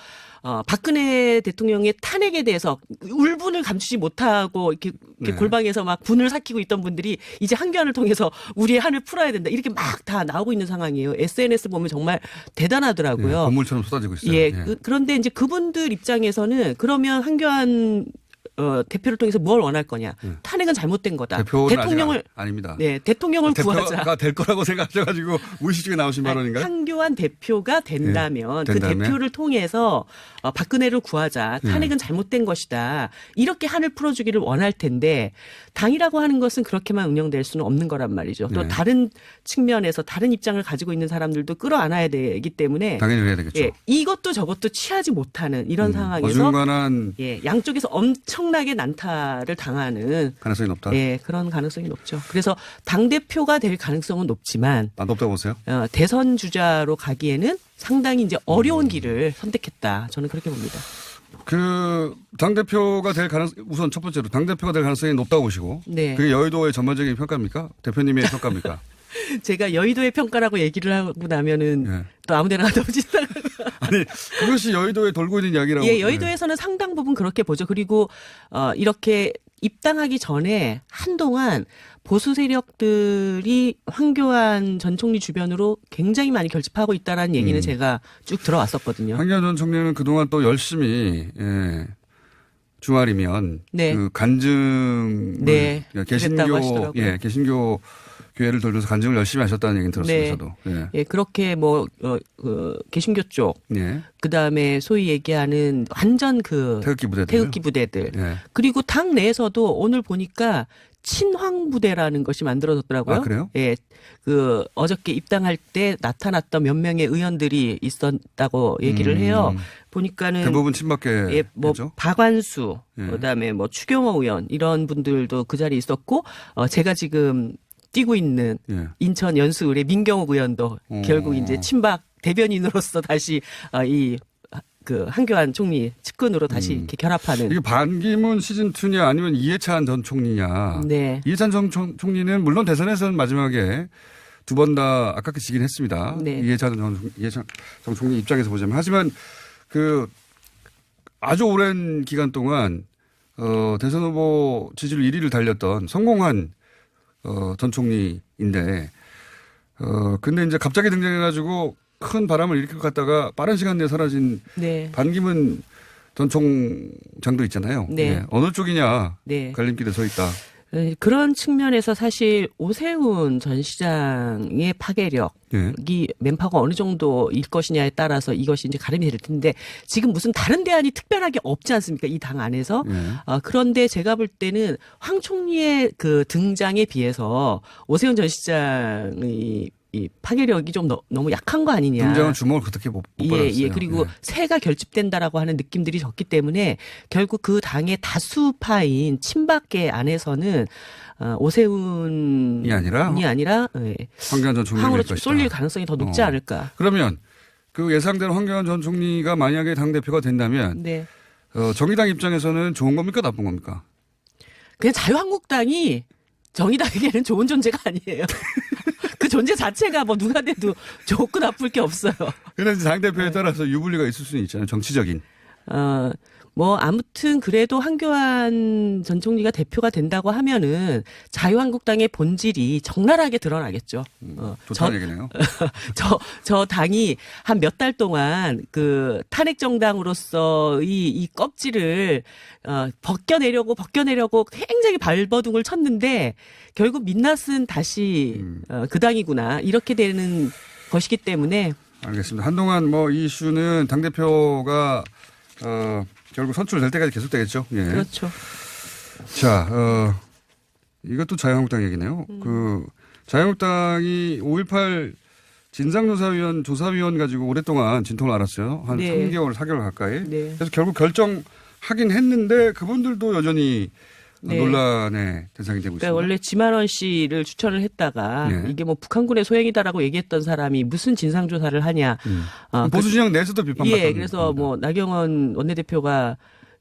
[SPEAKER 2] 박근혜 대통령의 탄핵에 대해서 울분을 감추지 못하고 이렇게
[SPEAKER 1] 네.
[SPEAKER 2] 골방에서 막 분을 삭히고 있던 분들이 이제 한교안을 통해서 우리의 한을 풀어야 된다. 이렇게 막 다 나오고 있는 상황이에요. SNS 보면 정말 대단하더라고요.
[SPEAKER 1] 네, 건물처럼 쏟아지고 있어요.
[SPEAKER 2] 예.
[SPEAKER 1] 예.
[SPEAKER 2] 그런데 이제 그분들 입장에서는 그러면 한교안 대표를 통해서 뭘 원할 거냐. 탄핵은 잘못된 거다.
[SPEAKER 1] 대표는
[SPEAKER 2] 대통령을
[SPEAKER 1] 아닙니다.
[SPEAKER 2] 네, 대통령을 구하자.
[SPEAKER 1] 대표가 될 거라고 생각하셔가지고 무의식중에 나오신 발언인가요?
[SPEAKER 2] 한교안 대표가 된다면
[SPEAKER 1] 네,
[SPEAKER 2] 그
[SPEAKER 1] 된다면?
[SPEAKER 2] 대표를 통해서 박근혜를 구하자. 탄핵은 잘못된 것이다. 이렇게 한을 풀어주기를 원할 텐데 당이라고 하는 것은 그렇게만 운영될 수는 없는 거란 말이죠. 또
[SPEAKER 1] 네.
[SPEAKER 2] 다른 측면에서 다른 입장을 가지고 있는 사람들도 끌어안아야 되기 때문에
[SPEAKER 1] 당연히 그래야 되겠죠.
[SPEAKER 2] 예, 이것도 저것도 취하지 못하는 이런 상황에서
[SPEAKER 1] 어중간한
[SPEAKER 2] 예, 양쪽에서 엄청나게 난타를 당하는
[SPEAKER 1] 가능성이 높다.
[SPEAKER 2] 예, 그런 가능성이 높죠. 그래서 당대표가 될 가능성은 높지만
[SPEAKER 1] 안 높다고 보세요?
[SPEAKER 2] 대선 주자로 가기에는 상당히 이제 어려운 길을 선택했다. 저는 그렇게 봅니다.
[SPEAKER 1] 그 당대표가 될 가능성 우선 첫 번째로 당대표가 될 가능성이 높다고 보시고
[SPEAKER 2] 네.
[SPEAKER 1] 그게 여의도의 전반적인 평가입니까? 대표님의 평가입니까?
[SPEAKER 2] 제가 여의도의 평가라고 얘기를 하고 나면은
[SPEAKER 1] 예.
[SPEAKER 2] 또 아무데나 가다 오지
[SPEAKER 1] 아니 그것이 여의도에 돌고 있는 이야기라고.
[SPEAKER 2] 예, 여의도에서는 상당 부분 그렇게 보죠. 그리고 이렇게 입당하기 전에 한동안 보수 세력들이 황교안 전 총리 주변으로 굉장히 많이 결집하고 있다라는 얘기는 제가 쭉 들어왔었거든요.
[SPEAKER 1] 황교안 전 총리는 그동안 또 열심히 주말이면
[SPEAKER 2] 네.
[SPEAKER 1] 그 간증
[SPEAKER 2] 네. 그랬다고 하시더라고요.
[SPEAKER 1] 개신교 교회를 돌면서 간증을 열심히 하셨다는 얘기는 들었어요.
[SPEAKER 2] 네.
[SPEAKER 1] 저도. 예.
[SPEAKER 2] 예, 그렇게 뭐 개신교 쪽,
[SPEAKER 1] 예.
[SPEAKER 2] 그다음에 소위 얘기하는 완전 그 태극기 부대들.
[SPEAKER 1] 예.
[SPEAKER 2] 그리고 당 내에서도 오늘 보니까 친황 부대라는 것이 만들어졌더라고요.
[SPEAKER 1] 아, 그래요?
[SPEAKER 2] 예. 그 어저께 입당할 때 나타났던 몇 명의 의원들이 있었다고 얘기를 해요. 보니까는
[SPEAKER 1] 대부분 친박계.
[SPEAKER 2] 예, 뭐
[SPEAKER 1] 죠
[SPEAKER 2] 박완수,
[SPEAKER 1] 예.
[SPEAKER 2] 그다음에 뭐 추경호 의원 이런 분들도 그 자리에 있었고 제가 지금 뛰고 있는
[SPEAKER 1] 예.
[SPEAKER 2] 인천 연수을의 민경욱 의원도 결국 이제 친박 대변인으로서 다시 그 한교안 총리 측근으로 다시 이렇게 결합하는.
[SPEAKER 1] 이게 반기문 시즌 2냐 아니면 이해찬 전 총리냐.
[SPEAKER 2] 네.
[SPEAKER 1] 이해찬 전 총리는 물론 대선에서는 마지막에 두 번 다 아깝게 지긴 했습니다.
[SPEAKER 2] 네.
[SPEAKER 1] 이해찬 전 총리 입장에서 보자면 하지만 그 아주 오랜 기간 동안 대선 후보 지지율 1위를 달렸던 성공한 전 총리인데 근데 이제 갑자기 등장해가지고 큰 바람을 일으킬 것 같다가 빠른 시간 내에 사라진
[SPEAKER 2] 네.
[SPEAKER 1] 반기문 전 총장도 있잖아요.
[SPEAKER 2] 네.
[SPEAKER 1] 네. 어느 쪽이냐
[SPEAKER 2] 네.
[SPEAKER 1] 갈림길에 서 있다.
[SPEAKER 2] 그런 측면에서 사실 오세훈 전 시장의 파괴력이
[SPEAKER 1] 네.
[SPEAKER 2] 맨파가 어느 정도일 것이냐에 따라서 이것이 이제 가름이 될 텐데 지금 무슨 다른 대안이 특별하게 없지 않습니까? 이 당 안에서.
[SPEAKER 1] 네.
[SPEAKER 2] 그런데 제가 볼 때는 황 총리의 그 등장에 비해서 오세훈 전 시장의 이 파괴력이 좀 너무 약한 거 아니냐.
[SPEAKER 1] 등장은 주먹을 그렇게 못 받았어요.
[SPEAKER 2] 예. 그리고 새가 결집된다라고 하는 느낌들이 적기 때문에 결국 그 당의 다수파인 친박계 안에서는 오세훈이 아니라 예.
[SPEAKER 1] 황교안 전 총리가
[SPEAKER 2] 황으로
[SPEAKER 1] 될 것이다.
[SPEAKER 2] 쏠릴 가능성이 더 높지 않을까.
[SPEAKER 1] 그러면 그 예상대로 황교안 전 총리가 만약에 당대표가 된다면
[SPEAKER 2] 네.
[SPEAKER 1] 정의당 입장에서는 좋은 겁니까 나쁜 겁니까?
[SPEAKER 2] 그냥 자유한국당이 정의당에게는 좋은 존재가 아니에요. 그 존재 자체가 뭐 누가 돼도 좋고 나쁠 게 없어요.
[SPEAKER 1] 그런데 당대표에 따라서 유불리가 있을 수는 있잖아요. 정치적인.
[SPEAKER 2] 뭐 아무튼 그래도 황교안 전 총리가 대표가 된다고 하면은 자유한국당의 본질이 적나라하게 드러나겠죠.
[SPEAKER 1] 좋다는 얘기네요.
[SPEAKER 2] 저 당이 한 몇 달 동안 그 탄핵 정당으로서의 이 껍질을 벗겨내려고 굉장히 발버둥을 쳤는데 결국 민낯은 다시 그 당이구나 이렇게 되는 것이기 때문에.
[SPEAKER 1] 알겠습니다. 한동안 뭐 이 이슈는 당대표가 결국 선출될 때까지 계속되겠죠. 예.
[SPEAKER 2] 그렇죠.
[SPEAKER 1] 자, 이것도 자유한국당 얘기네요. 그 자유한국당이 5.18 진상조사위원 조사위원 가지고 오랫동안 진통을 앓았어요. 한
[SPEAKER 2] 네.
[SPEAKER 1] 3개월, 4개월 가까이.
[SPEAKER 2] 네.
[SPEAKER 1] 그래서 결국 결정하긴 했는데 그분들도 여전히
[SPEAKER 2] 네.
[SPEAKER 1] 논란의 대상이 되고
[SPEAKER 2] 그러니까
[SPEAKER 1] 있습니다.
[SPEAKER 2] 원래 지만원 씨를 추천을 했다가
[SPEAKER 1] 네.
[SPEAKER 2] 이게 뭐 북한군의 소행이다라고 얘기했던 사람이 무슨 진상조사를 하냐.
[SPEAKER 1] 보수 진영 내에서도 비판받던.
[SPEAKER 2] 예, 그래서 뭐 나경원 원내대표가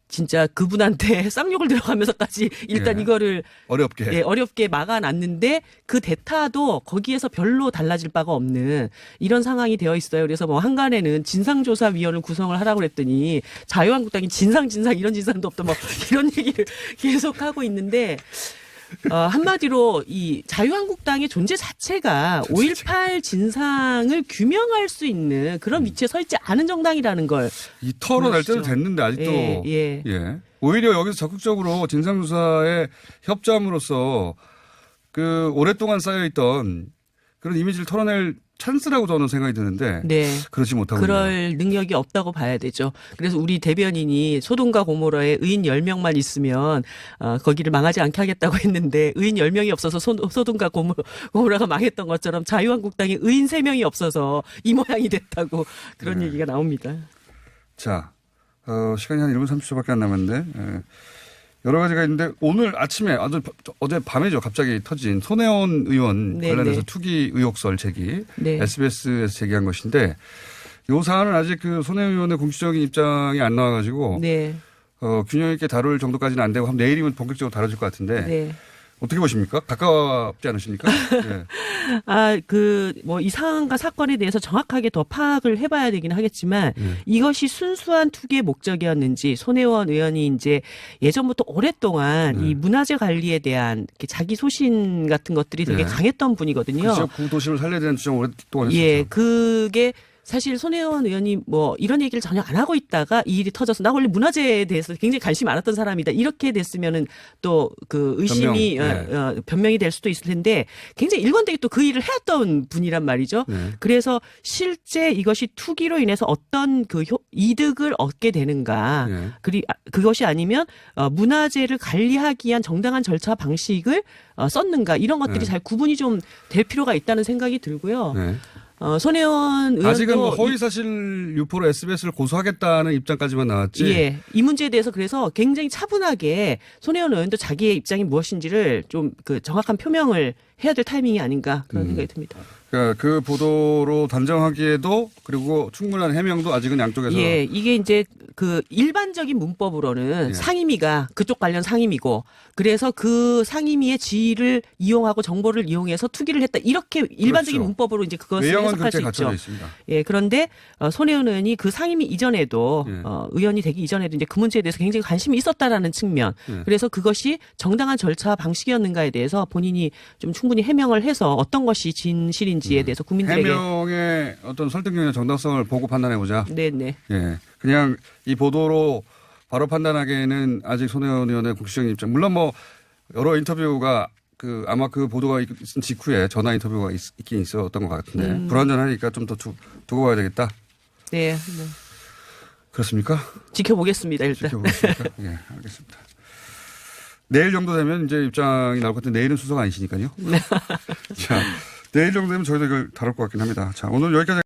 [SPEAKER 2] 진짜 그분한테 쌍욕을 들어가면서까지 일단
[SPEAKER 1] 예.
[SPEAKER 2] 이거를
[SPEAKER 1] 어렵게.
[SPEAKER 2] 어렵게 막아놨는데 그 대타도 거기에서 별로 달라질 바가 없는 이런 상황이 되어 있어요. 그래서 뭐 한간에는 진상조사위원을 구성을 하라고 그랬더니 자유한국당이 진상 이런 진상도 없다 뭐 이런 얘기를 계속 하고 있는데 한마디로 이 자유한국당의 존재 자체가 5.18 진상을 규명할 수 있는 그런 위치에 서 있지 않은 정당이라는 걸.
[SPEAKER 1] 이 털어낼 때도
[SPEAKER 2] 보여주죠.
[SPEAKER 1] 됐는데 아직도.
[SPEAKER 2] 예.
[SPEAKER 1] 오히려 여기서 적극적으로 진상조사에 협조함으로써 그 오랫동안 쌓여있던 그런 이미지를 털어낼 찬스라고 저는 생각이 드는데
[SPEAKER 2] 네.
[SPEAKER 1] 그렇지 못하고
[SPEAKER 2] 그럴 능력이 없다고 봐야 되죠. 그래서 우리 대변인이 소돔과 고모라에 의인 10명만 있으면 거기를 망하지 않게 하겠다고 했는데 의인 10명이 없어서 소돔과 고모라가 망했던 것처럼 자유한국당에 의인 3명이 없어서 이 모양이 됐다고 그런 얘기가 나옵니다.
[SPEAKER 1] 자, 시간이 한 1분 30초밖에 안 남았는데 여러 가지가 있는데 오늘 아침에 어제 밤에죠. 갑자기 터진 손혜원 의원
[SPEAKER 2] 네,
[SPEAKER 1] 관련해서
[SPEAKER 2] 네.
[SPEAKER 1] 투기 의혹설 제기
[SPEAKER 2] 네.
[SPEAKER 1] SBS에서 제기한 것인데 이 사안은 아직 그 손혜원 의원의 공식적인 입장이 안 나와가지고
[SPEAKER 2] 네.
[SPEAKER 1] 균형 있게 다룰 정도까지는 안 되고 내일이면 본격적으로 다뤄질 것 같은데
[SPEAKER 2] 네.
[SPEAKER 1] 어떻게 보십니까? 가깝지 않으십니까? 예.
[SPEAKER 2] 이 상황과 사건에 대해서 정확하게 더 파악을 해봐야 되긴 하겠지만 이것이 순수한 투기의 목적이었는지 손혜원 의원이 이제 예전부터 오랫동안 이 문화재 관리에 대한 이렇게 자기 소신 같은 것들이 되게 강했던 분이거든요.
[SPEAKER 1] 그 지역 구도심을 살려야 되는 주장 오랫동안 했었죠.
[SPEAKER 2] 예, 그게 사실 손혜원 의원이 뭐 이런 얘기를 전혀 안 하고 있다가 이 일이 터져서 나 원래 문화재에 대해서 굉장히 관심이 많았던 사람이다. 이렇게 됐으면은 또 그 의심이 변명이 될 수도 있을 텐데 굉장히 일관되게 또 그 일을 해왔던 분이란 말이죠. 그래서 실제 이것이 투기로 인해서 어떤 그 이득을 얻게 되는가. 그것이 아니면 문화재를 관리하기 위한 정당한 절차 방식을 썼는가. 이런 것들이 잘 구분이 좀 될 필요가 있다는 생각이 들고요. 손혜원 의원도
[SPEAKER 1] 아직은 뭐 허위사실 유포로 SBS를 고소하겠다는 입장까지만 나왔지.
[SPEAKER 2] 예, 이 문제에 대해서 그래서 굉장히 차분하게 손혜원 의원도 자기의 입장이 무엇인지를 좀 그 정확한 표명을 해야 될 타이밍이 아닌가 그런 생각이 듭니다.
[SPEAKER 1] 그러니까 그 보도로 단정하기에도 그리고 충분한 해명도 아직은 양쪽에서.
[SPEAKER 2] 예, 이게 이제 그 일반적인 문법으로는 상임위가 그쪽 관련 상임위고 그래서 그 상임위의 지위를 이용하고 정보를 이용해서 투기를 했다. 이렇게 일반적인
[SPEAKER 1] 그렇죠.
[SPEAKER 2] 문법으로 이제 그것을
[SPEAKER 1] 외형은
[SPEAKER 2] 해석할 수
[SPEAKER 1] 그렇게 갖춰져
[SPEAKER 2] 있죠.
[SPEAKER 1] 있습니다.
[SPEAKER 2] 예, 그런데 손혜원 의원이 그 상임위 이전에도 의원이 되기 이전에도 이제 그 문제에 대해서 굉장히 관심이 있었다라는 측면. 그래서 그것이 정당한 절차 방식이었는가에 대해서 본인이 좀 충분히 해명을 해서 어떤 것이 진실인지에 대해서 국민들에게
[SPEAKER 1] 해명의 어떤 설득력이나 정당성을 보고 판단해 보자.
[SPEAKER 2] 네네.
[SPEAKER 1] 예, 그냥 이 보도로 바로 판단하기에는 아직 손혜원 의원의 공식적인 입장. 물론 뭐 여러 인터뷰가 아마 그 보도가 있은 직후에 전화 인터뷰가 있긴 있었던 것 같은데 불완전하니까 좀 더 두고 봐야 되겠다.
[SPEAKER 2] 네.
[SPEAKER 1] 그렇습니까?
[SPEAKER 2] 지켜보겠습니다. 일단.
[SPEAKER 1] 지켜보겠습니까? 예, 알겠습니다. 내일 정도 되면 이제 입장이 나올 것 같은데 내일은 수석 아니시니까요. 자, 내일 정도 되면 저희도 이걸 다룰 것 같긴 합니다. 자, 오늘 여기까지.